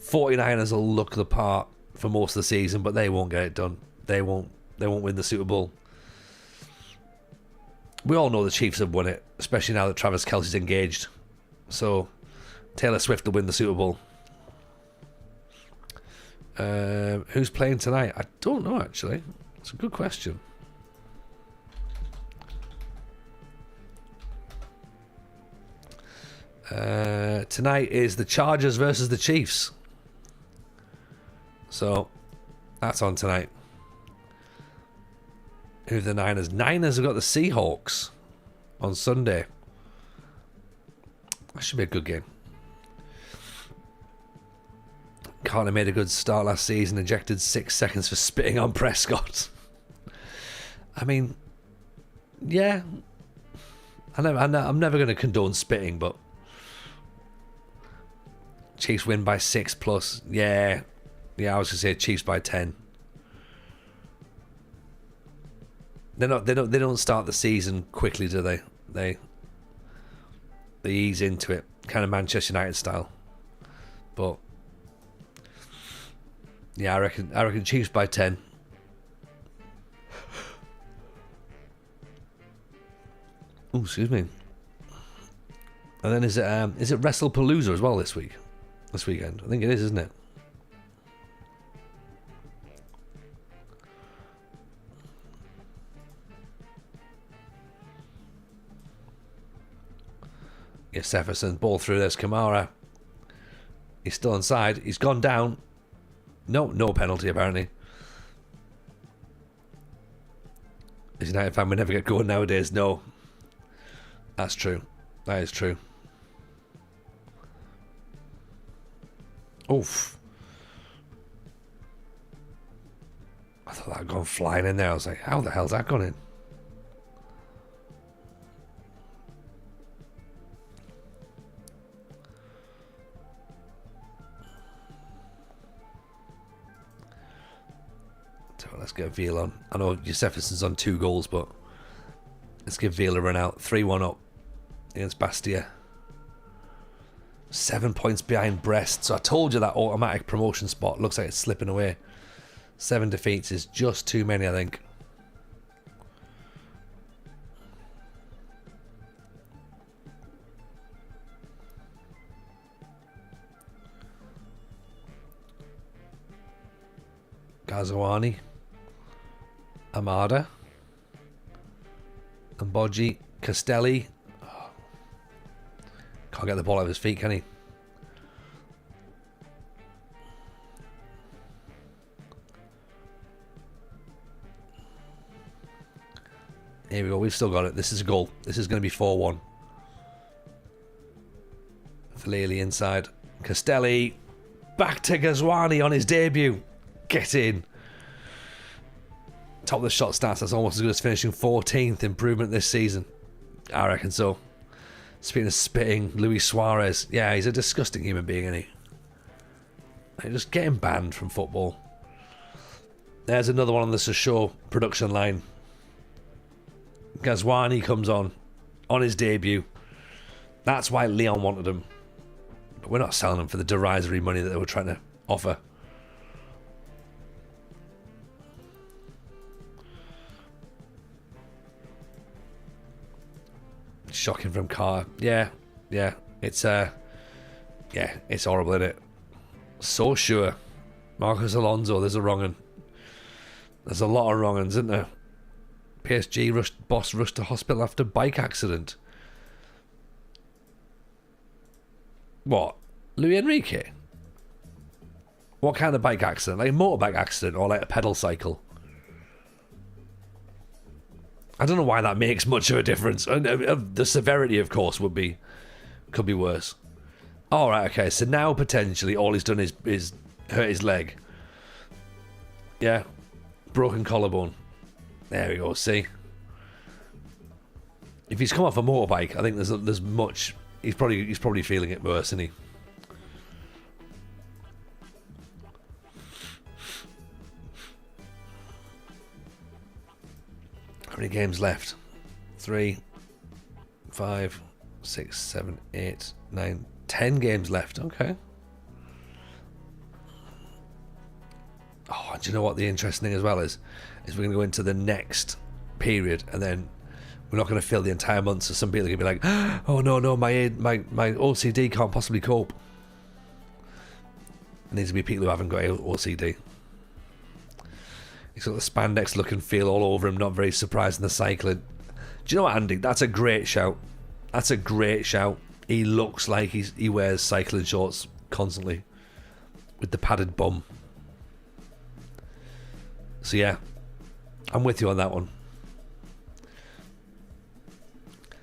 49ers will look the part for most of the season, but they won't get it done. They won't win the Super Bowl. We all know the Chiefs have won it, especially now that Travis Kelce's engaged. So Taylor Swift will win the Super Bowl. Who's playing tonight? I don't know, actually. It's a good question. Tonight is the Chargers versus the Chiefs. So that's on tonight. Who are the Niners? Niners have got the Seahawks on Sunday. That should be a good game. Carter made a good start last season, ejected 6 seconds for spitting on Prescott. I mean, yeah. I'm never going to condone spitting, but Chiefs win by 6+. Yeah, I was going to say Chiefs by 10. They don't start the season quickly, do they? They ease into it, kind of Manchester United style. But yeah, I reckon Chiefs by 10. Oh, excuse me. And then is it WrestlePalooza as well this weekend? I think it is, isn't it? Yes, Jefferson, ball through. There's Kamara. He's still inside. He's gone down. No penalty apparently. As a United fan, we never get going nowadays. No, that's true. That is true. Oof. I thought that had gone flying in there. I was like, how the hell's that gone in? Let's get Veal on. I know Jefferson's on 2 goals, but let's give Veal a run out. 3-1 up against Bastia. 7 points behind Brest. So I told you that automatic promotion spot looks like it's slipping away. 7 defeats is just too many, I think. Gazawani. Amada. Mboggi. Castelli. Oh. Can't get the ball out of his feet, can he? Here we go. We've still got it. This is a goal. This is going to be 4-1. Falele inside. Castelli. Back to Ghazouani on his debut. Get in. Top of the shot stats. That's almost as good as finishing 14th. Improvement this season. I reckon so. Speaking of spitting, Luis Suarez. Yeah, he's a disgusting human being, isn't he? Like, just getting banned from football. There's another one on the Sochaux production line. Ghazouani comes on his debut. That's why Leon wanted him. But we're not selling him for the derisory money that they were trying to offer. Shocking from Carr. Yeah. It's it's horrible, isn't it? So sure. Marcos Alonso, there's a wrong un. There's a lot of wrong uns, isn't there? PSG boss rushed to hospital after bike accident. What? Luis Enrique? What kind of bike accident? Like a motorbike accident or like a pedal cycle? I don't know why that makes much of a difference. The severity, of course, could be worse. All right, okay. So now potentially all he's done is hurt his leg. Yeah, broken collarbone. There we go. See, if he's come off a motorbike, I think there's much. He's probably feeling it worse, isn't he? How many games left? 3, 5, 6, 7, 8, 9, 10 games left. Okay. Oh, do you know what the interesting thing as well is? Is we're going to go into the next period, and then we're not going to fill the entire month. So some people are going to be like, "Oh no, my OCD can't possibly cope." It needs to be people who haven't got OCD. He's got the spandex look and feel all over him. Not very surprised in the cycling. Do you know what, Andy? That's a great shout. That's a great shout. He looks like he wears cycling shorts constantly with the padded bum. So yeah, I'm with you on that one.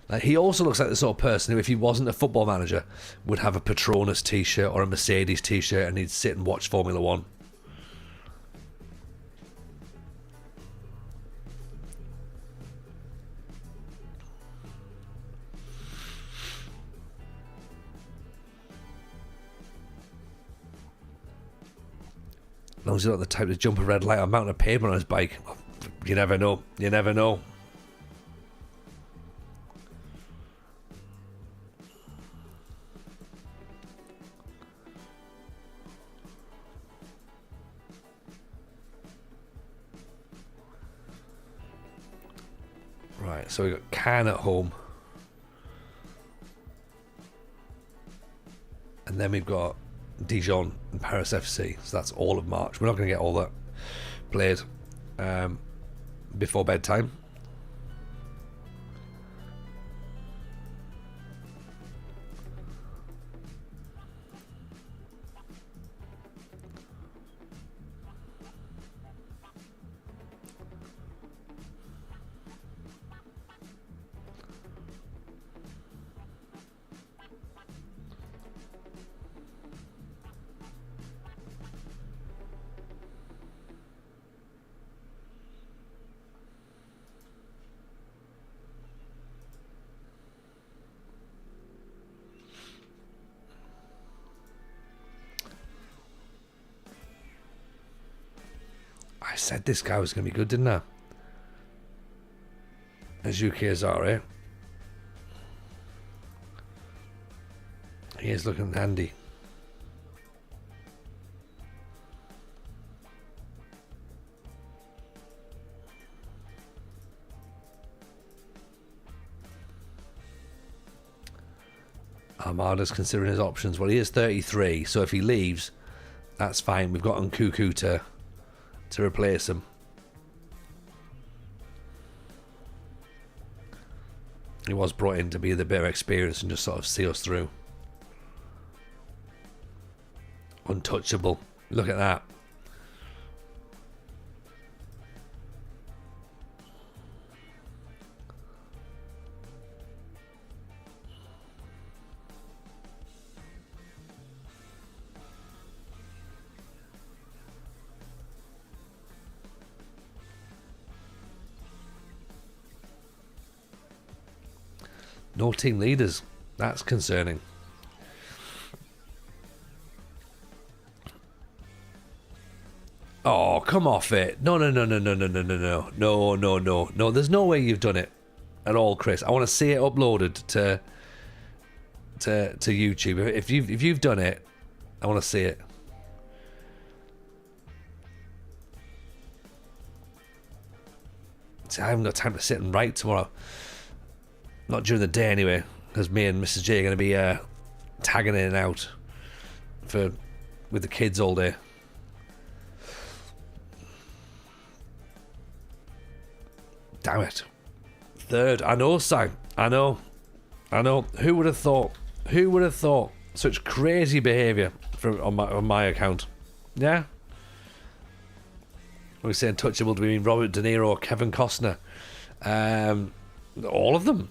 Like, he also looks like the sort of person who, if he wasn't a football manager, would have a Petronas t-shirt or a Mercedes t-shirt and he'd sit and watch Formula One. As long as he's not the type to jump a red light or mount a pavement on his bike. You never know. You never know. Right, so we've got Cannes at home. And then we've got Dijon and Paris FC. So that's all of March. We're not going to get all that played before bedtime. I said this guy was going to be good, didn't I? Azuki Azare. He is looking handy. Armada's considering his options. Well, he is 33, so if he leaves, that's fine. We've got Nkuku to replace him. He was brought in to be the bit of experience and just sort of see us through. Untouchable. Look at that. No team leaders. That's concerning. Oh, come off it. No. No, there's no way you've done it at all, Chris. I want to see it uploaded to YouTube. If you've done it, I want to see it. See, I haven't got time to sit and write tomorrow. Not during the day anyway, because me and Mrs. J are going to be tagging in and out with the kids all day. Damn it. Third. I know, Sam. I know. Who would have thought? Such crazy behaviour on my account. Yeah? When we say untouchable, do we mean Robert De Niro or Kevin Costner? All of them.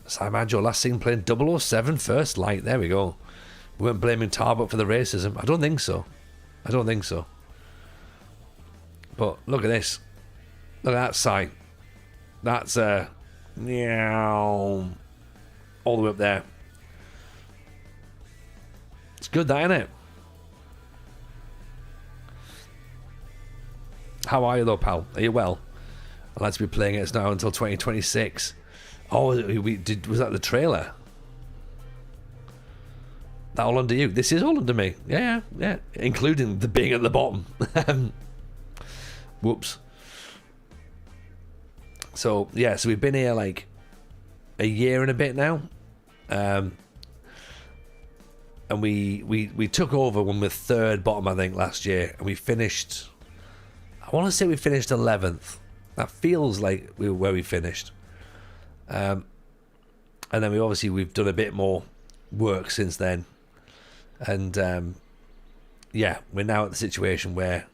Sam Adjo last seen playing 007 First Light. There we go. We weren't blaming Tarbuck for the racism. I don't think so. But look at this. Look at that sign. That's meow, all the way up there. It's good, that, isn't it? How are you though, pal? Are you well? I'd like to be playing it now until 2026. Oh, was that the trailer? That all under you? This is all under me. Yeah. Including the being at the bottom. Whoops. So we've been here like a year and a bit now. And we took over when we were third bottom, I think, last year. And we finished, I want to say we finished 11th. That feels like we were where we finished. And then we've done a bit more work since then. And we're now at the situation where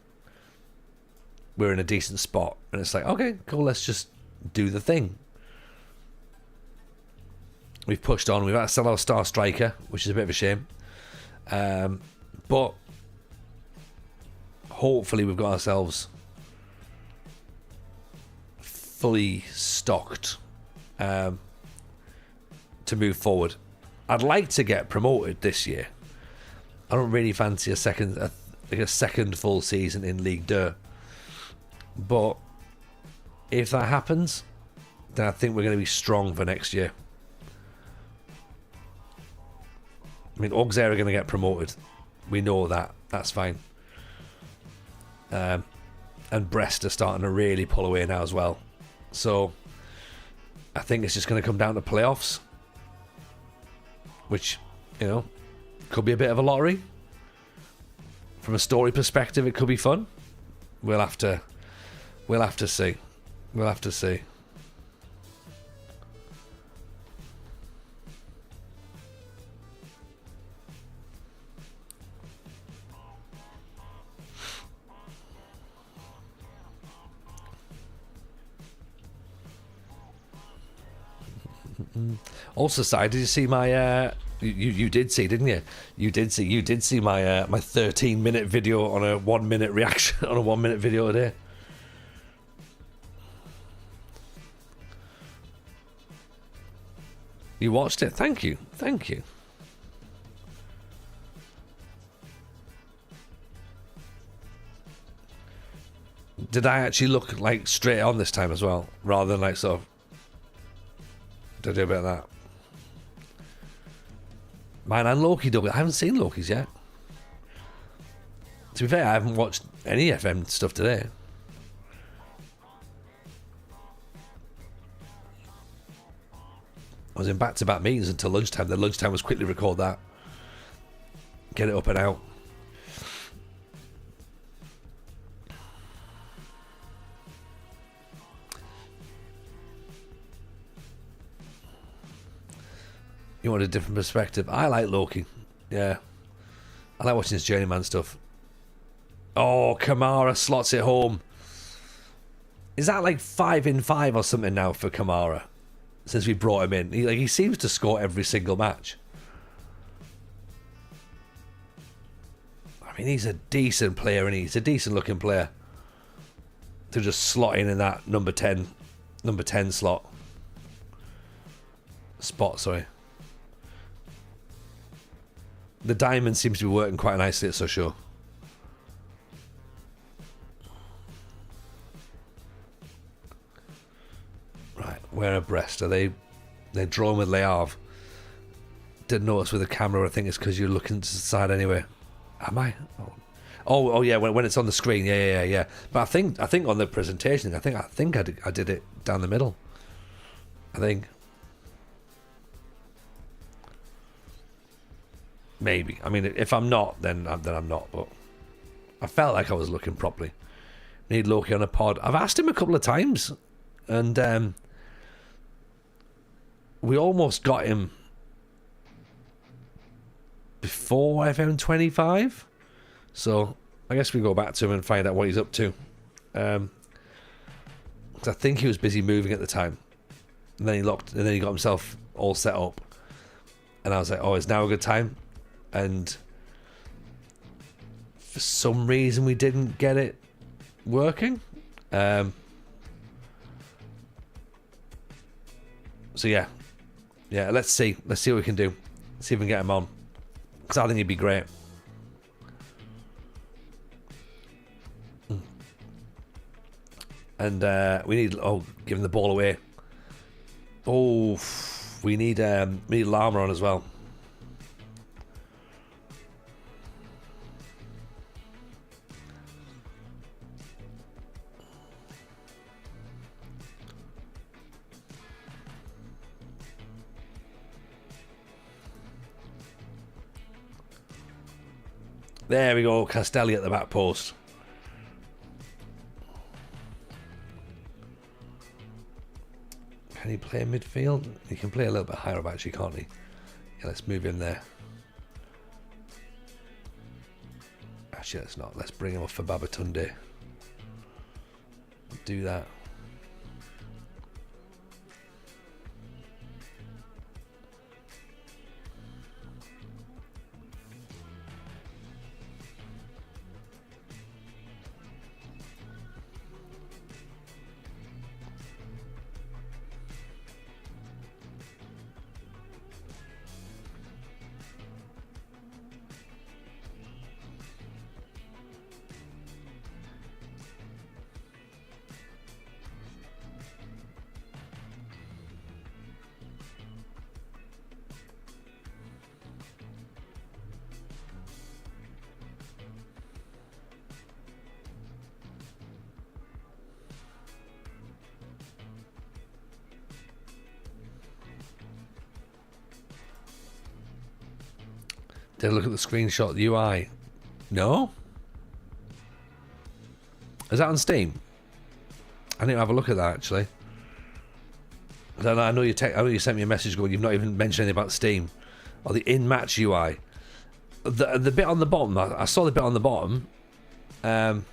we're in a decent spot. And it's like, okay, cool, let's just do the thing. We've pushed on. We've had to sell our star striker, which is a bit of a shame. But hopefully we've got ourselves fully stocked to move forward. I'd like to get promoted this year. I don't really fancy a second full season in Ligue 2. But if that happens, then I think we're going to be strong for next year. I mean, Auxerre are going to get promoted. We know that. That's fine. And Brest are starting to really pull away now as well. So I think it's just going to come down to playoffs, which, could be a bit of a lottery. From a story perspective, it could be fun. We'll have to see. We'll have to see. Also, Si, did you see my? You did see, didn't you? You did see my my 13-minute video on a 1-minute reaction on a 1-minute video today. You watched it? Thank you. Did I actually look like straight on this time as well, rather than like sort of? Did I do a bit of that? Mine and Loki double. I haven't seen Loki's yet. To be fair, I haven't watched any FM stuff today. I was in back-to-back meetings until lunchtime. Then lunchtime was quickly record that. Get it up and out. You want a different perspective. I like Loki. Yeah. I like watching his Journeyman stuff. Oh, Kamara slots it home. Is that like 5 in 5 or something now for Kamara? Since we brought him in. He seems to score every single match. I mean, he's a decent player, and he's a decent looking player. To just slot in that number 10 slot. Spot, sorry. The diamond seems to be working quite nicely at Sochaux. Right, we're abreast. Are they? They're drawn with Le Havre. Didn't notice with the camera. I think it's because you're looking to the side anyway. Am I? Oh yeah. When it's on the screen, yeah. But I think on the presentation, I think I did it down the middle. I think. Maybe. I mean, if I'm not, then I'm not. But I felt like I was looking properly. Need Loki on a pod. I've asked him a couple of times, and we almost got him before FM25. So I guess we go back to him and find out what he's up to. 'Cause I think he was busy moving at the time, and then he got himself all set up. And I was like, "Oh, is now a good time?" And for some reason we didn't get it working. So yeah, let's see what we can do. See if we can get him on, because I think he'd be great. And we need giving the ball away. Oh, we need Llama on as well. There we go, Castelli at the back post. Can he play midfield? He can play a little bit higher up actually, can't he? Yeah, let's move him there. Actually, let's not. Let's bring him off for Babatunde. Do that. Did I look at the screenshot, the UI? No? Is that on Steam? I need to have a look at that actually. I know you sent me a message going, you've not even mentioned anything about Steam or the in-match UI. The bit on the bottom, I saw the bit on the bottom. I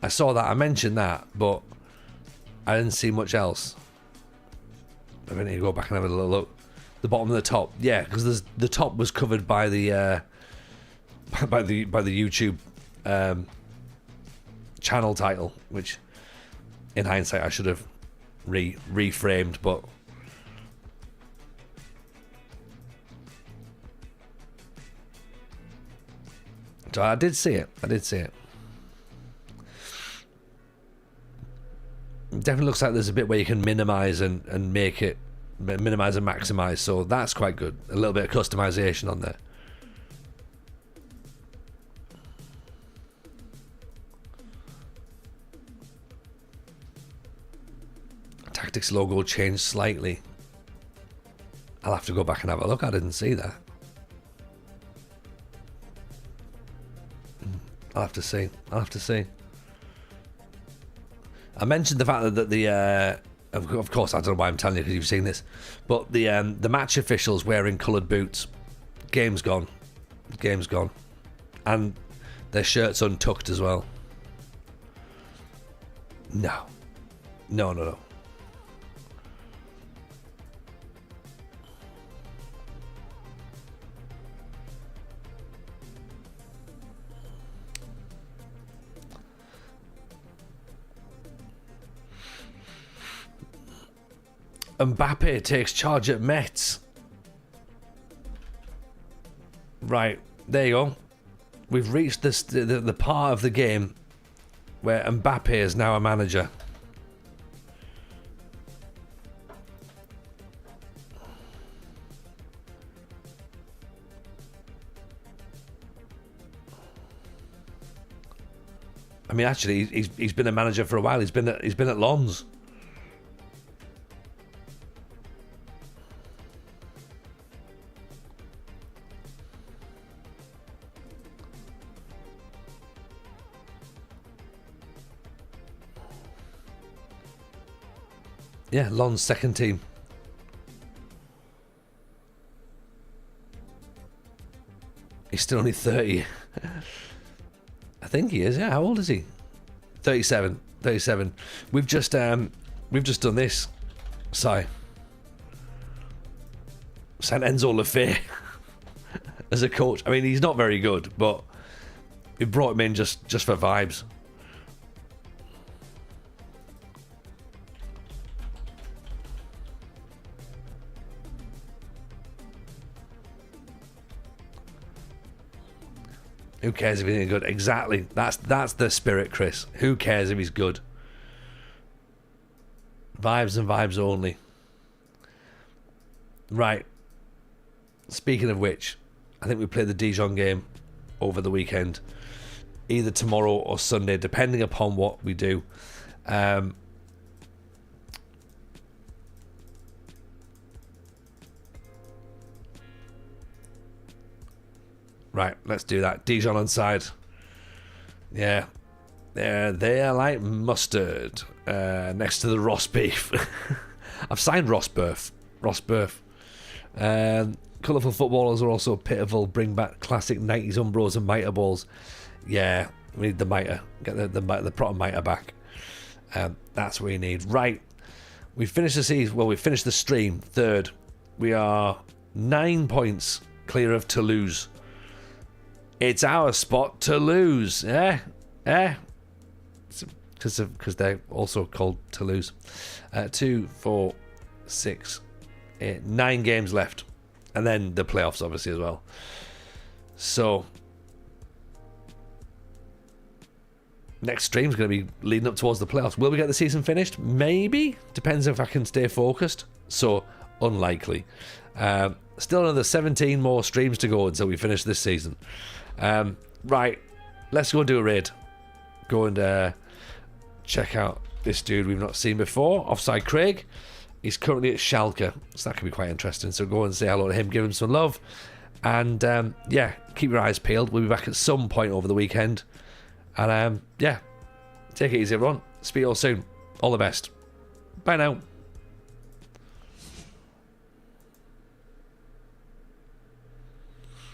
saw that, I mentioned that, but I didn't see much else. I need to go back and have a little look. The bottom of the top, yeah, because the top was covered by the YouTube channel title, which in hindsight I should have reframed, but so I did see it. Definitely looks like there's a bit where you can minimize and make it. Minimize and maximize, so that's quite good. A little bit of customization on there. Tactics logo changed slightly. I'll have to go back and have a look. I didn't see that. I'll have to see. I mentioned the fact that the Of course, I don't know why I'm telling you because you've seen this, but the match officials wearing coloured boots, game's gone, and their shirts untucked as well. No. Mbappe takes charge at Metz. Right, there you go. We've reached the part of the game where Mbappe is now a manager. I mean, actually, he's been a manager for a while. He's been at Lens. Yeah, Lens second team. He's still only 30. I think he is. Yeah, how old is he? 37. We've just done this. Signed Enzo Lefebvre as a coach. I mean, he's not very good, but we brought him in just for vibes. Who cares if he's any good? Exactly. That's the spirit, Chris. Who cares if he's good? Vibes and vibes only. Right. Speaking of which, I think we play the Dijon game over the weekend. Either tomorrow or Sunday, depending upon what we do. Right, let's do that. Dijon on side. Yeah. They are like mustard next to the Ross beef. I've signed Ross Burf. Colourful footballers are also pitiful. Bring back classic 90s Umbros and mitre balls. Yeah, we need the mitre. Get the proper mitre back. That's what we need. Right. We finished the season. Well, we finished the stream third. We are 9 points clear of Toulouse. It's our spot to lose. Because they're also called Toulouse. 2, 4, 6, 8, 9 games left. And then the playoffs, obviously, as well. So, next stream's going to be leading up towards the playoffs. Will we get the season finished? Maybe. Depends if I can stay focused. So, unlikely. Still another 17 more streams to go until we finish this season. Right, let's go and do a raid. Go and check out this dude we've not seen before, Offside Craig. He's currently at Schalke, so that could be quite interesting. So go and say hello to him, give him some love, and yeah, keep your eyes peeled. We'll be back at some point over the weekend, and yeah, take it easy, everyone. Speak all soon. All the best. Bye now.